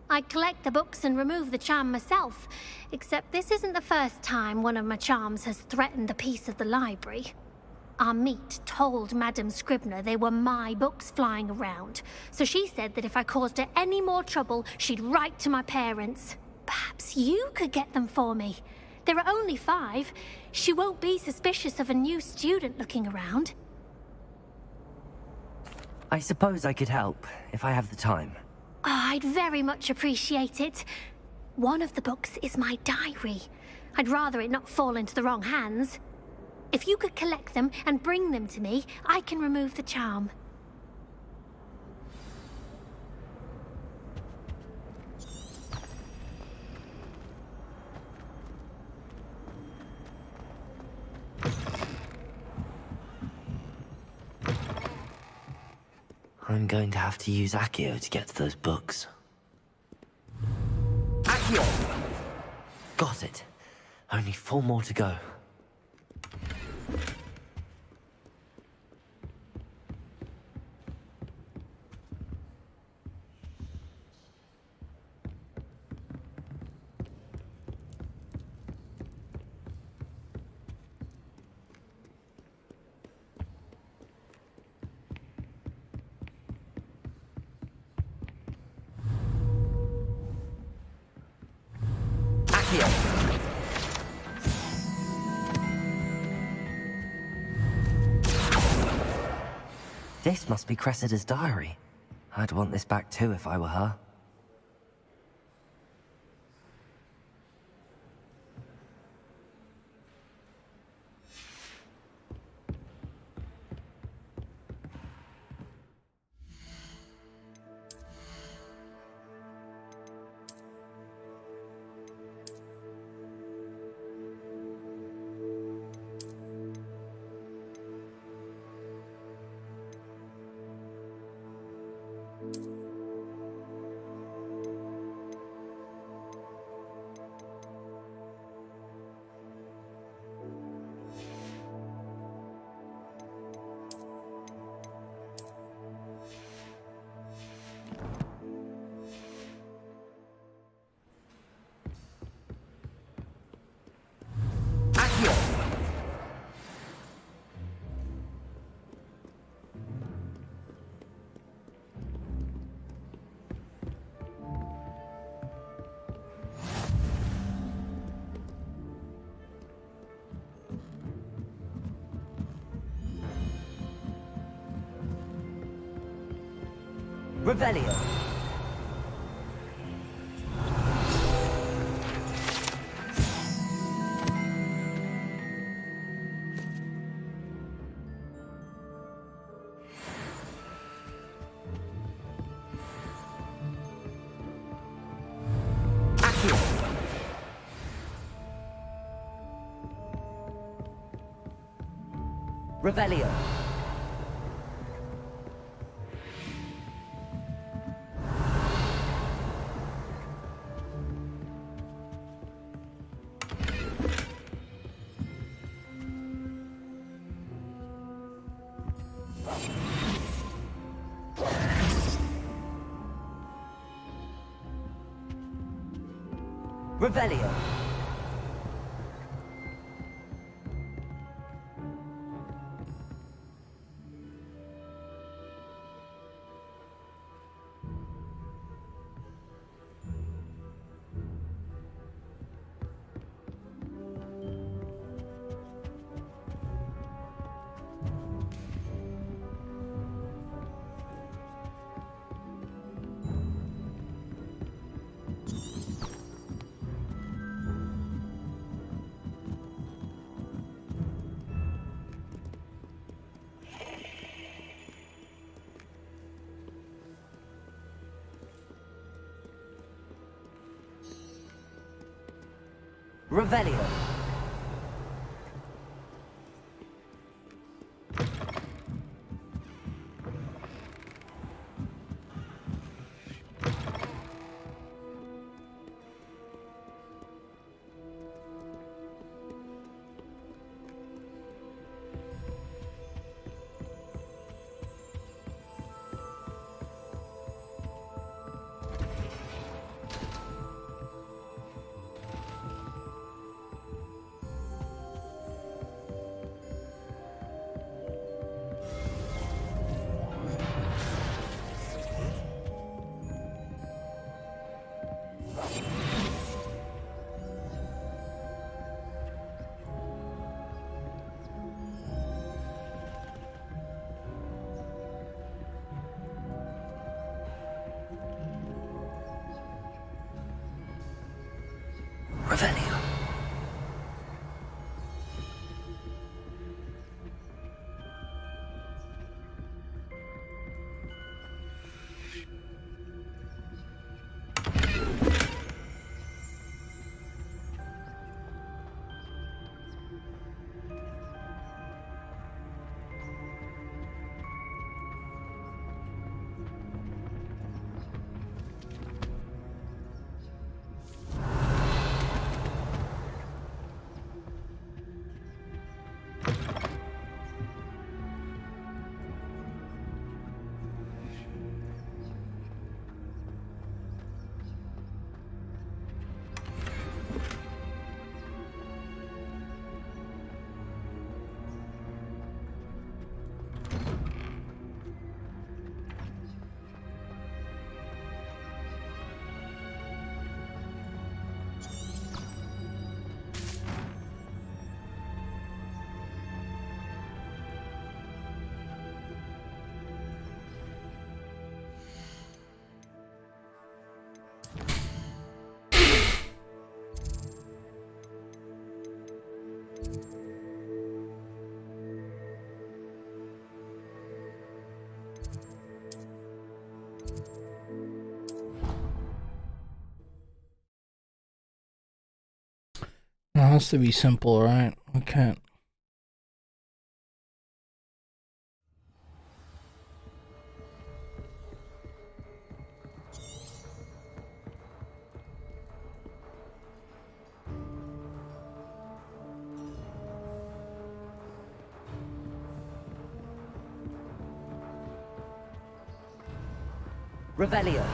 I collect the books and remove the charm myself, except this isn't the first time one of my charms has threatened the peace of the library. Our meet told Madame Scribner they were my books flying around, so she said that if I caused her any more trouble, she'd write to my parents. Perhaps you could get them for me. There are only 5. She won't be suspicious of a new student looking around. I suppose I could help, if I have the time. I'd very much appreciate it. One of the books is my diary. I'd rather it not fall into the wrong hands. If you could collect them and bring them to me, I can remove the charm. I'm going to have to use Accio to get to those books. Accio! Got it. Only 4 more to go. This must be Cressida's diary. I'd want this back too if I were her. Revelio. Revelio. Revelio. Revelio. has to be simple, right? I can't. Revelio.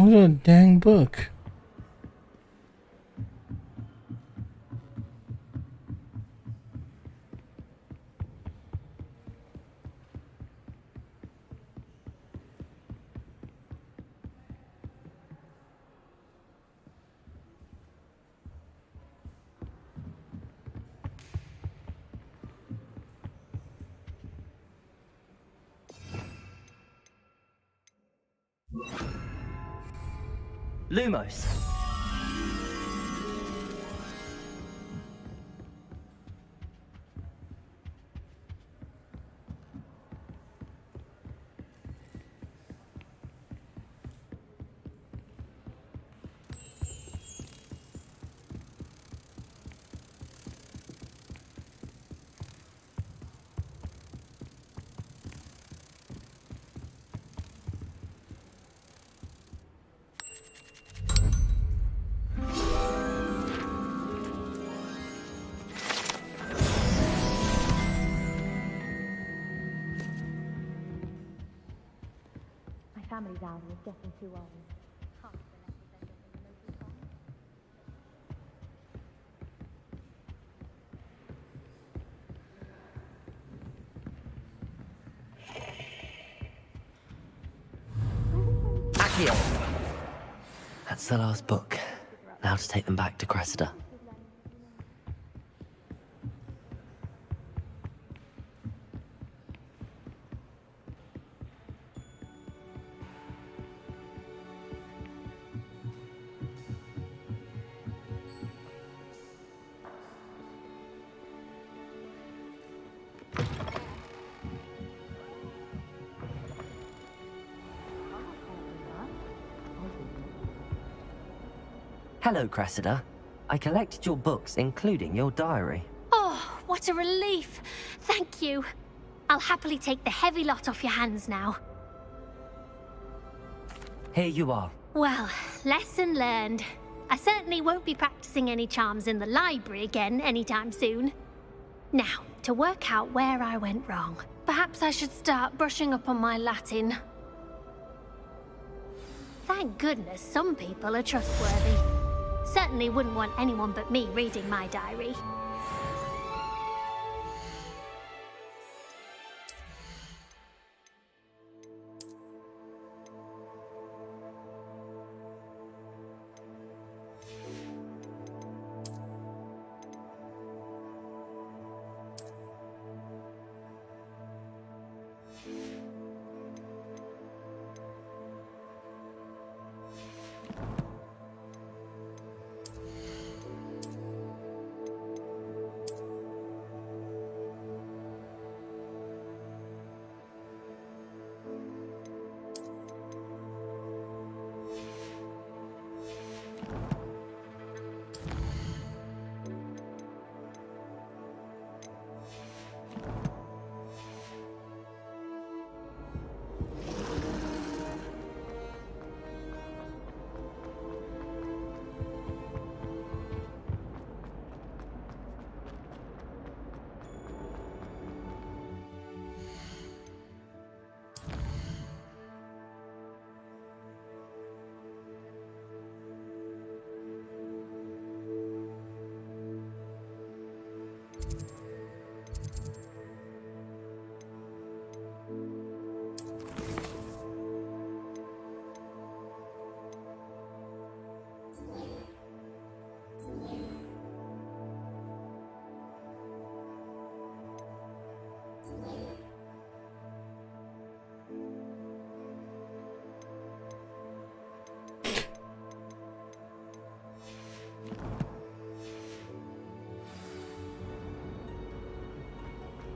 What a dang book. Lumos. My family's hour is getting too old. Half the letters end up in the local fund. Accio. That's the last book. Now to take them back to Cressida. Hello, Cressida. I collected your books, including your diary. Oh, what a relief. Thank you. I'll happily take the heavy lot off your hands now. Here you are. Well, lesson learned. I certainly won't be practicing any charms in the library again anytime soon. Now, to work out where I went wrong. Perhaps I should start brushing up on my Latin. Thank goodness some people are trustworthy. Certainly wouldn't want anyone but me reading my diary.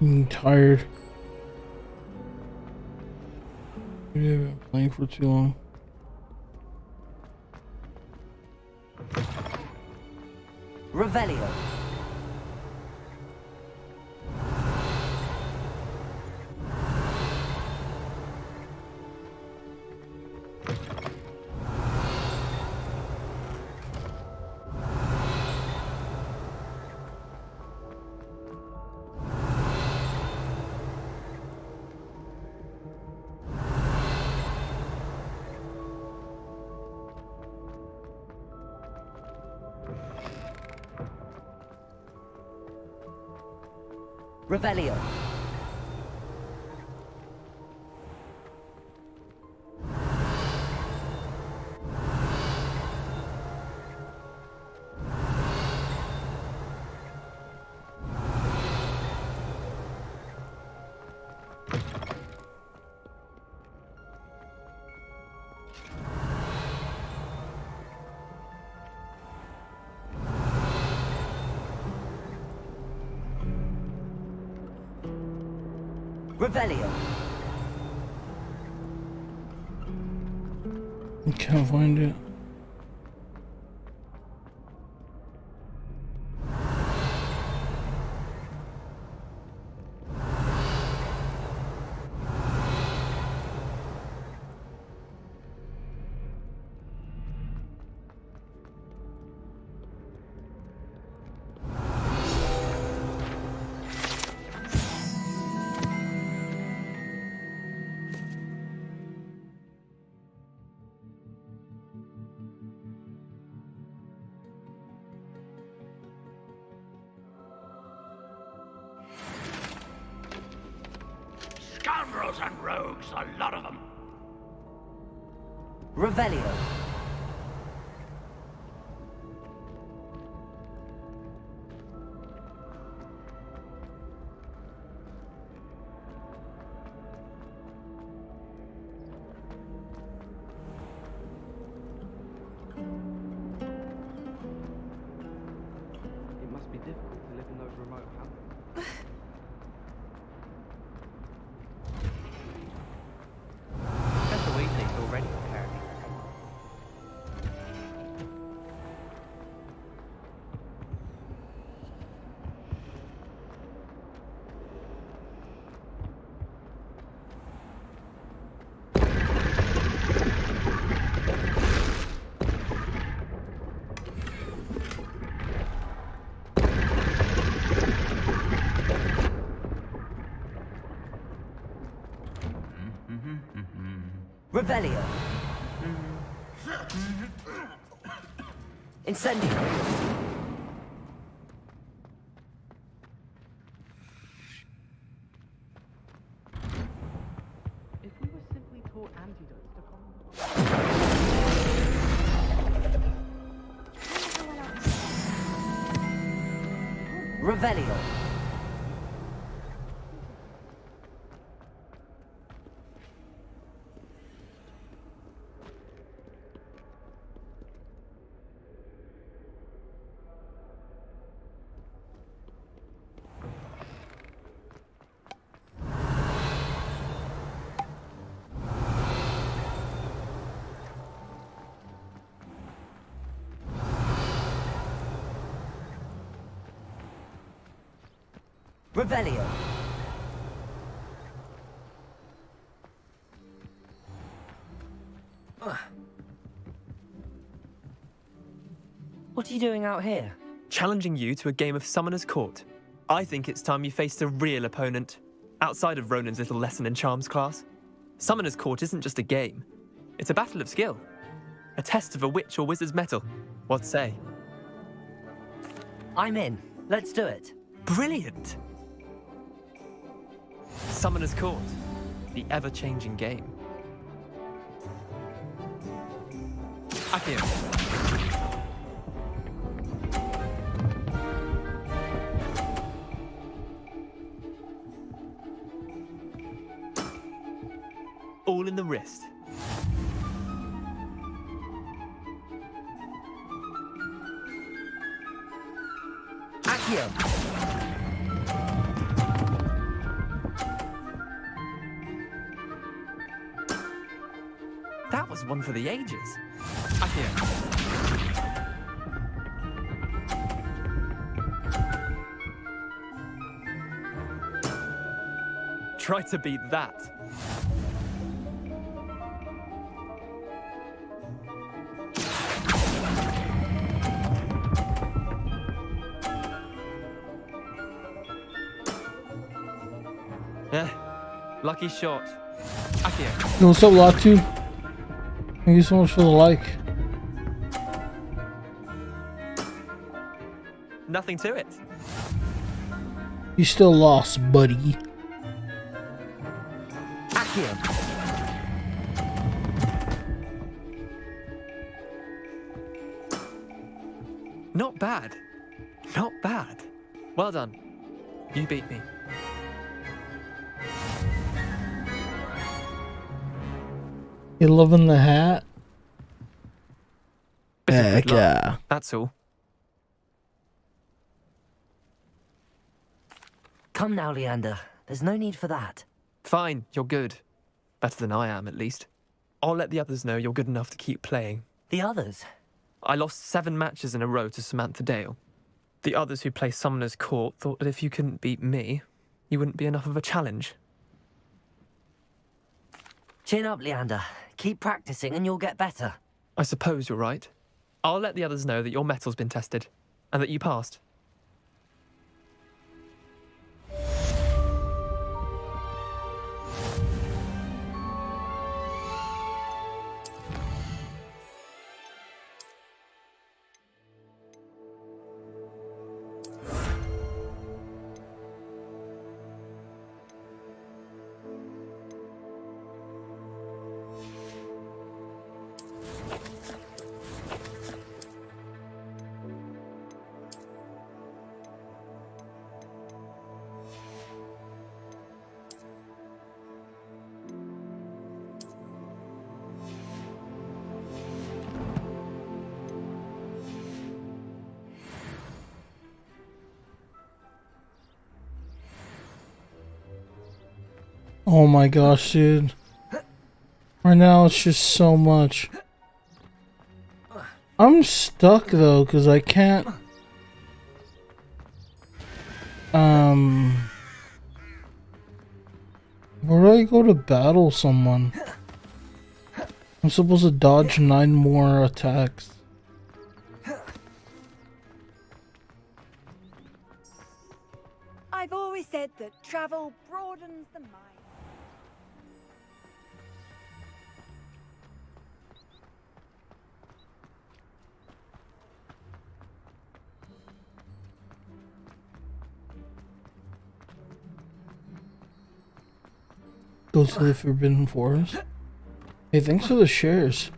I'm tired. Maybe I've been playing for too long. Revelio. Revelio. Revelio. I can't find it. Scoundrels and rogues, a lot of them. Revelio. It must be difficult to live in those remote houses. Professor Weasley's already prepared. Revelio. Incendio. If we were simply taught antidotes to common... Revelio. Revelio. What are you doing out here? Challenging you to a game of Summoner's Court. I think it's time you faced a real opponent, outside of Ronan's little lesson in charms class. Summoner's Court isn't just a game. It's a battle of skill. A test of a witch or wizard's mettle. What say? I'm in. Let's do it. Brilliant! Summoner's Court. The ever-changing game. Accio. All in the wrist. Accio. That was one for the ages. Akio. Try to beat that. Yeah, lucky shot. Akio. Yo, what's up, Latu? Thank you so much for the like. Nothing to it. You still lost, buddy. Akio. Not bad. Not bad. Well done. You beat me. You loving the hat? Bit of Heck good luck, yeah. That's all. Come now, Leander. There's no need for that. Fine, you're good. Better than I am, at least. I'll let the others know you're good enough to keep playing. The others? I lost 7 matches in a row to Samantha Dale. The others who play Summoner's Court thought that if you couldn't beat me, you wouldn't be enough of a challenge. Chin up, Leander. Keep practicing and you'll get better. I suppose you're right. I'll let the others know that your metal's been tested, and that you passed. Oh my gosh, dude. Right now it's just so much. I'm stuck though, because I can't... Where do I go to battle someone? I'm supposed to dodge 9 more attacks. I've always said that travel broadens the mind. Go to the Forbidden Forest. Hey, thanks for the shares.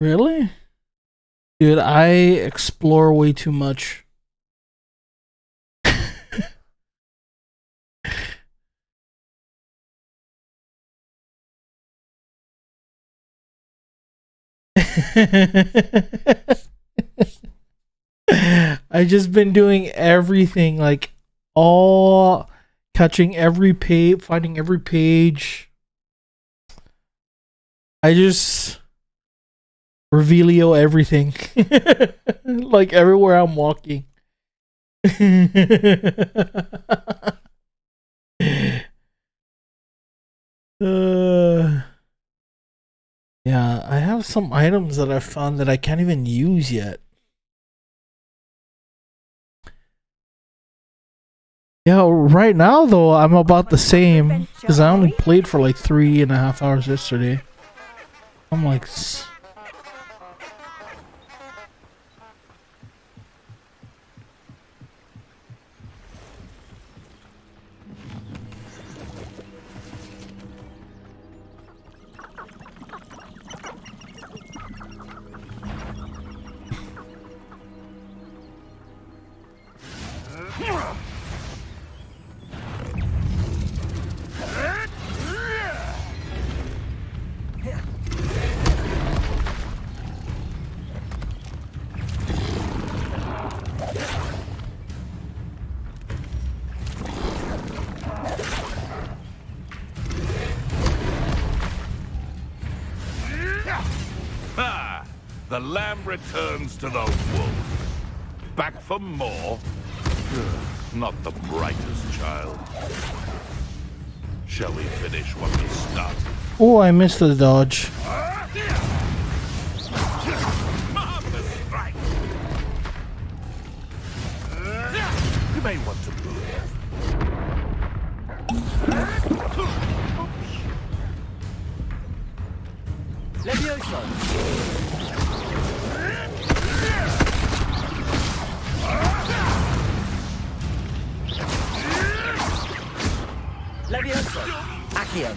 Really? Dude, I explore way too much. I just been doing everything, like all catching every page, finding every page. I just revealio everything. Like everywhere I'm walking. Yeah, I have some items that I found that I can't even use yet. Yeah, right now though, I'm about the same because I only played for like 3.5 hours yesterday. I'm like, the lamb returns to the wolf. Back for more? Not the brightest child. Shall we finish what we started? Oh, I missed the dodge. Marvelous strike! You may want to move. Levioso! Levioso! Accio!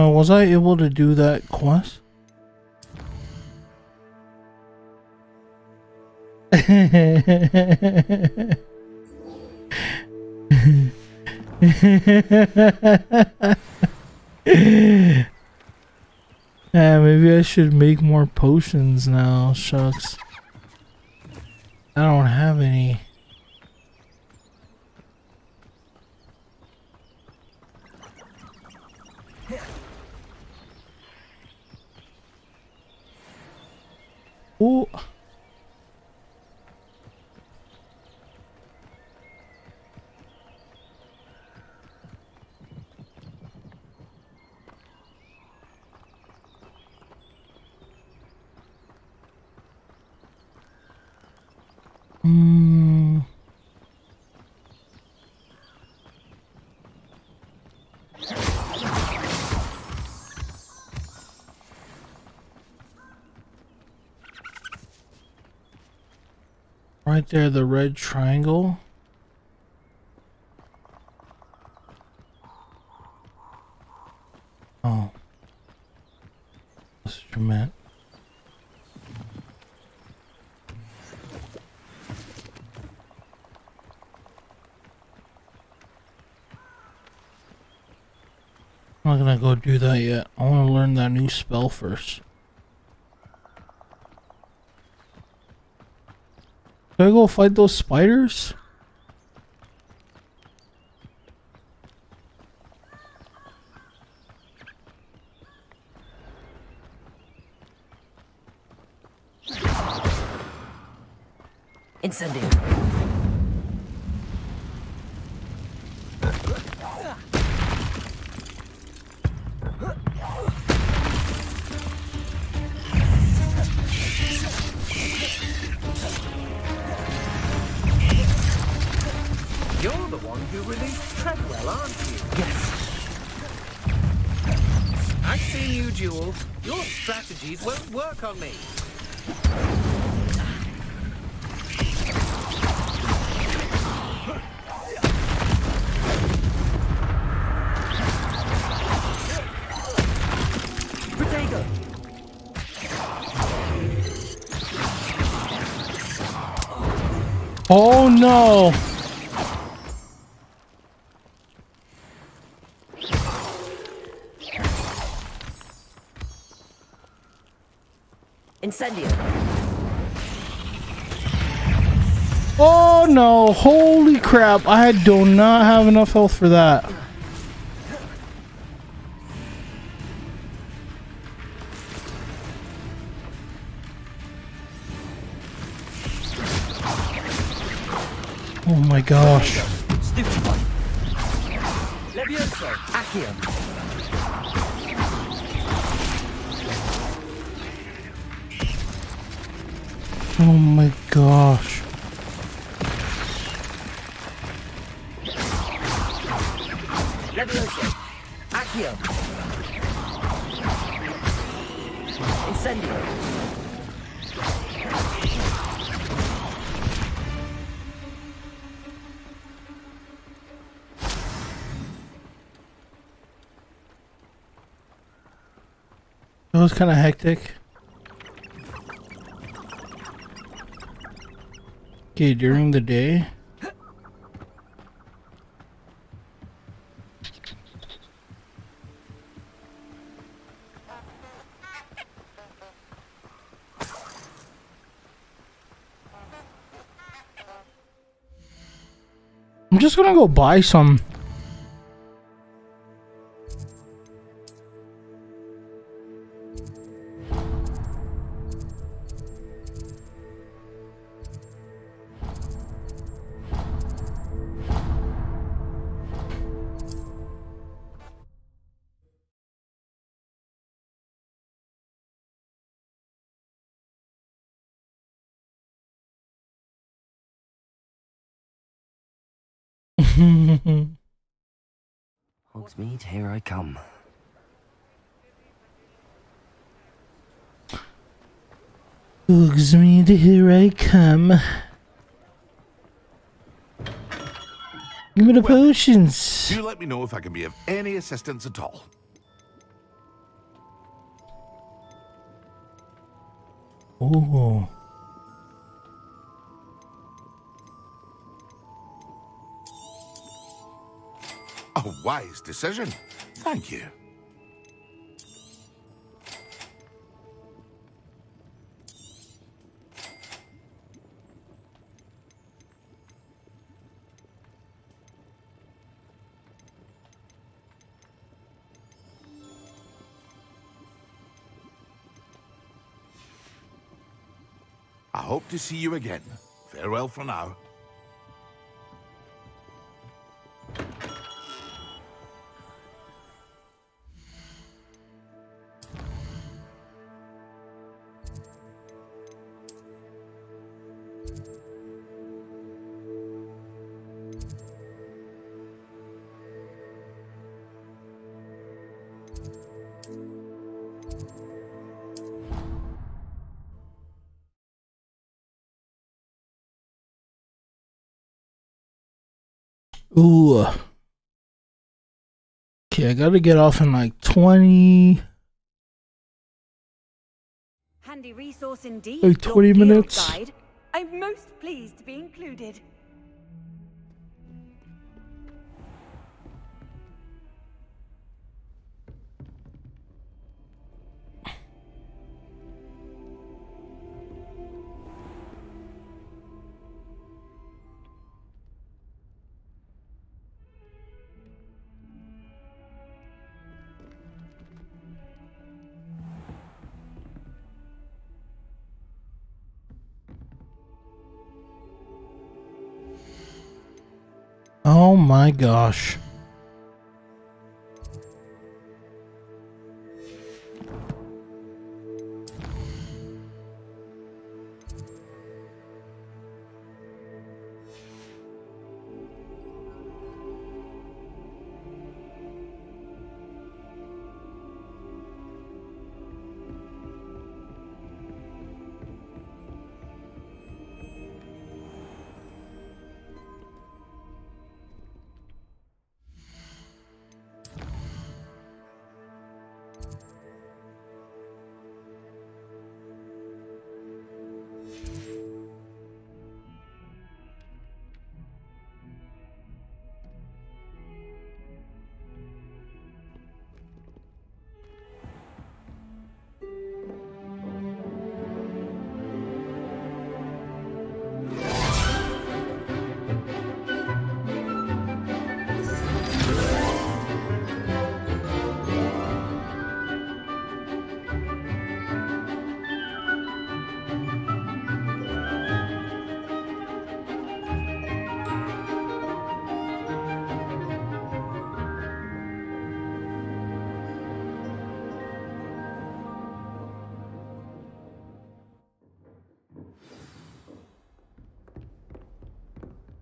Was I able to do that quest? Yeah, maybe I should make more potions now. Shucks. I don't have any. Oh. Right there, the red triangle. Oh. That's what you meant. I'm not gonna go do that yet. I want to learn that new spell first. Should I go fight those spiders? Incendio. You're the one who released Treadwell, aren't you? Yes. I've seen you, Jewel. Your strategies won't work on me. Protego. Oh no! Incendio. Oh no! Holy crap! I do not have enough health for that. Oh my gosh. Stupid one. Levioso. Accio. Oh my gosh. Levioso. Accio. Incendio. That was kind of hectic. Okay, during the day. I'm just gonna go buy some. Hogsmeade, here I come. Hogsmeade, here I come. Give me the potions. You let me know if I can be of any assistance at all. Oh. A wise decision. Thank you. I hope to see you again. Farewell for now. Ooh. Okay, I gotta get off in like 20. Handy resource indeed. Like 20 minutes. Guide. I'm most pleased to be included. Oh my gosh.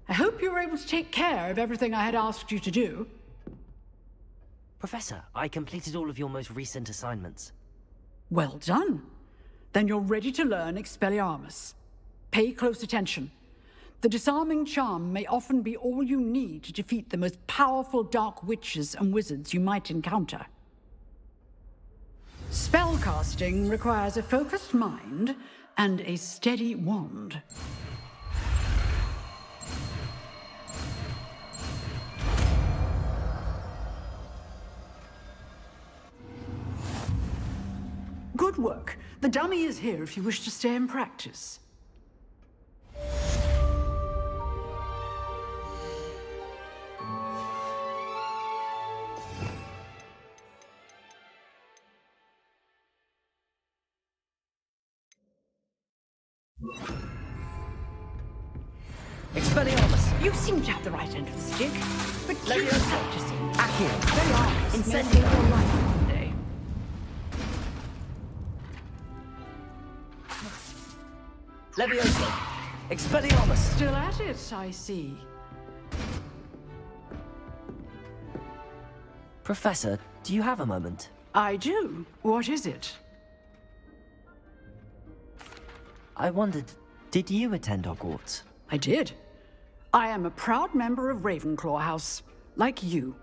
I hope you were able to take care of everything I had asked you to do. Professor, I completed all of your most recent assignments. Well done. Then you're ready to learn Expelliarmus. Pay close attention. The disarming charm may often be all you need to defeat the most powerful dark witches and wizards you might encounter. Spellcasting requires a focused mind and a steady wand. Good work. The dummy is here if you wish to stay and practice. Expelliarmus! You seem to have the right end of the stick, but Leviosa! to see. Accio! Very honest. Incendio! Your life one day. Leviosa! Expelliarmus! Still at it, I see. Professor, do you have a moment? I do. What is it? I wondered, did you attend Hogwarts? I did. I am a proud member of Ravenclaw House, like you.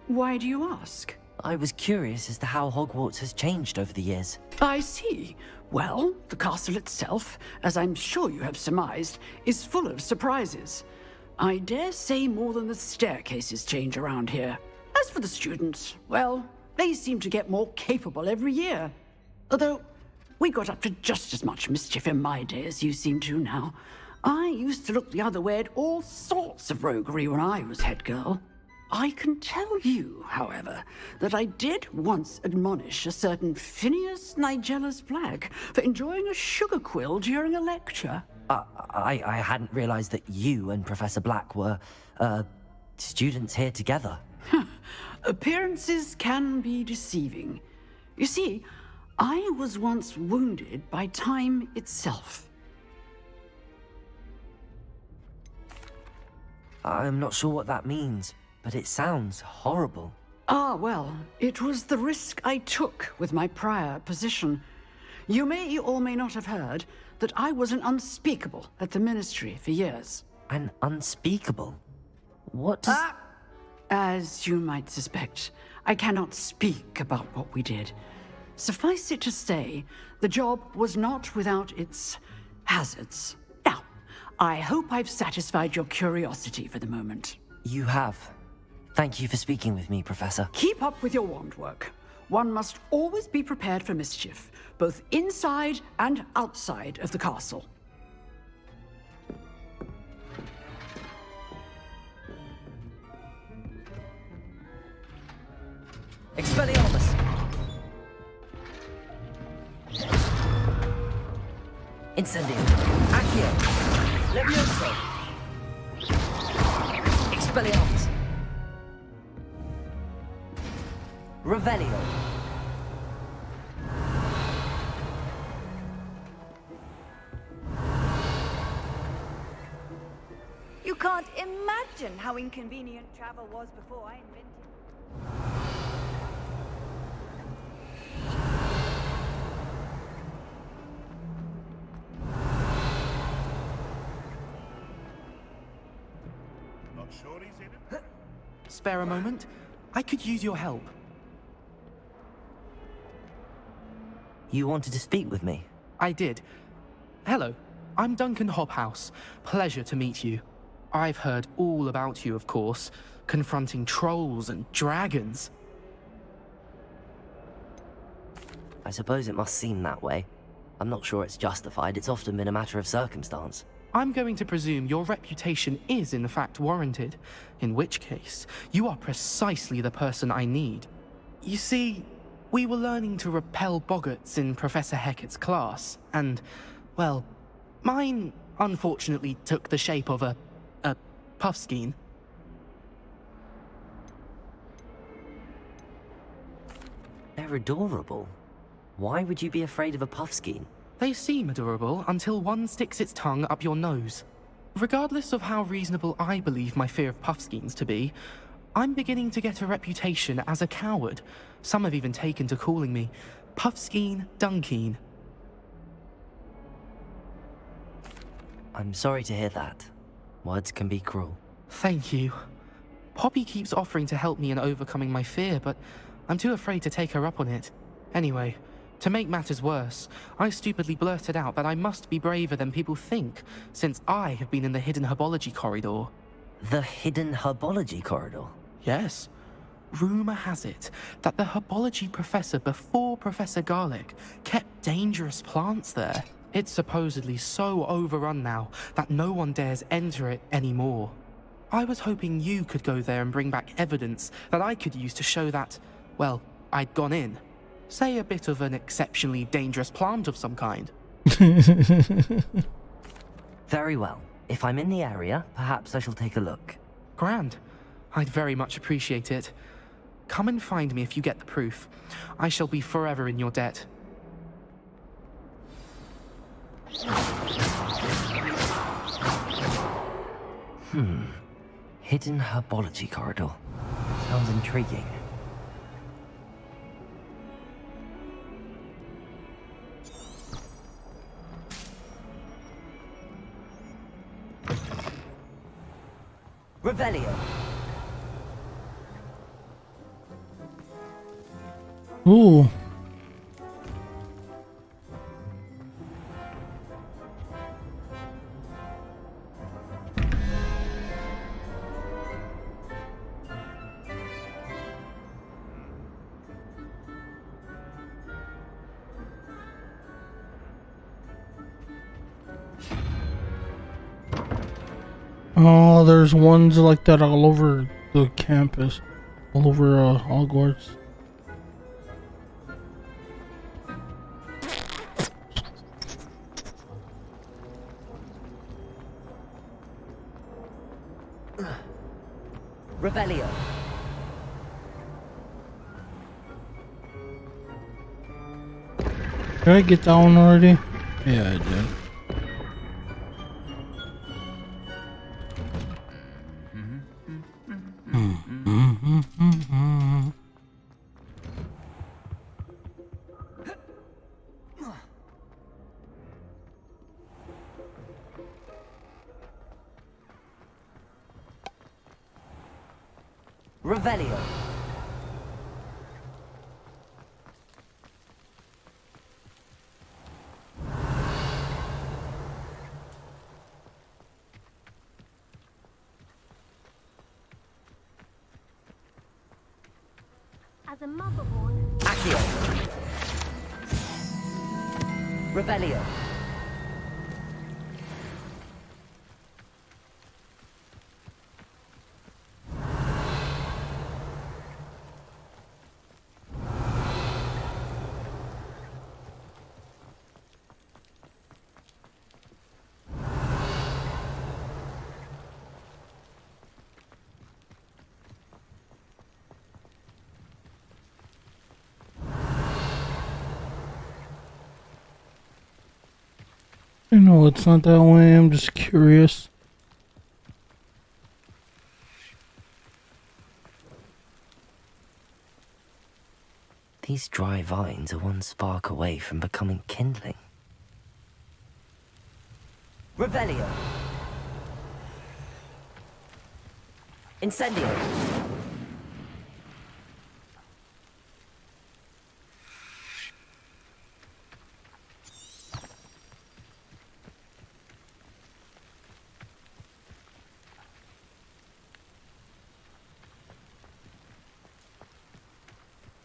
Why do you ask? I was curious as to how Hogwarts has changed over the years. I see. Well, the castle itself, as I'm sure you have surmised, is full of surprises. I dare say more than the staircases change around here. As for the students, well, they seem to get more capable every year. Although, we got up to just as much mischief in my day as you seem to now. I used to look the other way at all sorts of roguery when I was head girl. I can tell you, however, that I did once admonish a certain Phineas Nigellus Black for enjoying a sugar quill during a lecture. I hadn't realized that you and Professor Black were, students here together. Appearances can be deceiving. You see, I was once wounded by time itself. I'm not sure what that means, but it sounds horrible. Ah, well, it was the risk I took with my prior position. You may or may not have heard that I was an unspeakable at the Ministry for years. An unspeakable? What does... As you might suspect, I cannot speak about what we did. Suffice it to say, the job was not without its hazards. Now, I hope I've satisfied your curiosity for the moment. You have. Thank you for speaking with me, Professor. Keep up with your wand work. One must always be prepared for mischief, both inside and outside of the castle. Expelliarmus! Incendio! Accio! Levioso! Expelliarmus! Revelio! You can't imagine how inconvenient travel was before I invented it. Not sure he's in it? Spare a moment? I could use your help. You wanted to speak with me? I did. Hello, I'm Duncan Hobhouse. Pleasure to meet you. I've heard all about you, of course, confronting trolls and dragons. I suppose it must seem that way. I'm not sure it's justified. It's often been a matter of circumstance. I'm going to presume your reputation is in fact warranted, in which case, you are precisely the person I need. You see, we were learning to repel boggarts in Professor Hecat's class, and, well, mine unfortunately took the shape of a puffskein. They're adorable. Why would you be afraid of a puffskein? They seem adorable until one sticks its tongue up your nose. Regardless of how reasonable I believe my fear of puffskeins to be, I'm beginning to get a reputation as a coward. Some have even taken to calling me Puffskein Dunkeen. I'm sorry to hear that. Words can be cruel. Thank you. Poppy keeps offering to help me in overcoming my fear, but I'm too afraid to take her up on it. Anyway, to make matters worse, I stupidly blurted out that I must be braver than people think, since I have been in the hidden herbology corridor. The hidden herbology corridor? Yes. Rumor has it that the herbology professor before Professor Garlick kept dangerous plants there. It's supposedly so overrun now that no one dares enter it anymore. I was hoping you could go there and bring back evidence that I could use to show that, well, I'd gone in. Say a bit of an exceptionally dangerous plant of some kind. Very well. If I'm in the area, perhaps I shall take a look. Grand. I'd very much appreciate it. Come and find me if you get the proof. I shall be forever in your debt. Hidden herbology corridor. Sounds intriguing. Revelio. Ooh. Oh, there's ones like that all over the campus, all over Hogwarts. Revelio. Did I get that one already? Yeah, I did. Revelio. As a motherborn. Accio. Revelio. No, it's not that way. I'm just curious. These dry vines are one spark away from becoming kindling. Revelio. Incendio.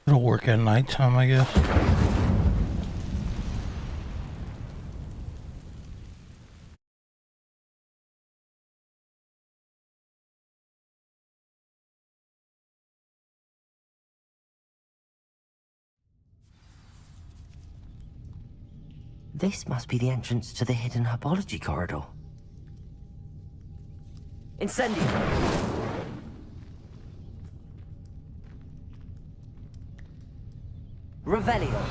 It'll work at nighttime, I guess. This must be the entrance to the hidden herbology corridor. Incendio. Revelio.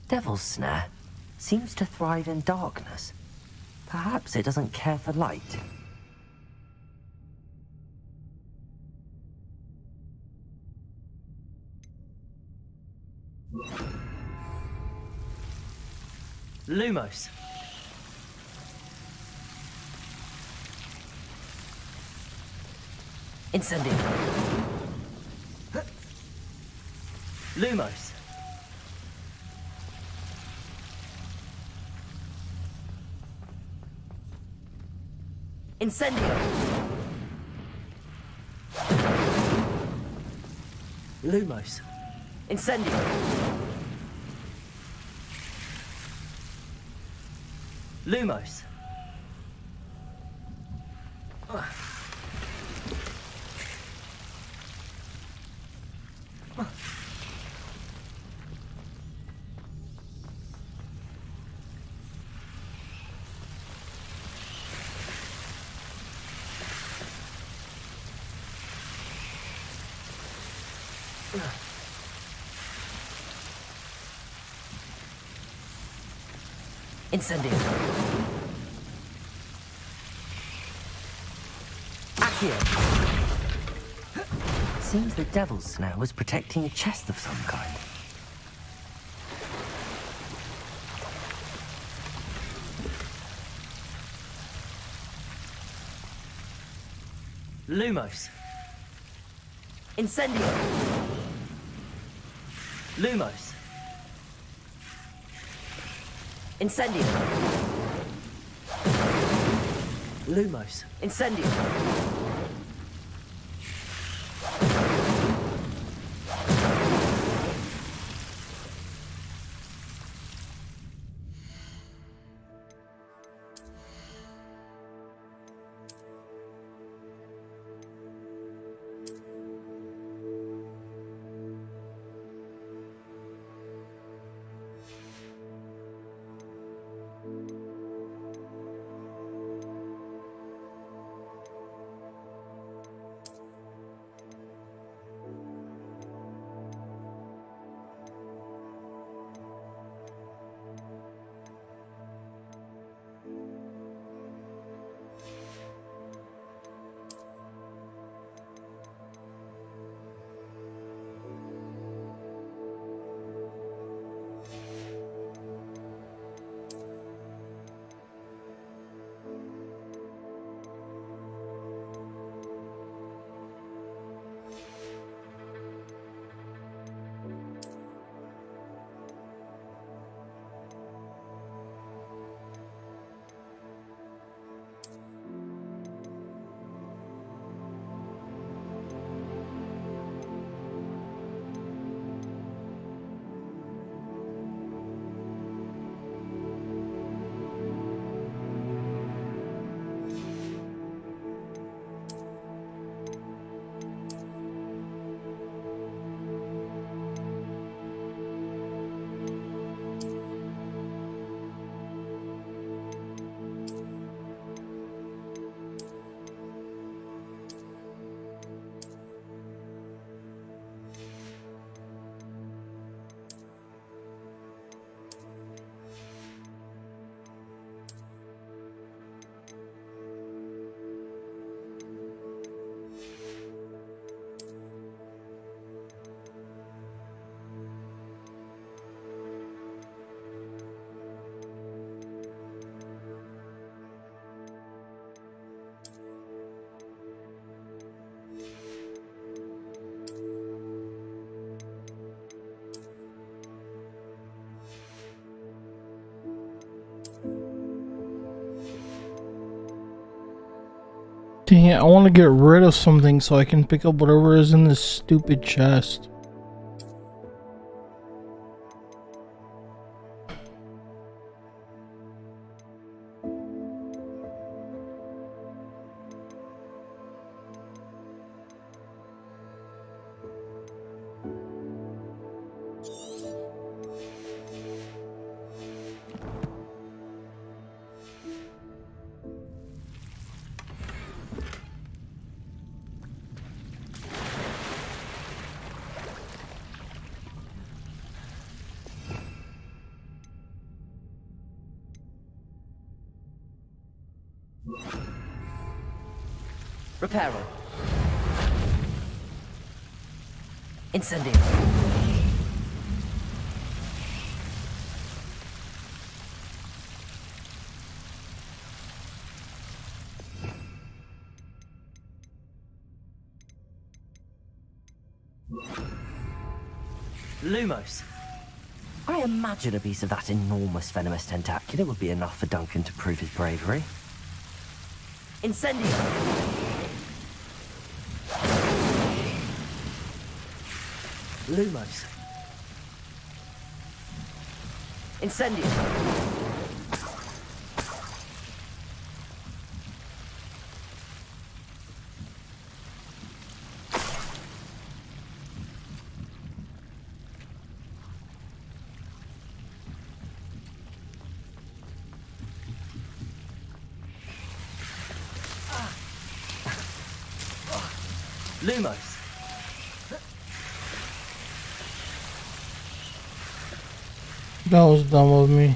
Devil's Snare seems to thrive in darkness. Perhaps it doesn't care for light. Lumos. Incendio. Lumos. Incendio. Lumos. Incendio. Lumos. Incendio. Accio. Seems the devil's snare was protecting a chest of some kind. Lumos. Incendio. Lumos. Incendio. Lumos. Incendio. Dang it, I want to get rid of something so I can pick up whatever is in this stupid chest. Reparo. Incendio. Lumos. I imagine a piece of that enormous venomous tentacula would be enough for Duncan to prove his bravery. Incendio. Lumos. Incendio. Lumos. That was dumb of me.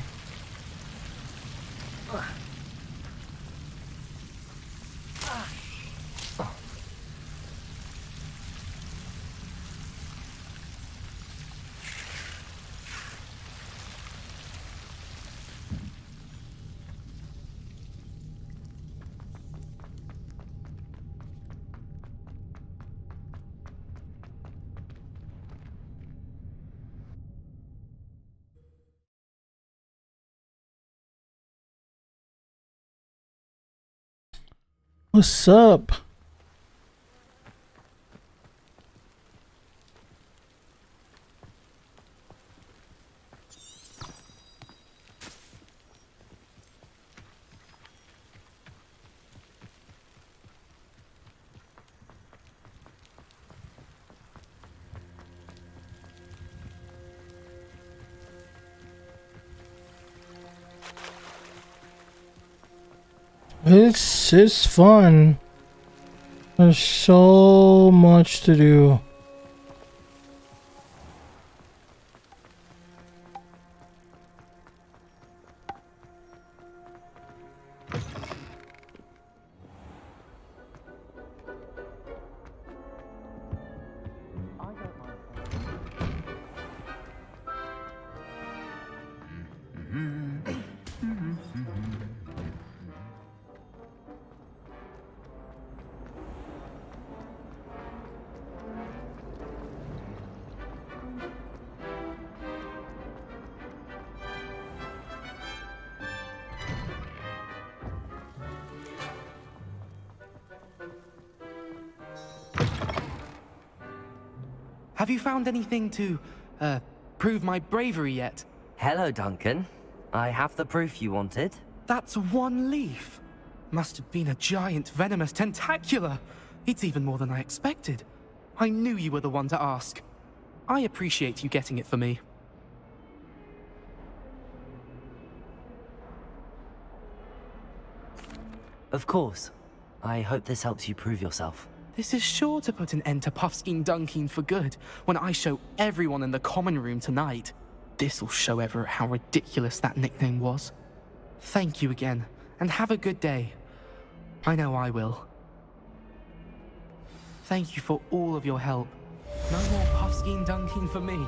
What's up? This is fun. There's so much to do. Have you found anything to, prove my bravery yet? Hello, Duncan. I have the proof you wanted. That's one leaf. Must have been a giant venomous tentacula. It's even more than I expected. I knew you were the one to ask. I appreciate you getting it for me. Of course. I hope this helps you prove yourself. This is sure to put an end to Puffskein Dunkin for good when I show everyone in the common room tonight. This'll show Everett how ridiculous that nickname was. Thank you again, and have a good day. I know I will. Thank you for all of your help. No more Puffskein Dunkin for me.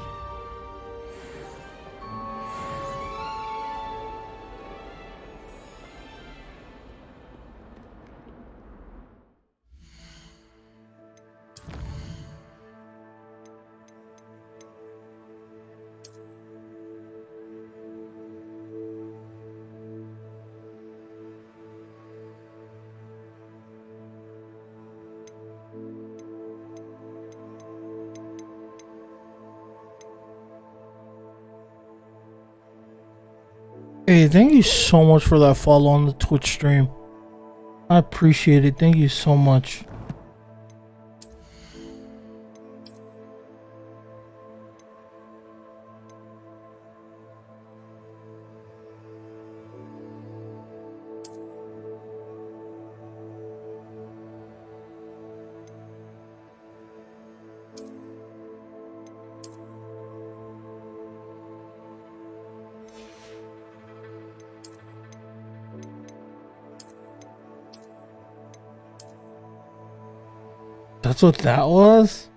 Hey, thank you so much for that follow on the Twitch stream. I appreciate it. Thank you so much. That's what that was?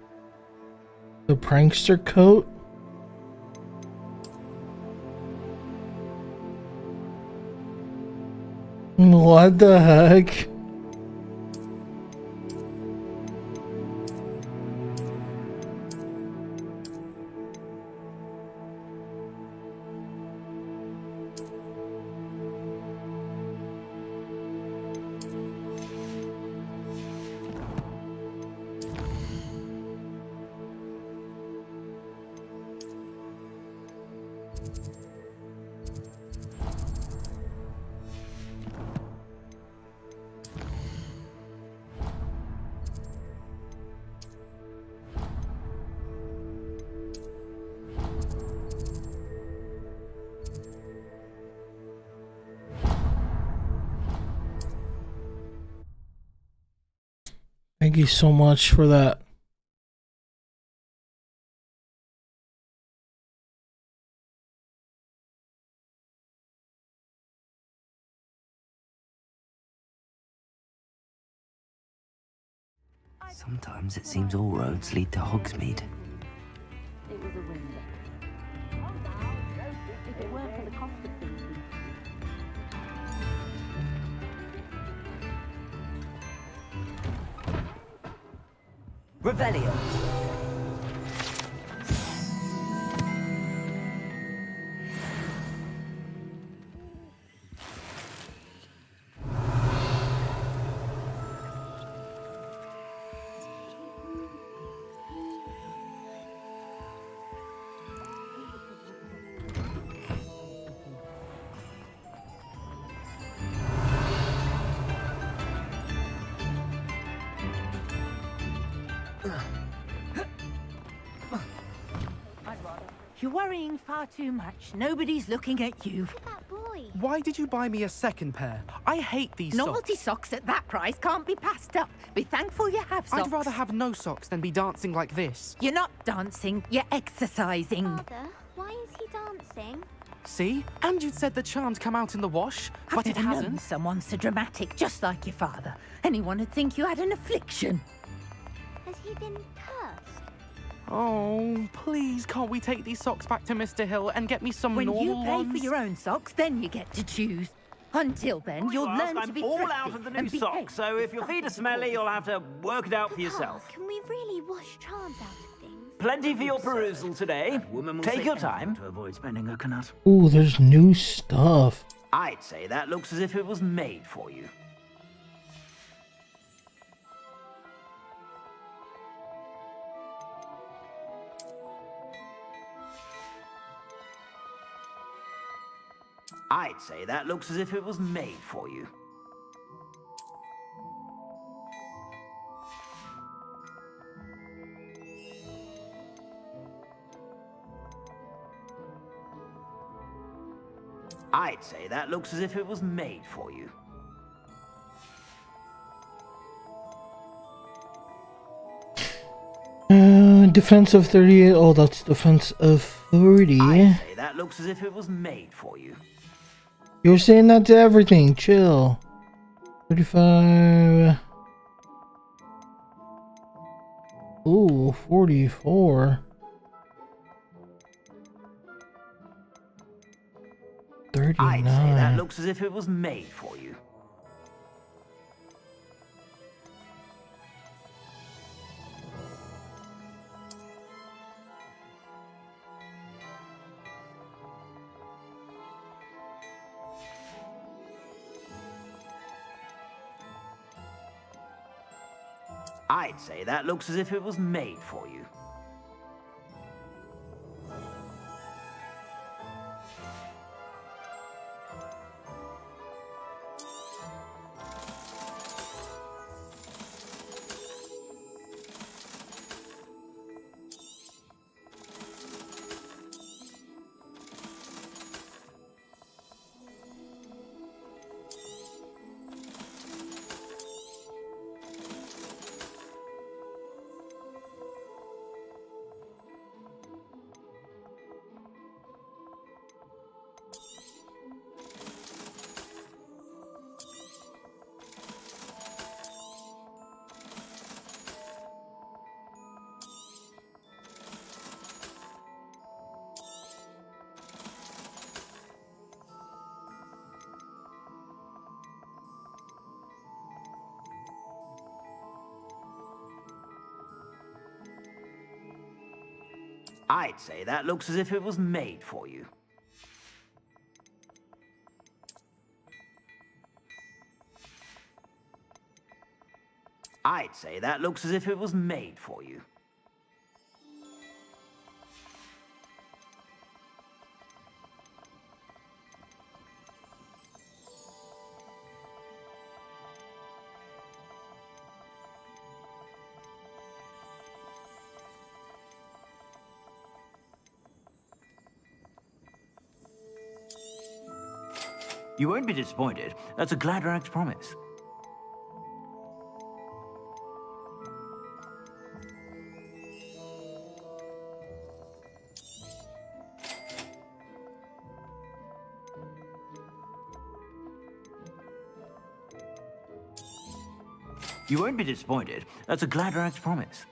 The prankster coat? What the heck? Thank you so much for that. Sometimes it seems all roads lead to Hogsmeade. It was a win. If it weren't for the cost of things. Revelio. You're worrying far too much. Nobody's looking at you. That boy. Why did you buy me a second pair? I hate these Novelty socks. socks at that price can't be passed up. Be thankful you have socks. I'd rather have no socks than be dancing like this. You're not dancing, you're exercising. Father, why is he dancing? See? And you'd said the charm's come out in the wash, but it I've never known hasn't. someone so dramatic, just like your father. Anyone would think you had an affliction. Has he been cursed? Oh, please, can't we take these socks back to Mr. Hill and get me some normal When you pay ones? for your own socks, then you get to choose. Until then, you'll learn to I'm be all thrifty out of the new and behave. socks, so if your feet are smelly, you'll have to work it out for yourself. Can we really wash charms out of things? Plenty for your perusal today. Take your time. To avoid spending a canut. Ooh, there's new stuff. I'd say that looks as if it was made for you. I'd say that looks as if it was made for you. I'd say that looks as if it was made for you. Defense of 38. Oh, that's defense of 40. I'd say that looks as if it was made for you. You're saying that to everything. Chill. 35. Ooh, 44. 39. I'd say that looks as if it was made for you. I'd say that looks as if it was made for you. I'd say that looks as if it was made for you. I'd say that looks as if it was made for you. You won't be disappointed. That's a Gladrax promise. You won't be disappointed. That's a Gladrax promise.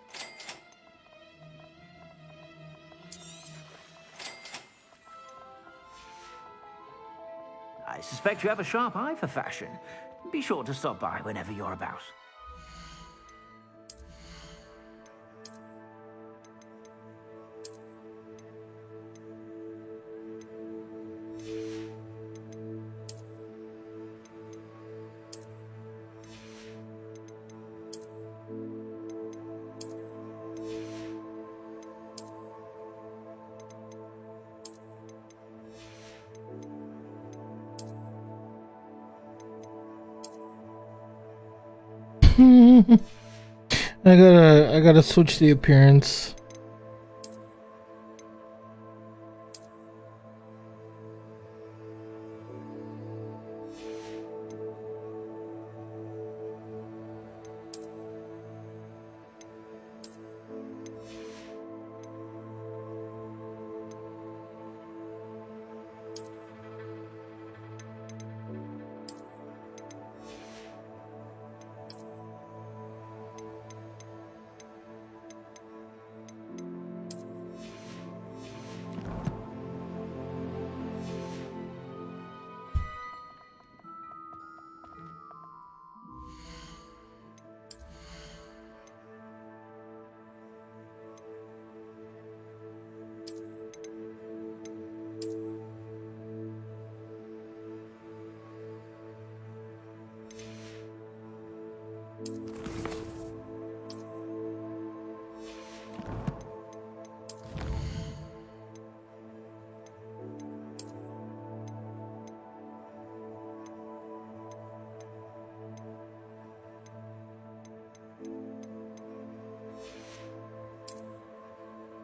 I suspect you have a sharp eye for fashion. Be sure to stop by whenever you're about. I gotta switch the appearance.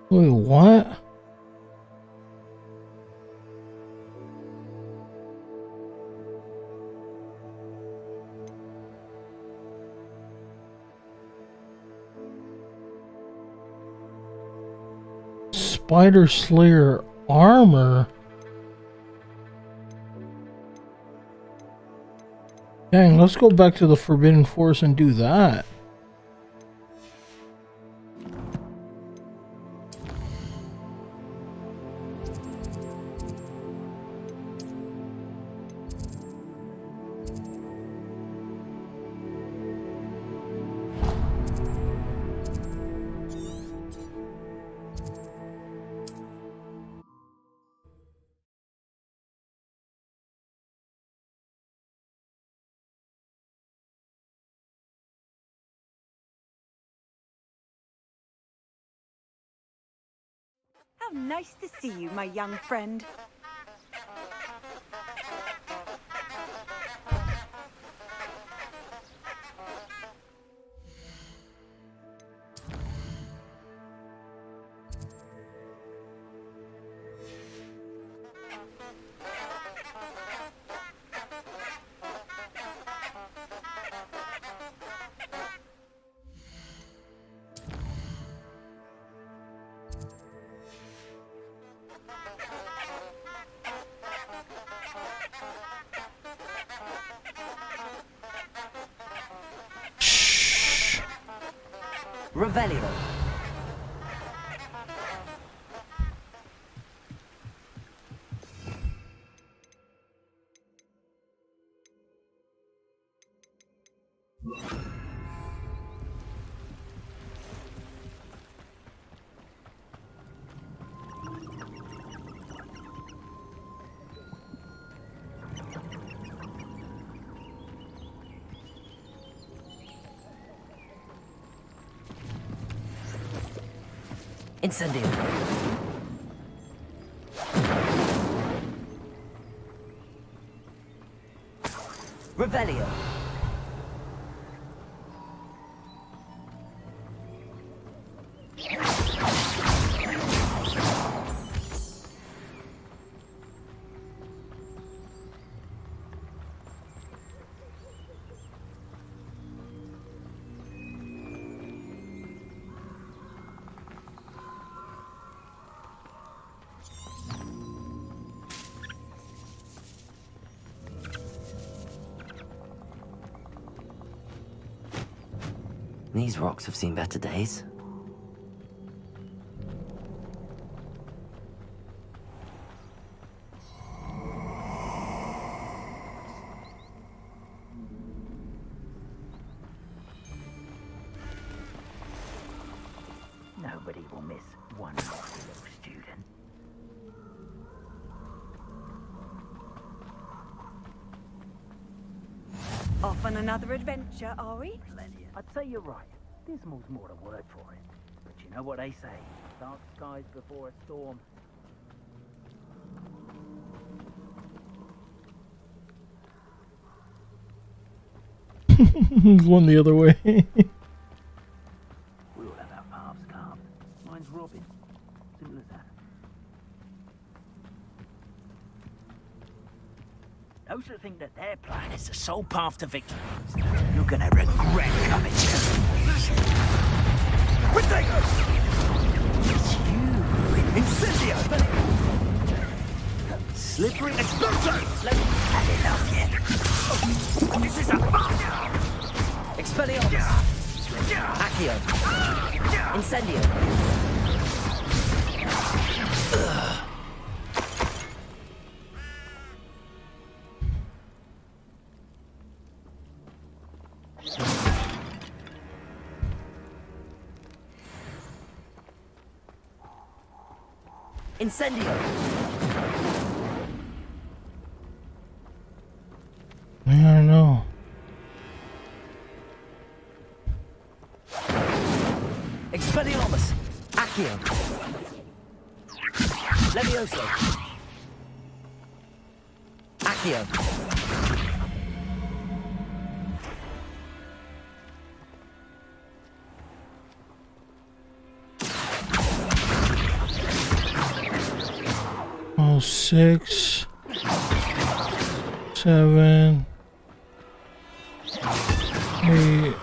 Wait, what? Spider Slayer armor? Dang, let's go back to the Forbidden Forest and do that. How nice to see you, my young friend. Revelio. Incendio. Revelio. These rocks have seen better days. Nobody will miss one naughty little student. Off on another adventure, are we? I'd say you're right. Dismal's more the word for it. But you know what they say. Dark skies before a storm. One the other way. We'll have our paths carved. Mine's Robin. Simple as that. Those who think that their plan is the sole path to victory, you're gonna regret coming here. Potato! It's you! Incendio! Slippery explosion! Had enough yet. This is a fire! Expelliarmus. Accio. Incendio. Incendio. I don't know. Levioso! Accio! Oh, 6, 7, 8.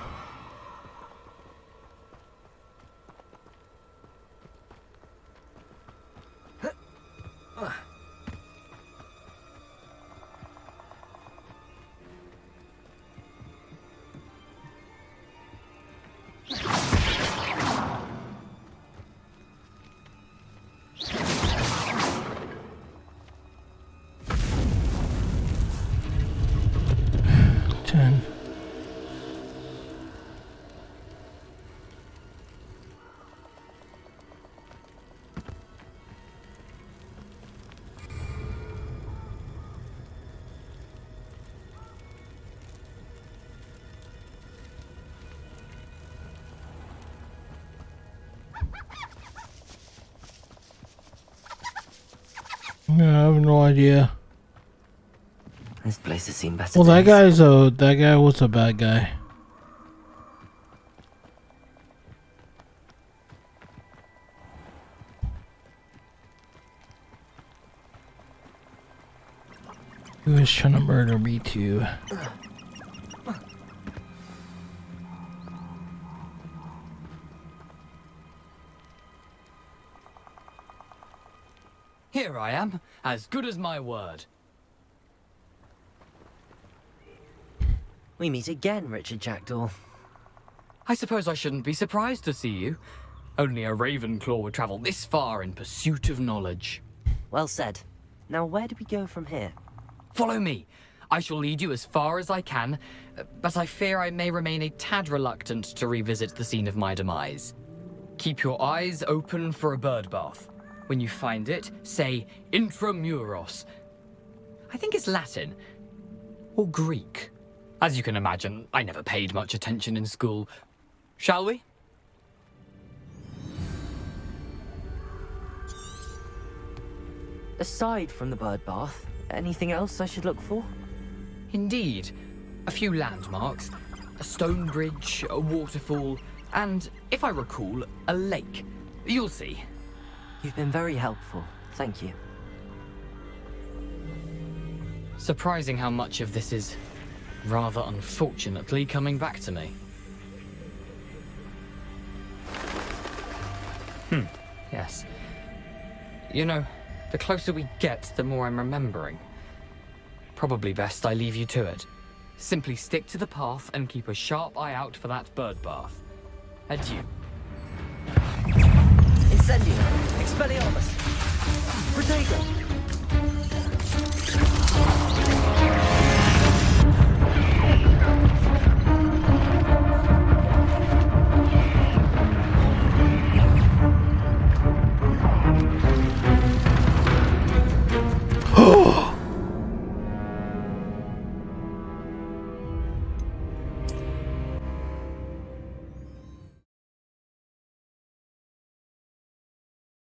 Yeah, I have no idea. This place has seen better Well, that days. that guy was a bad guy. He was trying to murder me too. Here I am, as good as my word. We meet again, Richard Jackdaw. I suppose I shouldn't be surprised to see you. Only a Ravenclaw would travel this far in pursuit of knowledge. Well said. Now where do we go from here? Follow me. I shall lead you as far as I can, but I fear I may remain a tad reluctant to revisit the scene of my demise. Keep your eyes open for a bird bath. When you find it, say intramuros. I think it's Latin. Or Greek. As you can imagine, I never paid much attention in school. Shall we? Aside from the bird bath, anything else I should look for? Indeed. A few landmarks. A stone bridge, a waterfall, and, if I recall, a lake. You'll see. You've been very helpful. Thank you. Surprising how much of this is, rather unfortunately, coming back to me. Yes. You know, the closer we get, the more I'm remembering. Probably best I leave you to it. Simply stick to the path and keep a sharp eye out for that bird bath. Adieu. Incendio! Expelliarmus! Protego!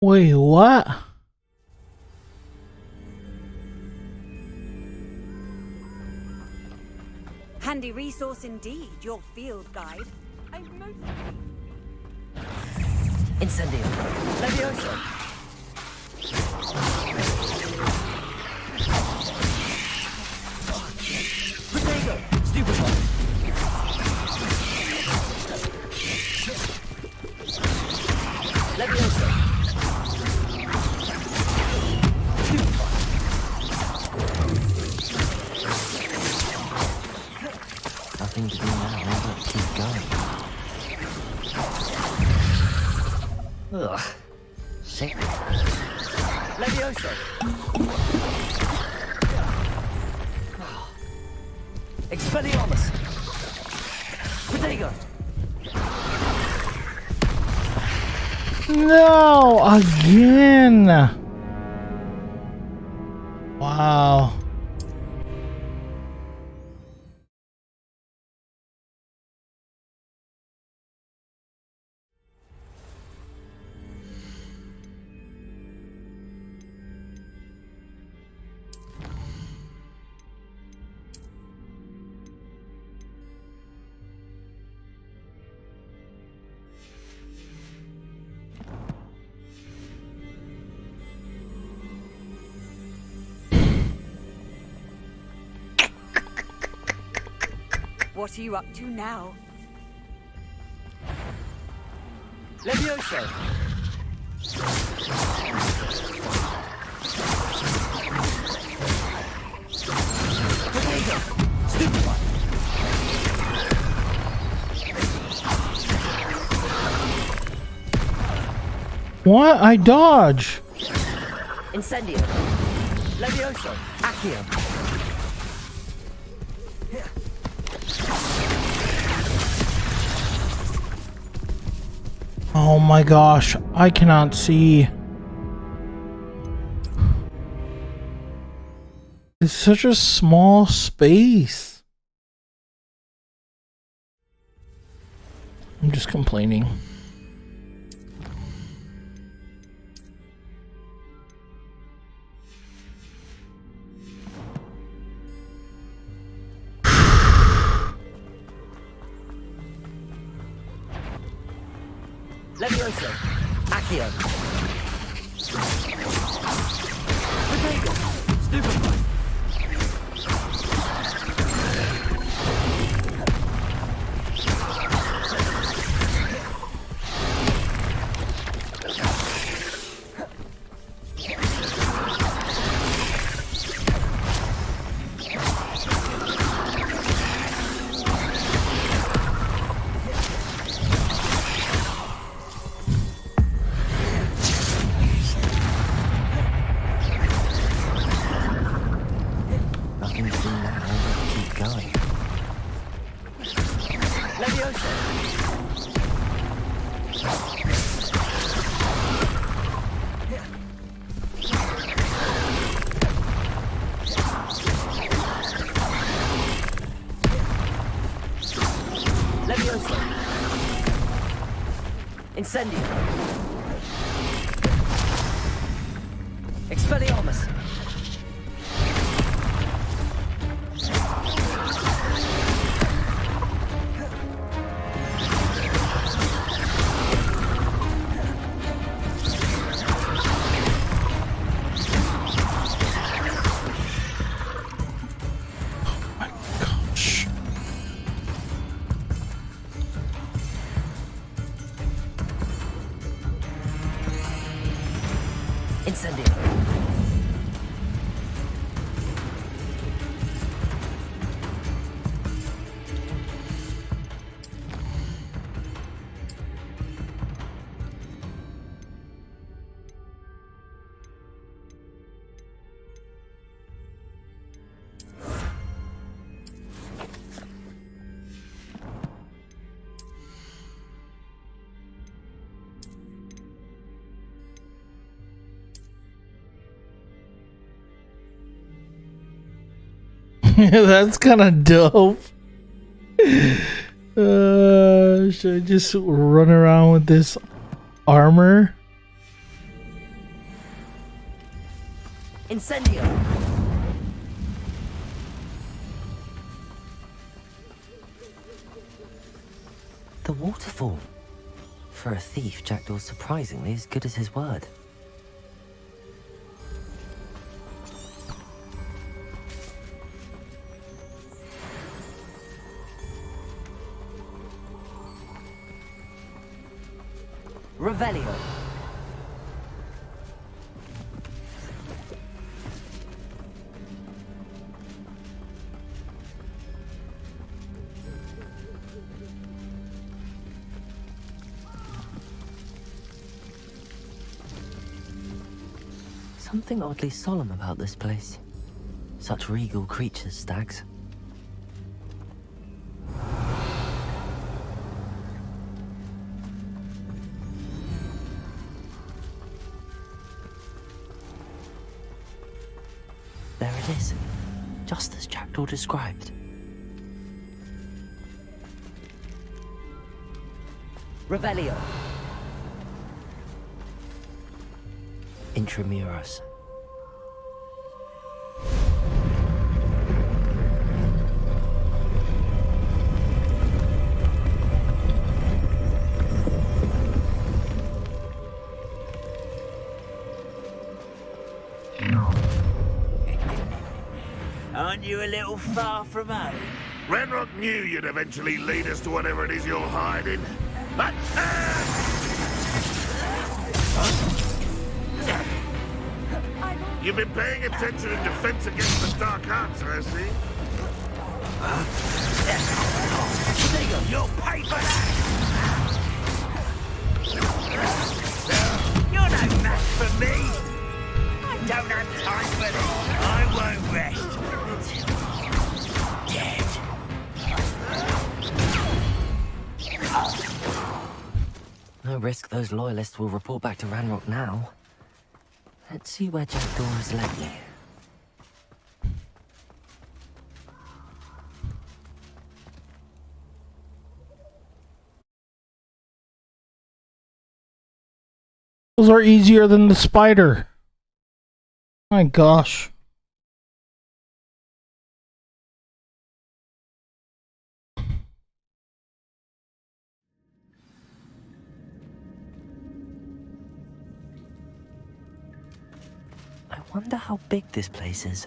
Wait, what? Handy resource indeed, your field guide. I'm most... Incendio! Levioso! Protego! Stupefy! Levioso! Nothing to do now but keep going. Ugh. Sick. Levioso! Expelliarmus! Protego! No, again. Wow. What are you up to now? Levioso! Potato! Stupid one! What? I dodge. Incendio! Levioso! Accio! Oh my gosh, I cannot see. It's such a small space. I'm just complaining. Levioso! Accio! Potato! Stupid one! Nothing to do now but keep going. Levioso! Levioso! Incendio! Expelliarmus! Incendio! That's kind of dope. Should I just run around with this armor? Incendio! The waterfall. For a thief, Jackdaw's surprisingly as good as his word. Revelio. Something oddly solemn about this place. Such regal creatures, stags. There it is, just as Jackdaw described. Revelio. Intramuros. Aren't you a little far from home? Ranrock knew you'd eventually lead us to whatever it is you're hiding. You've been paying attention in defense against the dark arts, I see. You'll pay for that! You're no match for me! I don't have time for this. I won't rest until dead. No risk those loyalists will report back to Ranrock now. Let's see where Jackdaw led me. Those are easier than the spider. My gosh. I wonder how big this place is.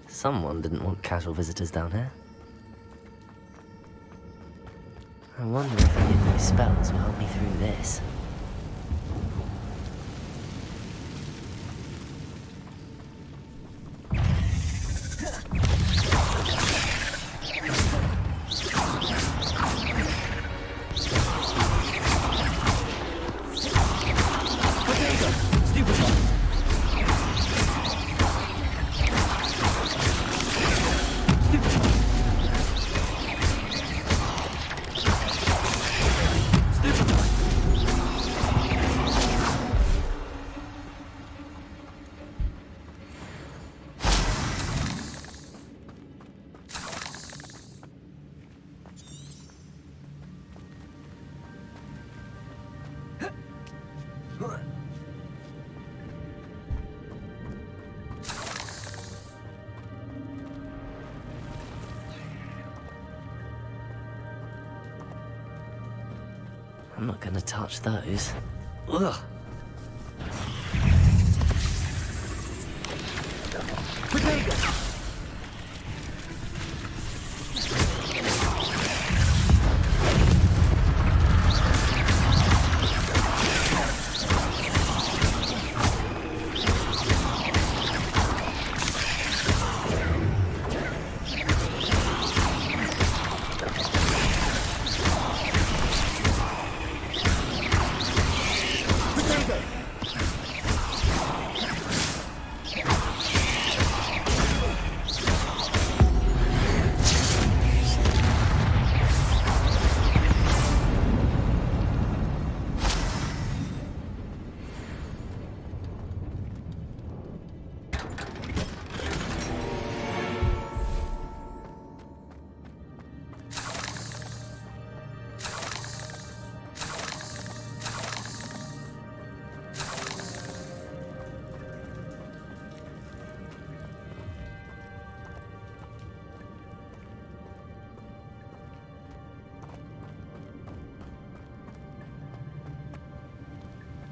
Someone didn't want casual visitors down here. I wonder if any of my spells will help me through this. I'm not gonna touch those. Ugh.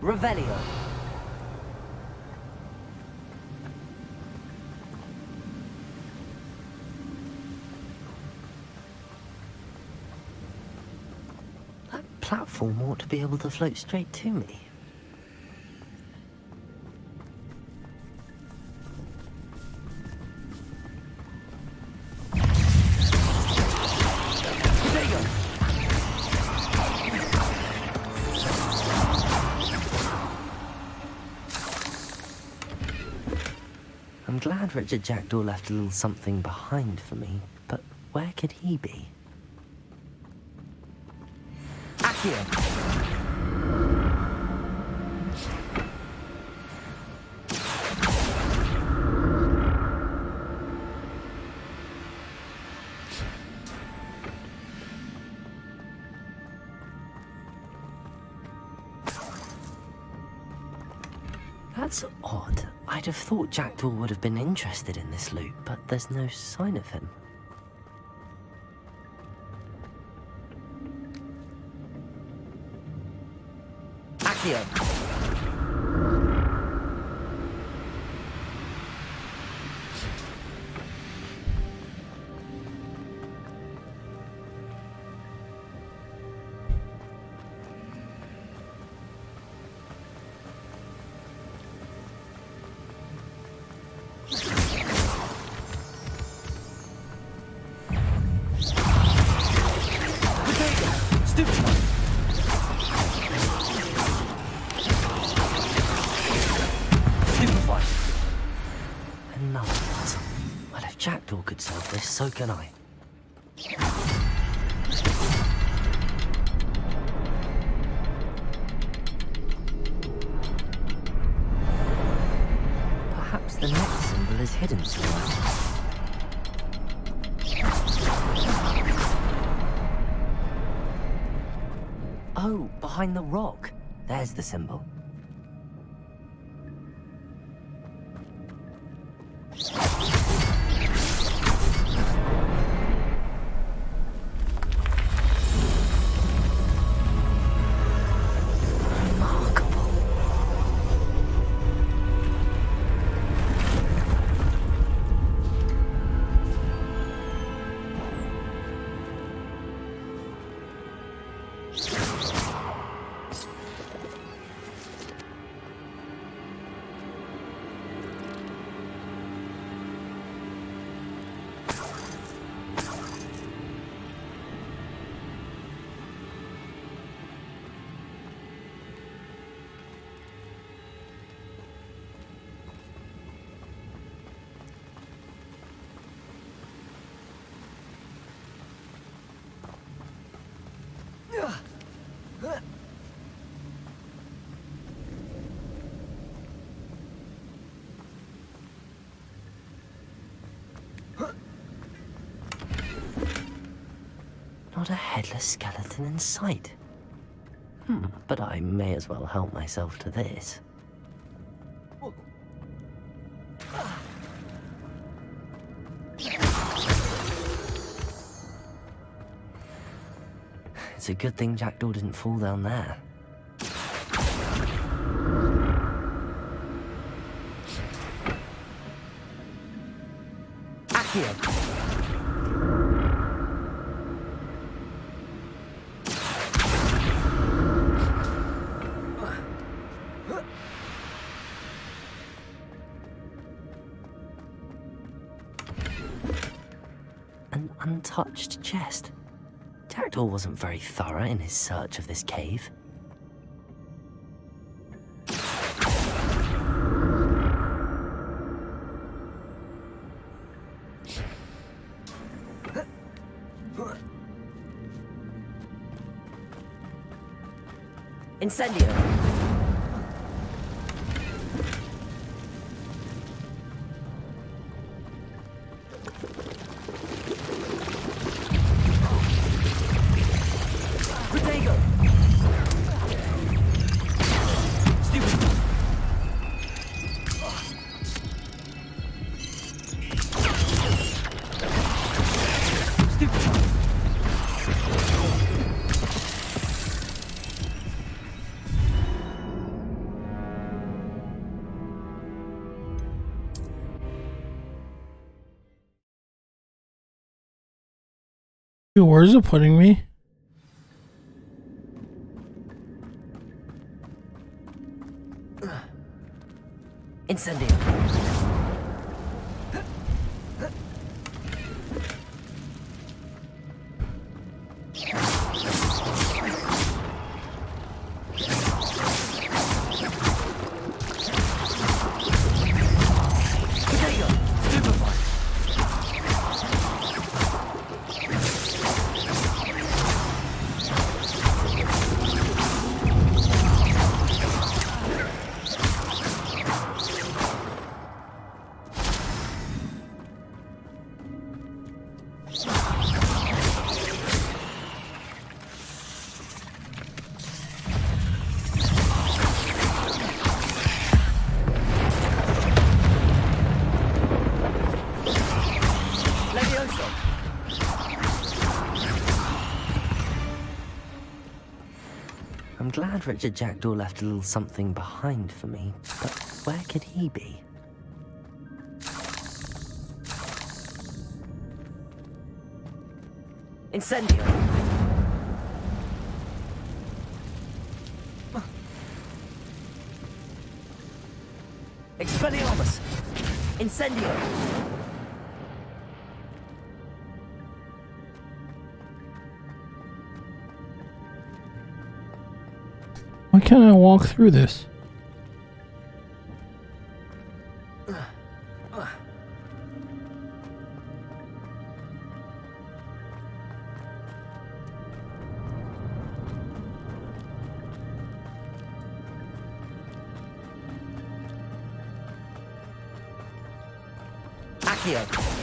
Revelio. platform ought to be able to float straight to me. I'm glad Richard Jackdaw left a little something behind for me, but where could he be? Accio! That's odd. I'd have thought Jackdaw would have been interested in this loot, but there's no sign of him. Accio! Could solve this, so can I. Perhaps the next symbol is hidden somewhere. Oh, behind the rock. There's the symbol. Not a headless skeleton in sight. But I may as well help myself to this. It's a good thing Jackdaw didn't fall down there. Accio! An untouched chest. Jackdaw wasn't very thorough in his search of this cave. Incendio! Where is it putting me? Incendio. I'm glad Richard Jackdaw left a little something behind for me, but where could he be? Incendio! Expelliarmus! Incendio! Why can't I walk through this? Accio!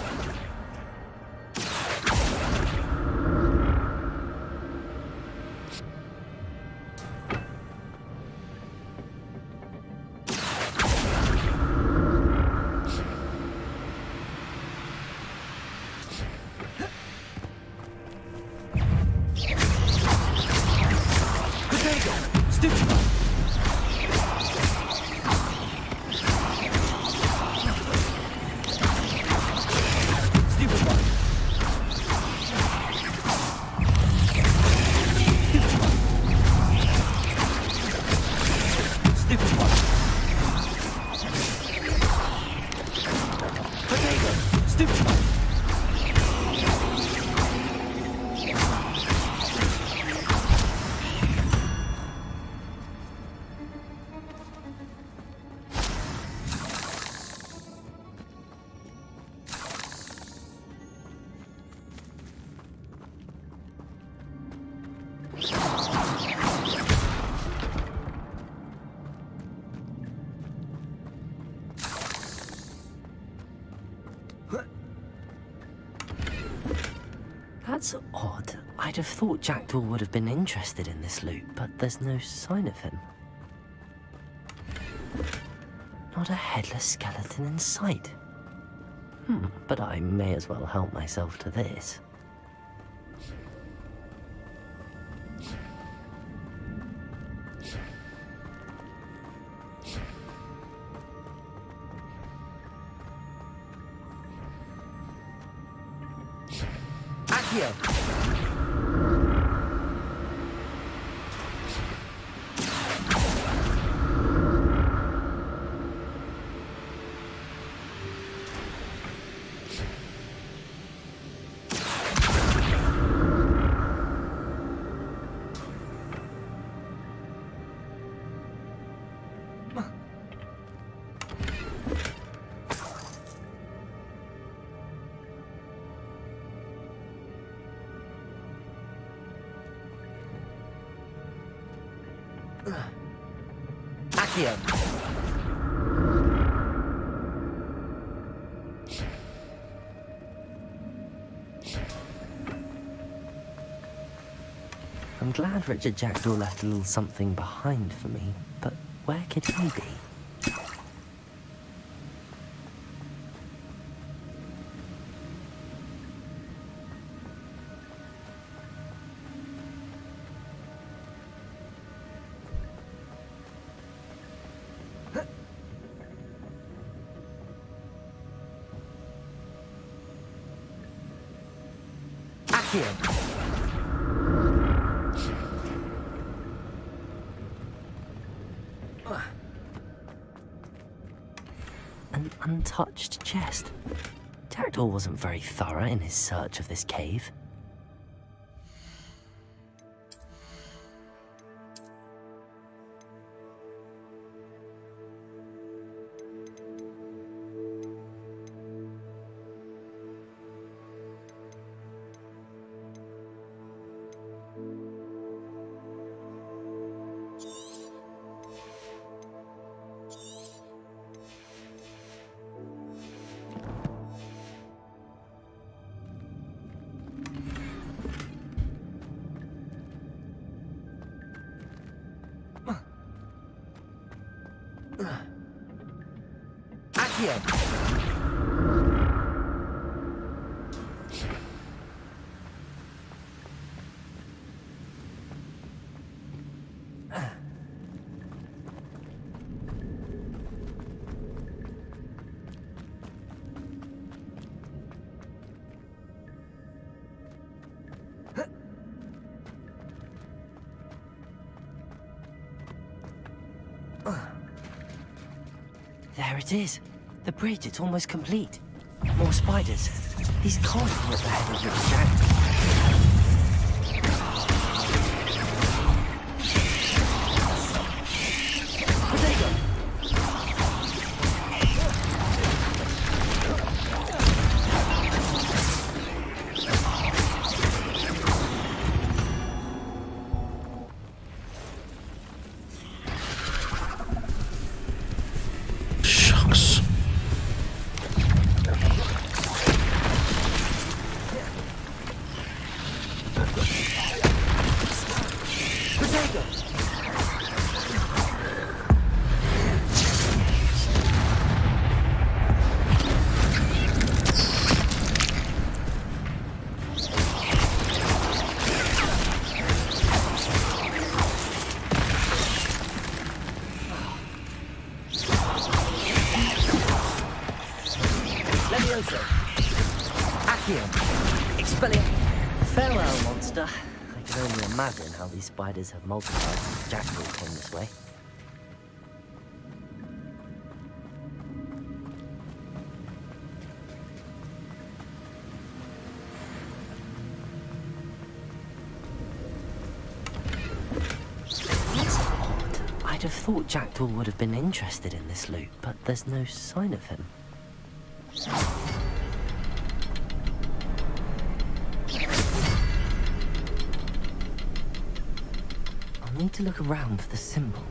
That's odd. I'd have thought Jackdaw would have been interested in this loot, but there's no sign of him. Not a headless skeleton in sight. But I may as well help myself to this. Accio! Accio! I'm glad Richard Jackdaw left a little something behind for me, but where could he be? Accio! An untouched chest. Jackdaw wasn't very thorough in his search of this cave. Accio! There it is. The bridge, it's almost complete. More spiders. These can't be at the head of the Jackdaw. Shucks. Farewell, monster. I can only imagine how these spiders have multiplied since Jackdaw came this way. That's odd. I'd have thought Jackdaw would have been interested in this loot, but there's no sign of him. I need to look around for the symbol.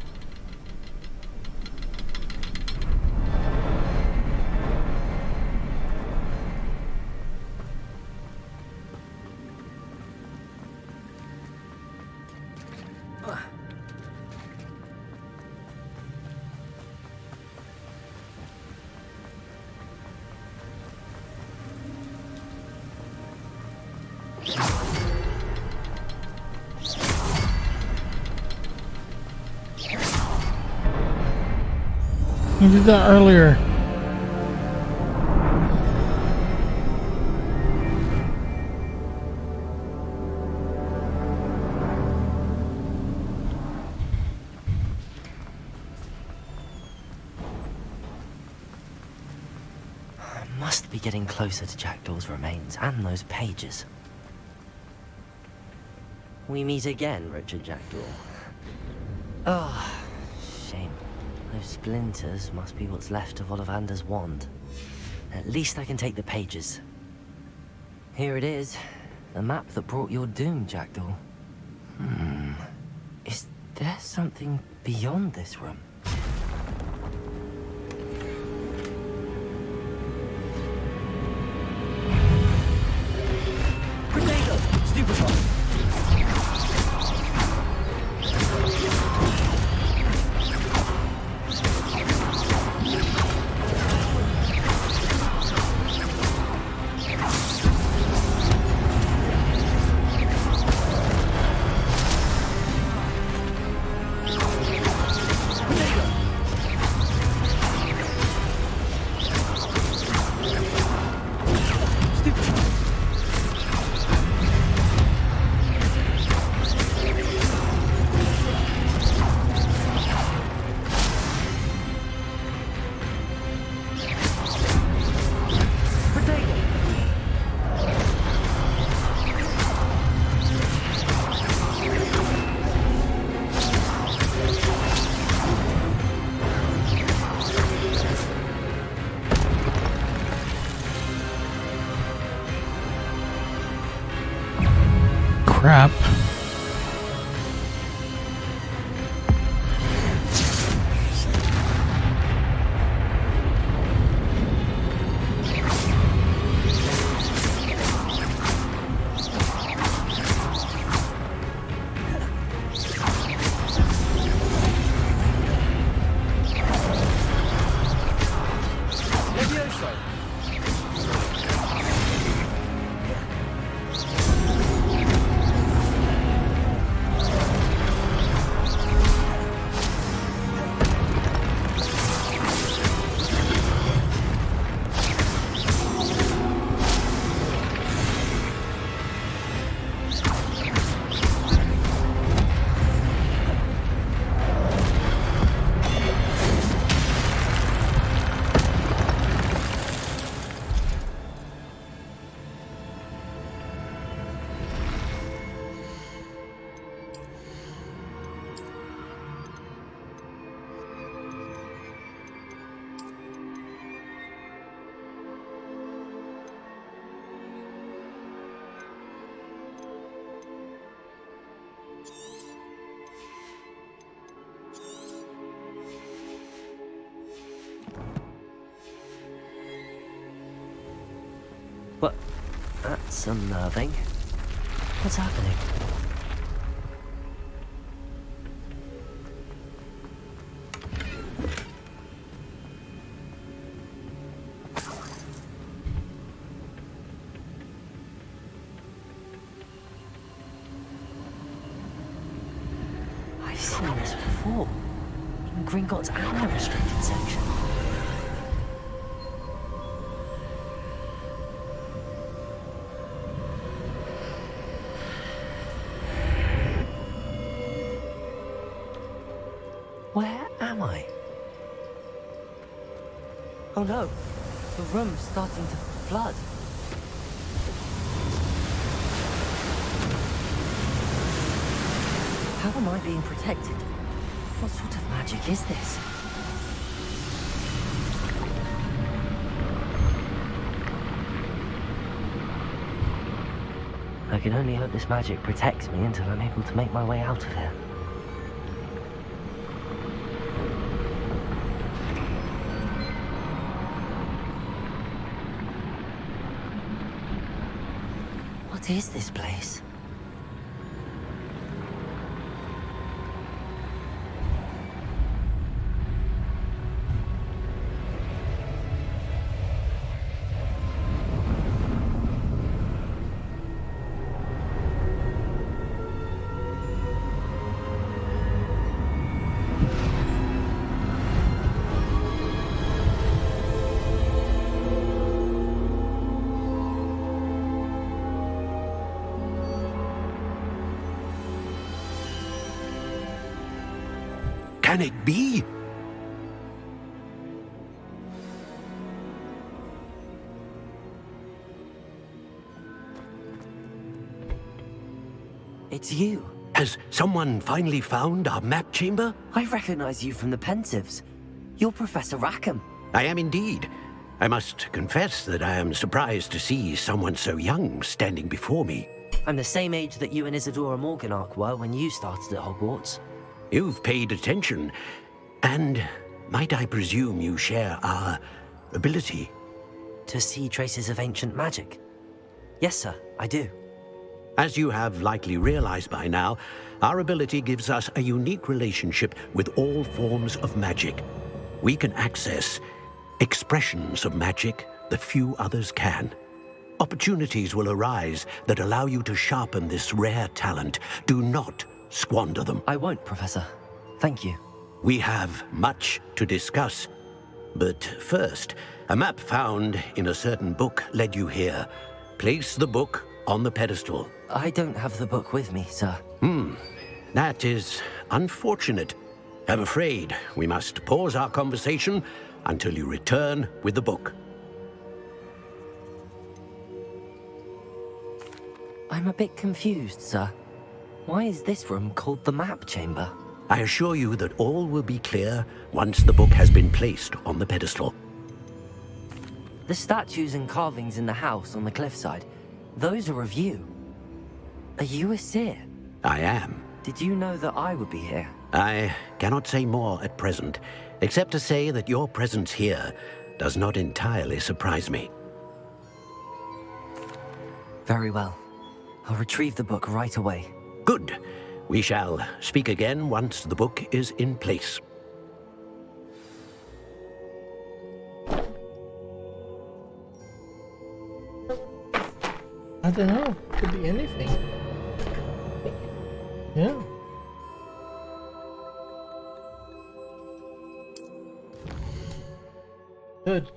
You did that earlier. I must be getting closer to Jackdaw's remains and those pages. We meet again, Richard Jackdaw. Oh, shame. Those splinters must be what's left of Ollivander's wand. At least I can take the pages. Here it is. The map that brought your doom, Jackdaw. Is there something beyond this room? Grenado! Stupefy! crap. What? That's unnerving. What's happening? I've seen this before. In Gringotts and the restricted section. Where am I? Oh no, the room's starting to flood. How am I being protected? What sort of magic is this? I can only hope this magic protects me until I'm able to make my way out of here. What is this place? Can it be? It's you. Has someone finally found our map chamber? I recognize you from the Pensives. You're Professor Rackham. I am indeed. I must confess that I am surprised to see someone so young standing before me. I'm the same age that you and Isadora Morganach were when you started at Hogwarts. You've paid attention, and might I presume you share our ability? To see traces of ancient magic? Yes, sir, I do. As you have likely realized by now, our ability gives us a unique relationship with all forms of magic. We can access expressions of magic that few others can. Opportunities will arise that allow you to sharpen this rare talent. Do not squander them. I won't, Professor. Thank you. We have much to discuss. But first, a map found in a certain book led you here. Place the book on the pedestal. I don't have the book with me, sir. That is unfortunate. I'm afraid we must pause our conversation until you return with the book. I'm a bit confused, sir. Why is this room called the map chamber? I assure you that all will be clear once the book has been placed on the pedestal. The statues and carvings in the house on the cliffside, those are of you. Are you a seer? I am. Did you know that I would be here? I cannot say more at present, except to say that your presence here does not entirely surprise me. Very well. I'll retrieve the book right away. Good. We shall speak again once the book is in place. I don't know. Could be anything. Yeah. Good.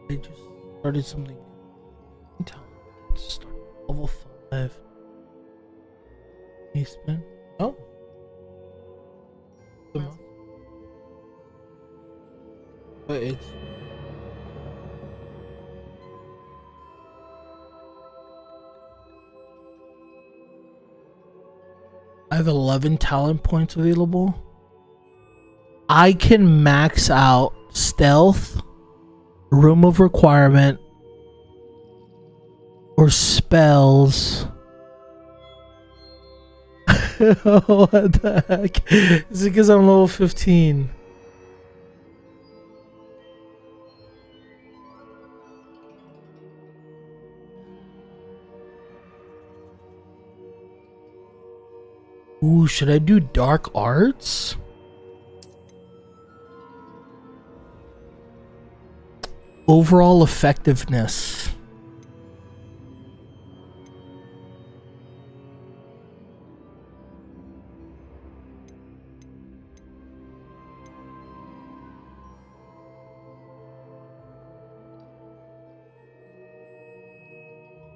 I just started something. Start level 5. Can you spin? Oh. But it's. I have 11 talent points available. I can max out stealth, room of requirement, or spells. What the heck? Is it because I'm level 15? Ooh, should I do dark arts? Overall effectiveness.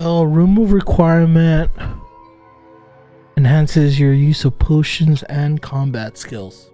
Oh, remove requirement enhances your use of potions and combat skills.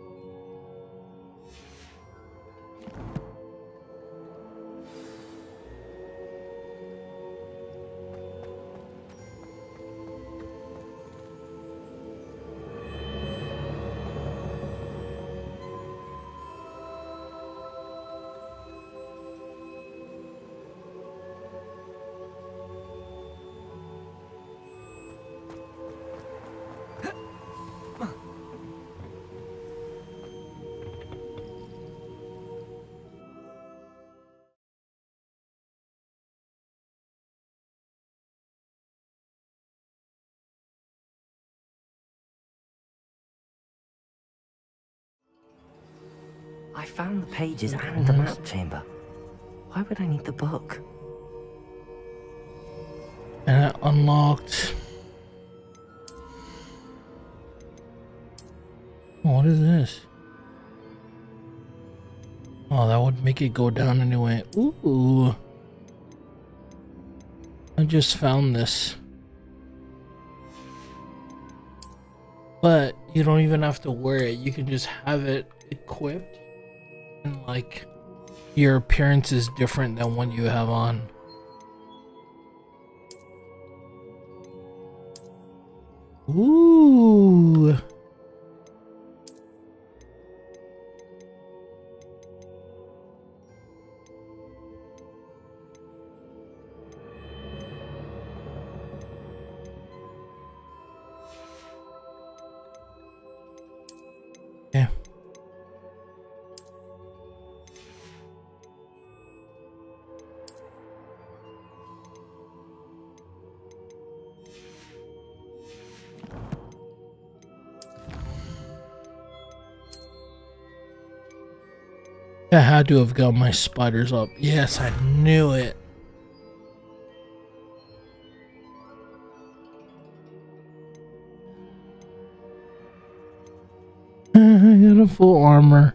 I found the pages and the map chamber. Why would I need the book? And I unlocked. Oh, what is this? Oh, that would make it go down anyway. Ooh. I just found this. But you don't even have to wear it. You can just have it equipped. And like, your appearance is different than what you have on. Ooh. Yeah. I had to have got my spiders up. Yes, I knew it. I got a full armor.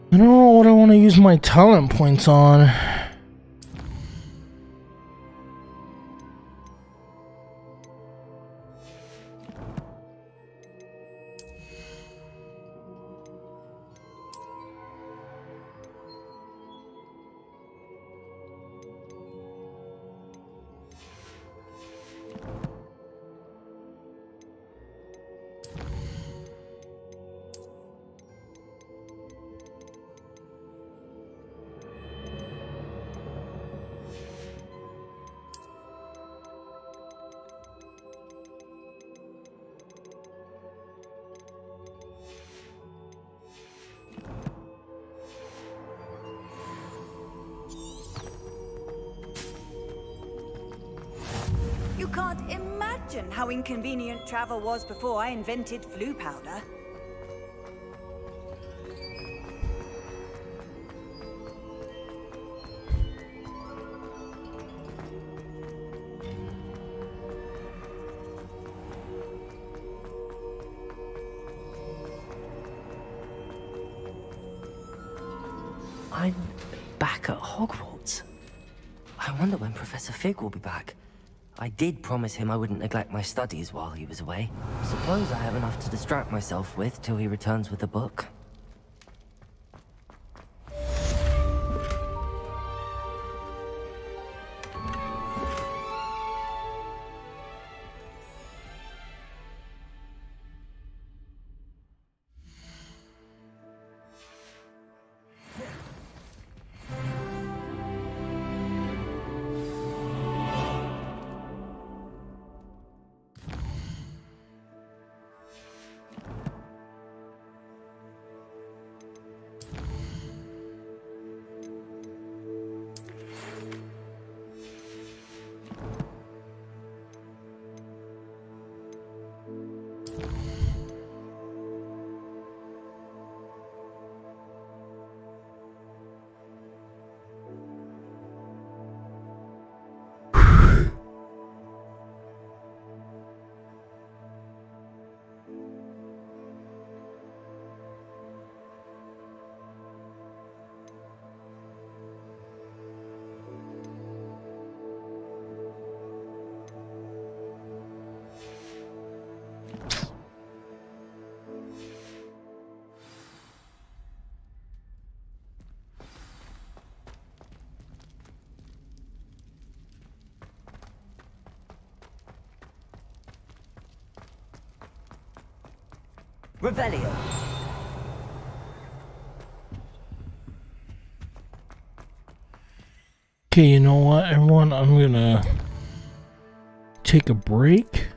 I don't know what I want to use my talent points on. You can't imagine how inconvenient travel was before I invented flu powder. I'm back at Hogwarts. I wonder when Professor Fig will be back. I did promise him I wouldn't neglect my studies while he was away. Suppose I have enough to distract myself with till he returns with the book. Revelio. Okay, you know what, everyone? I'm gonna take a break.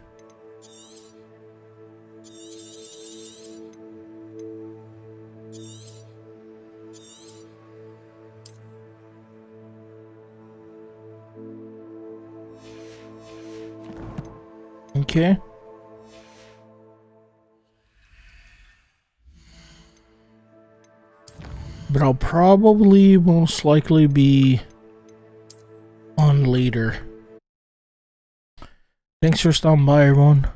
Okay. But I'll probably most likely be on later. Thanks for stopping by, everyone.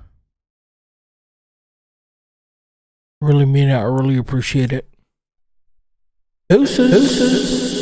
Really mean it. I really appreciate it. Deuces.